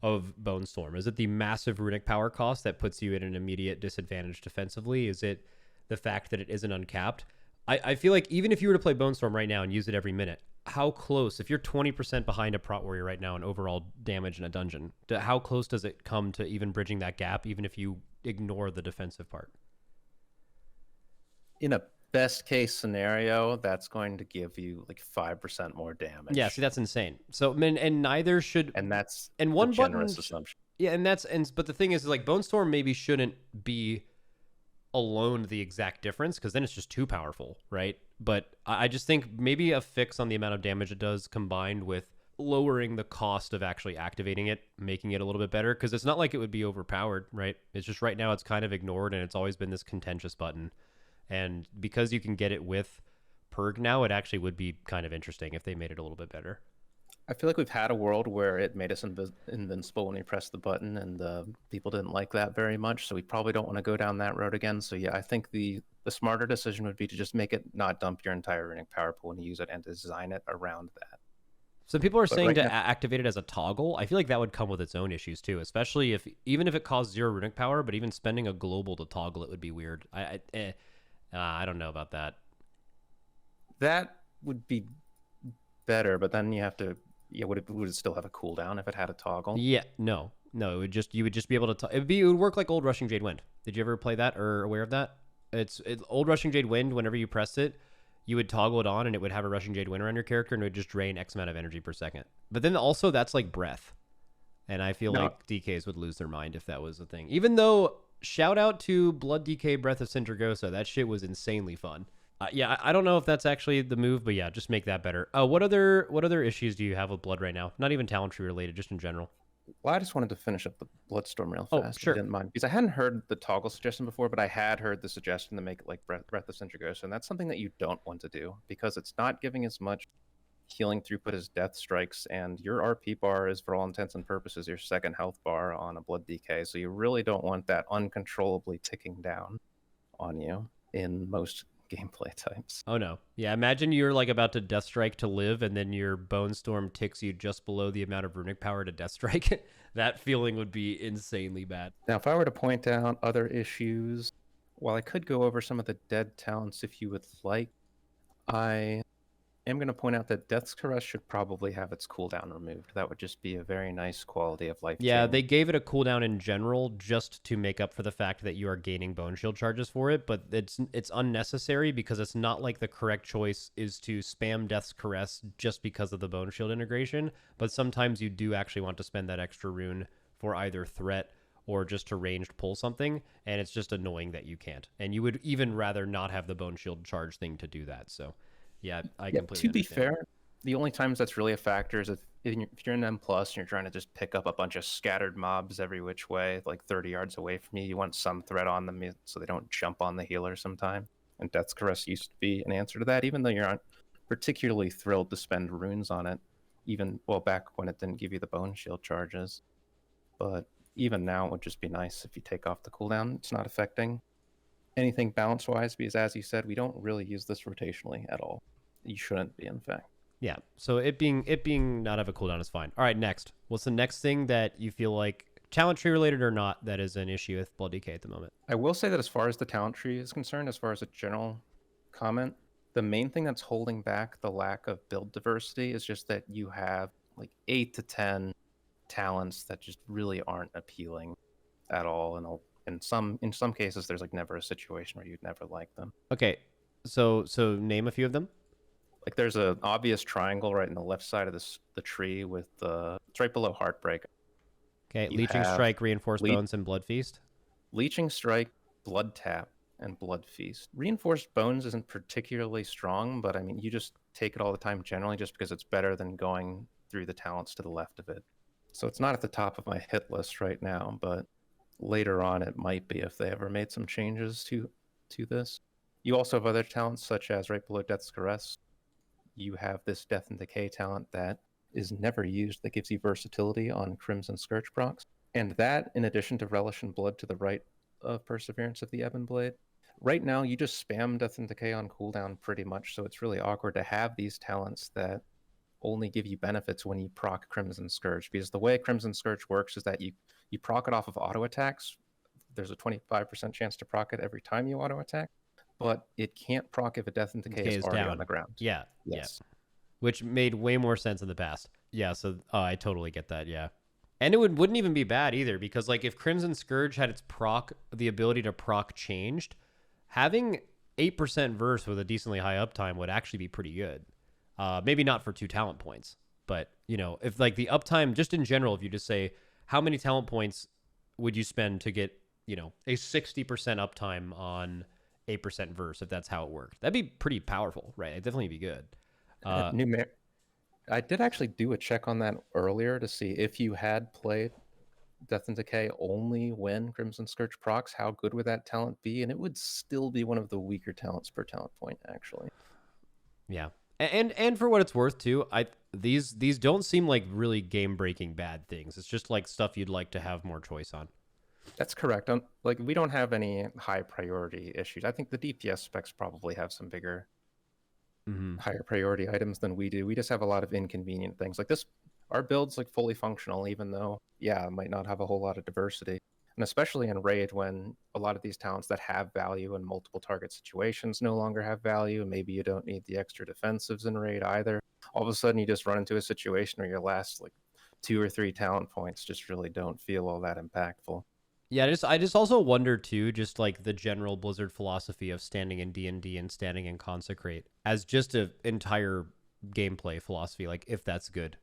of Bone Storm? Is it the massive runic power cost that puts you at an immediate disadvantage defensively? Is it the fact that it isn't uncapped? I feel like even if you were to play Bone Storm right now and use it every minute, how close, if you're 20% behind a Prot Warrior right now in overall damage in a dungeon, how close does it come to even bridging that gap, even if you ignore the defensive part? In a best case scenario, that's going to give you like 5% more damage. Yeah, see, that's insane. So, and neither should, and that's and one the button, generous assumption. Yeah, but the thing is, like, Bone Storm maybe shouldn't be alone the exact difference, because then it's just too powerful, right? But I just think maybe a fix on the amount of damage it does, combined with lowering the cost of actually activating it, making it a little bit better, because it's not like it would be overpowered, right? It's just right now it's kind of ignored, and it's always been this contentious button. And because you can get it with Purg now, it actually would be kind of interesting if they made it a little bit better. I feel like we've had a world where it made us invincible when we pressed the button, and people didn't like that very much, so we probably don't want to go down that road again. So yeah, I think the smarter decision would be to just make it not dump your entire runic power pool and use it and design it around that. Some people are saying to activate it as a toggle. I feel like that would come with its own issues too, especially even if it costs 0 runic power, but even spending a global to toggle it would be weird. I don't know about that. That would be better, but then you have to. Yeah, would it still have a cooldown if it had a toggle? Yeah, no. It would just, you would just be able to. It would work like Old Rushing Jade Wind. Did you ever play that or aware of that? It's Old Rushing Jade Wind. Whenever you pressed it, you would toggle it on, and it would have a Rushing Jade Wind around your character, and it would just drain X amount of energy per second. But then also that's like breath, and I feel like DKs would lose their mind if that was a thing. Even though, shout out to Blood DK Breath of Sindragosa, that shit was insanely fun. Yeah, I don't know if that's actually the move, but yeah, just make that better. What other issues do you have with Blood right now? Not even talent tree related, just in general. Well, I just wanted to finish up the Bloodstorm real fast. Oh, sure. I didn't mind, because I hadn't heard the toggle suggestion before, but I had heard the suggestion to make it like Breath of Sindragosa, and that's something that you don't want to do, because it's not giving as much healing throughput as Death Strikes, and your RP bar is, for all intents and purposes, your second health bar on a Blood DK, so you really don't want that uncontrollably ticking down on you in most gameplay types. Oh no. Yeah, imagine you're like about to Death Strike to live, and then your Bone Storm ticks you just below the amount of runic power to Death Strike. That feeling would be insanely bad. Now, if I were to point out other issues, while I could go over some of the dead talents if you would like, I am going to point out that Death's Caress should probably have its cooldown removed. That would just be a very nice quality of life. Yeah, they gave it a cooldown in general just to make up for the fact that you are gaining Bone Shield charges for it, but it's unnecessary, because it's not like the correct choice is to spam Death's Caress just because of the Bone Shield integration, but sometimes you do actually want to spend that extra rune for either threat or just to ranged pull something, and it's just annoying that you can't. And you would even rather not have the Bone Shield charge thing to do that, so... Yeah, I completely To be understand. fair, the only times that's really a factor is if you're in M+, and you're trying to just pick up a bunch of scattered mobs every which way, like 30 yards away from you. You want some threat on them so they don't jump on the healer sometime. And Death's Caress used to be an answer to that, even though you're not particularly thrilled to spend runes on it, back when it didn't give you the Bone Shield charges. But even now, it would just be nice if you take off the cooldown. It's not affecting anything balance-wise, because as you said, we don't really use this rotationally at all. You shouldn't be, in fact. Yeah, so it being not have a cooldown is fine. All right, next. What's the next thing that you feel like, talent tree related or not, that is an issue with Blood DK at the moment? I will say that as far as the talent tree is concerned, as far as a general comment, the main thing that's holding back the lack of build diversity is just that you have like 8 to 10 talents that just really aren't appealing at all, and in some cases there's like never a situation where you'd never like them. Okay, so name a few of them. Like there's an obvious triangle right in the left side of the tree with it's right below Heartbreak. Okay, Leeching Strike, Reinforced Bones, and Blood Feast. Leeching Strike, Blood Tap, and Blood Feast. Reinforced Bones isn't particularly strong, but I mean, you just take it all the time generally just because it's better than going through the talents to the left of it. So it's not at the top of my hit list right now, but later on it might be if they ever made some changes to this. You also have other talents such as right below Death's Caress, you have this Death and Decay talent that is never used that gives you versatility on Crimson Scourge procs. And that, in addition to Relish and Blood to the right of Perseverance of the Ebon Blade, right now you just spam Death and Decay on cooldown pretty much, so it's really awkward to have these talents that only give you benefits when you proc Crimson Scourge, because the way Crimson Scourge works is that you proc it off of auto attacks. There's a 25% chance to proc it every time you auto attack, but it can't proc if a Death and Decay is already down on the ground. Yeah. Yes. Yeah. Which made way more sense in the past. Yeah, so I totally get that, yeah. And it wouldn't even be bad either, because like if Crimson Scourge had its proc, the ability to proc changed, having 8% verse with a decently high uptime would actually be pretty good. Maybe not for 2 talent points, but you know, if like the uptime, just in general, if you just say how many talent points would you spend to get, you know, a 60% uptime on 8% verse, if that's how it worked, that'd be pretty powerful, right? It'd definitely be good. I did actually do a check on that earlier to see if you had played Death and Decay only when Crimson Scourge procs, how good would that talent be? And it would still be one of the weaker talents per talent point, actually. Yeah. And for what it's worth too, these don't seem like really game breaking bad things. It's just like stuff you'd like to have more choice on. That's correct. Like we don't have any high priority issues. I think the DPS specs probably have some bigger, higher priority items than we do. We just have a lot of inconvenient things like this. Our build's like fully functional, even though it might not have a whole lot of diversity. And especially in Raid, when a lot of these talents that have value in multiple target situations no longer have value, maybe you don't need the extra defensives in Raid either. All of a sudden, you just run into a situation where your last like 2 or 3 talent points just really don't feel all that impactful. Yeah, I just also wonder too, just like the general Blizzard philosophy of standing in D&D and standing in Consecrate as just an entire gameplay philosophy, like if that's good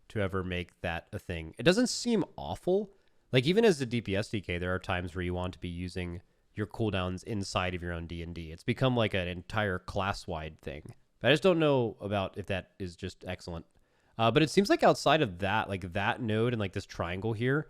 to ever make that a thing. It doesn't seem awful. Like even as a DPS DK, there are times where you want to be using your cooldowns inside of your own D&D. It's become like an entire class-wide thing. But I just don't know about if that is just excellent. But it seems like outside of that, like that node and like this triangle here,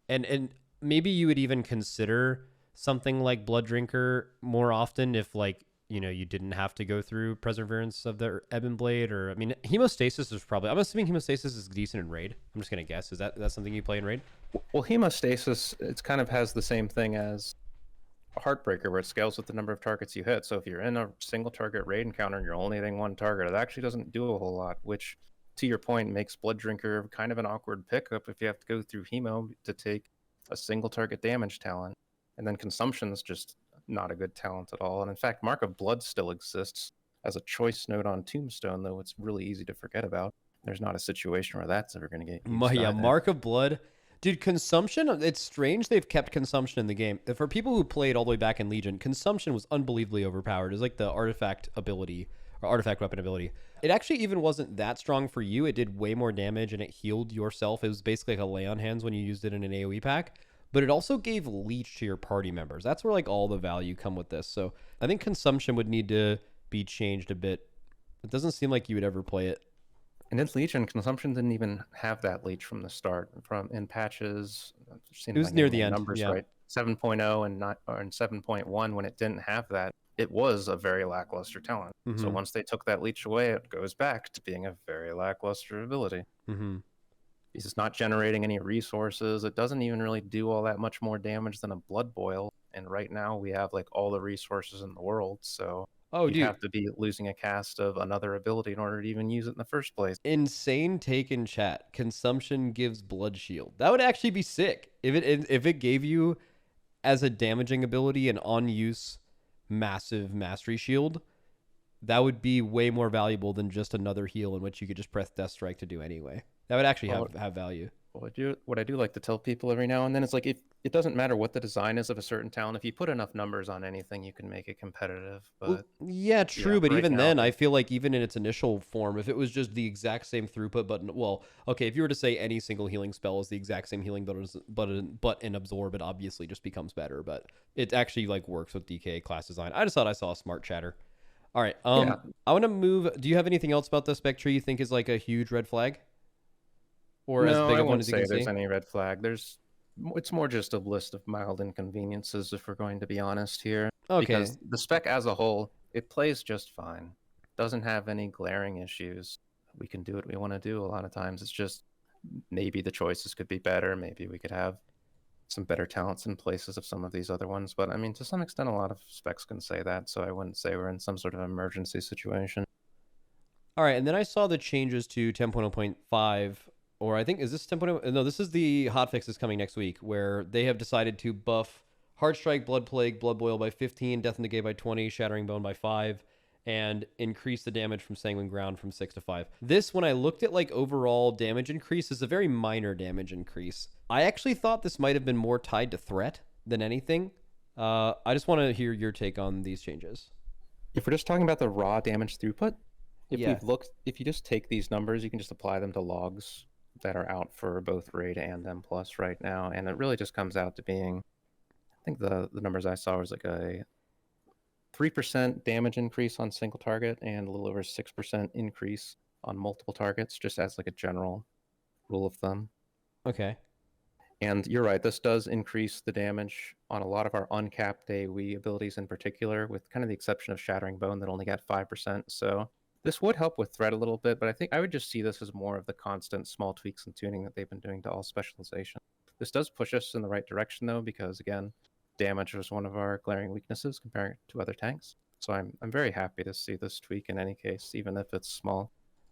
and maybe you would even consider something like Blood Drinker more often if like, you know, you didn't have to go through Perseverance of the Ebon Blade, or I mean, Hemostasis is probably, I'm assuming Hemostasis is decent in Raid. I'm just gonna guess. Is that something you play in Raid? Well, Hemostasis, it kind of has the same thing as Heartbreaker, where it scales with the number of targets you hit. So if you're in a single target Raid encounter and you're only hitting one target, it actually doesn't do a whole lot, which to your point makes Blood Drinker kind of an awkward pickup if you have to go through Hemo to take a single target damage talent. And then Consumption's just not a good talent at all. And in fact, Mark of Blood still exists as a choice node on Tombstone, though it's really easy to forget about. There's not a situation where that's ever going to get used. Yeah, either. Mark of Blood. Dude, Consumption, it's strange they've kept Consumption in the game. For people who played all the way back in Legion, Consumption was unbelievably overpowered. It was like the artifact ability, or artifact weapon ability. It actually even wasn't that strong for you. It did way more damage, and it healed yourself. It was basically like a lay on hands when you used it in an AoE pack. But it also gave leech to your party members. That's where like all the value come with this. So I think Consumption would need to be changed a bit. It doesn't seem like you would ever play it. And in Legion, Consumption didn't even have that leech from the start. From in patches, it was near the end. Numbers, yeah. Right? 7.0 and 7.1, when it didn't have that, it was a very lackluster talent. So once they took that leech away, it goes back to being a very lackluster ability. It's not generating any resources. It doesn't even really do all that much more damage than a Blood Boil. And right now we have like all the resources in the world. So you have to be losing a cast of another ability in order to even use it in the first place. Insane take in chat. Consumption gives Blood Shield. That would actually be sick. If it gave you as a damaging ability an on use massive mastery shield, that would be way more valuable than just another heal in which you could just press Death Strike to do anyway. That would actually have value. What I do like to tell people every now and then is like, if it doesn't matter what the design is of a certain talent, if you put enough numbers on anything, you can make it competitive. But well, yeah, true. But even then, I feel like even in its initial form, if it was just the exact same throughput button, well, okay, if you were to say any single healing spell is the exact same healing but in Absorb, it obviously just becomes better. But it actually like works with DK class design. I just thought I saw a smart chatter. All right. I want to move. Do you have anything else about the spec tree you think is like a huge red flag? Or no, as big I of one won't as you say can there's see? any red flag. It's more just a list of mild inconveniences, if we're going to be honest here. Okay. Because the spec as a whole, it plays just fine. doesn't have any glaring issues. We can do what we want to do a lot of times. It's just maybe the choices could be better. Maybe we could have some better talents in places of some of these other ones. But I mean, to some extent, a lot of specs can say that. So I wouldn't say we're in some sort of emergency situation. All right, and then I saw the changes to 10.0.5, or I think, is this 10.0? No, this is the hotfixes coming next week, where they have decided to buff Heart Strike, Blood Plague, Blood Boil by 15, Death and Decay by 20, Shattering Bone by 5, and increase the damage from Sanguine Ground from 6 to 5. This, when I looked at like overall damage increase, is a very minor damage increase. I actually thought this might have been more tied to threat than anything. I just want to hear your take on these changes. If we're just talking about the raw damage throughput, if Yeah. if you just take these numbers, you can just apply them to logs that are out for both raid and M+ right now, and it really just comes out to being, I think the numbers I saw was like a 3% damage increase on single target and a little over 6% increase on multiple targets, just as like a general rule of thumb. Okay. And you're right, this does increase the damage on a lot of our uncapped AoE abilities in particular, with kind of the exception of Shattering Bone that only got 5%. So this would help with threat a little bit, but I think I would just see this as more of the constant small tweaks and tuning that they've been doing to all specialization. This does push us in the right direction though, because again, damage was one of our glaring weaknesses compared to other tanks. So I'm very happy to see this tweak in any case, even if it's small.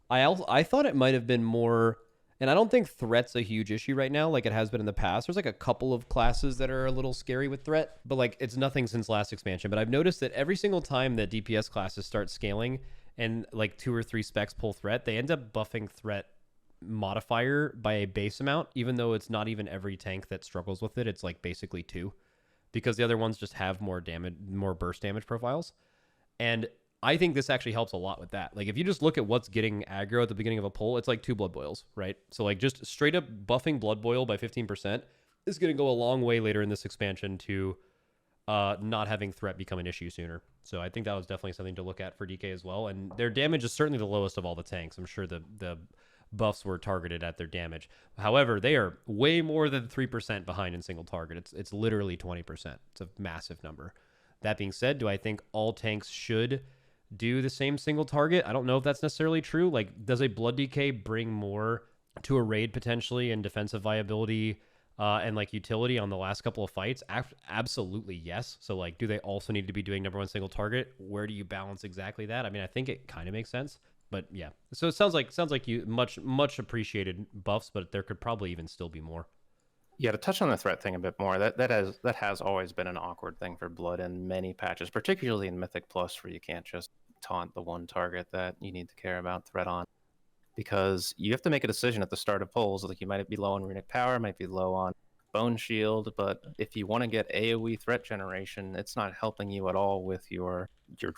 I thought it might have been more, and I don't think threat's a huge issue right now like it has been in the past. There's like a couple of classes that are a little scary with threat, but like it's nothing since last expansion. But I've noticed that every single time that DPS classes start scaling and like 2 or 3 specs pull threat, they end up buffing threat modifier by a base amount, even though it's not even every tank that struggles with it. It's like basically 2, because the other ones just have more damage, more burst damage profiles. And I think this actually helps a lot with that. Like if you just look at what's getting aggro at the beginning of a pull, it's like 2 Blood Boils, right? So like just straight up buffing Blood Boil by 15% is going to go a long way later in this expansion to not having threat become an issue sooner. So I think that was definitely something to look at for DK as well. And their damage is certainly the lowest of all the tanks. I'm sure the buffs were targeted at their damage. However, they are way more than 3% behind in single target. It's literally 20%. It's a massive number. That being said, do I think all tanks should do the same single target? I don't know if that's necessarily true. Like, does a Blood Decay bring more to a raid potentially and defensive viability and like utility on the last couple of fights? Absolutely yes. So like, do they also need to be doing number 1 single target? Where do you balance exactly that? I mean, I think it kind of makes sense, but yeah. So it sounds like you much appreciated buffs, but there could probably even still be more. Yeah, to touch on the threat thing a bit more, that has always been an awkward thing for Blood in many patches, particularly in Mythic Plus, where you can't just taunt the one target that you need to care about threat on, because you have to make a decision at the start of pulls. Like you might be low on runic power, might be low on bone shield, but if you want to get AoE threat generation, it's not helping you at all with your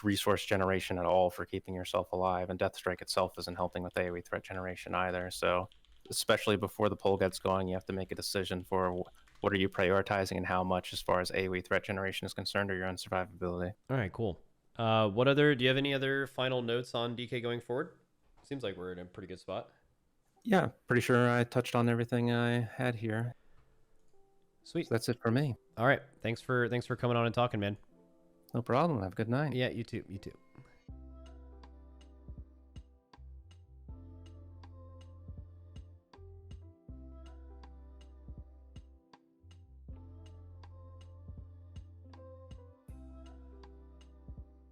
resource generation at all for keeping yourself alive, and Deathstrike itself isn't helping with AoE threat generation either. So especially before the poll gets going, you have to make a decision for what are you prioritizing and how much as far as AoE threat generation is concerned, or your own survivability. All right, cool. Do you have any other final notes on DK going forward? Seems like we're in a pretty good spot. Yeah, pretty sure I touched on everything I had here. Sweet. So that's it for me. All right. Thanks for coming on and talking, man. No problem. Have a good night. Yeah, you too.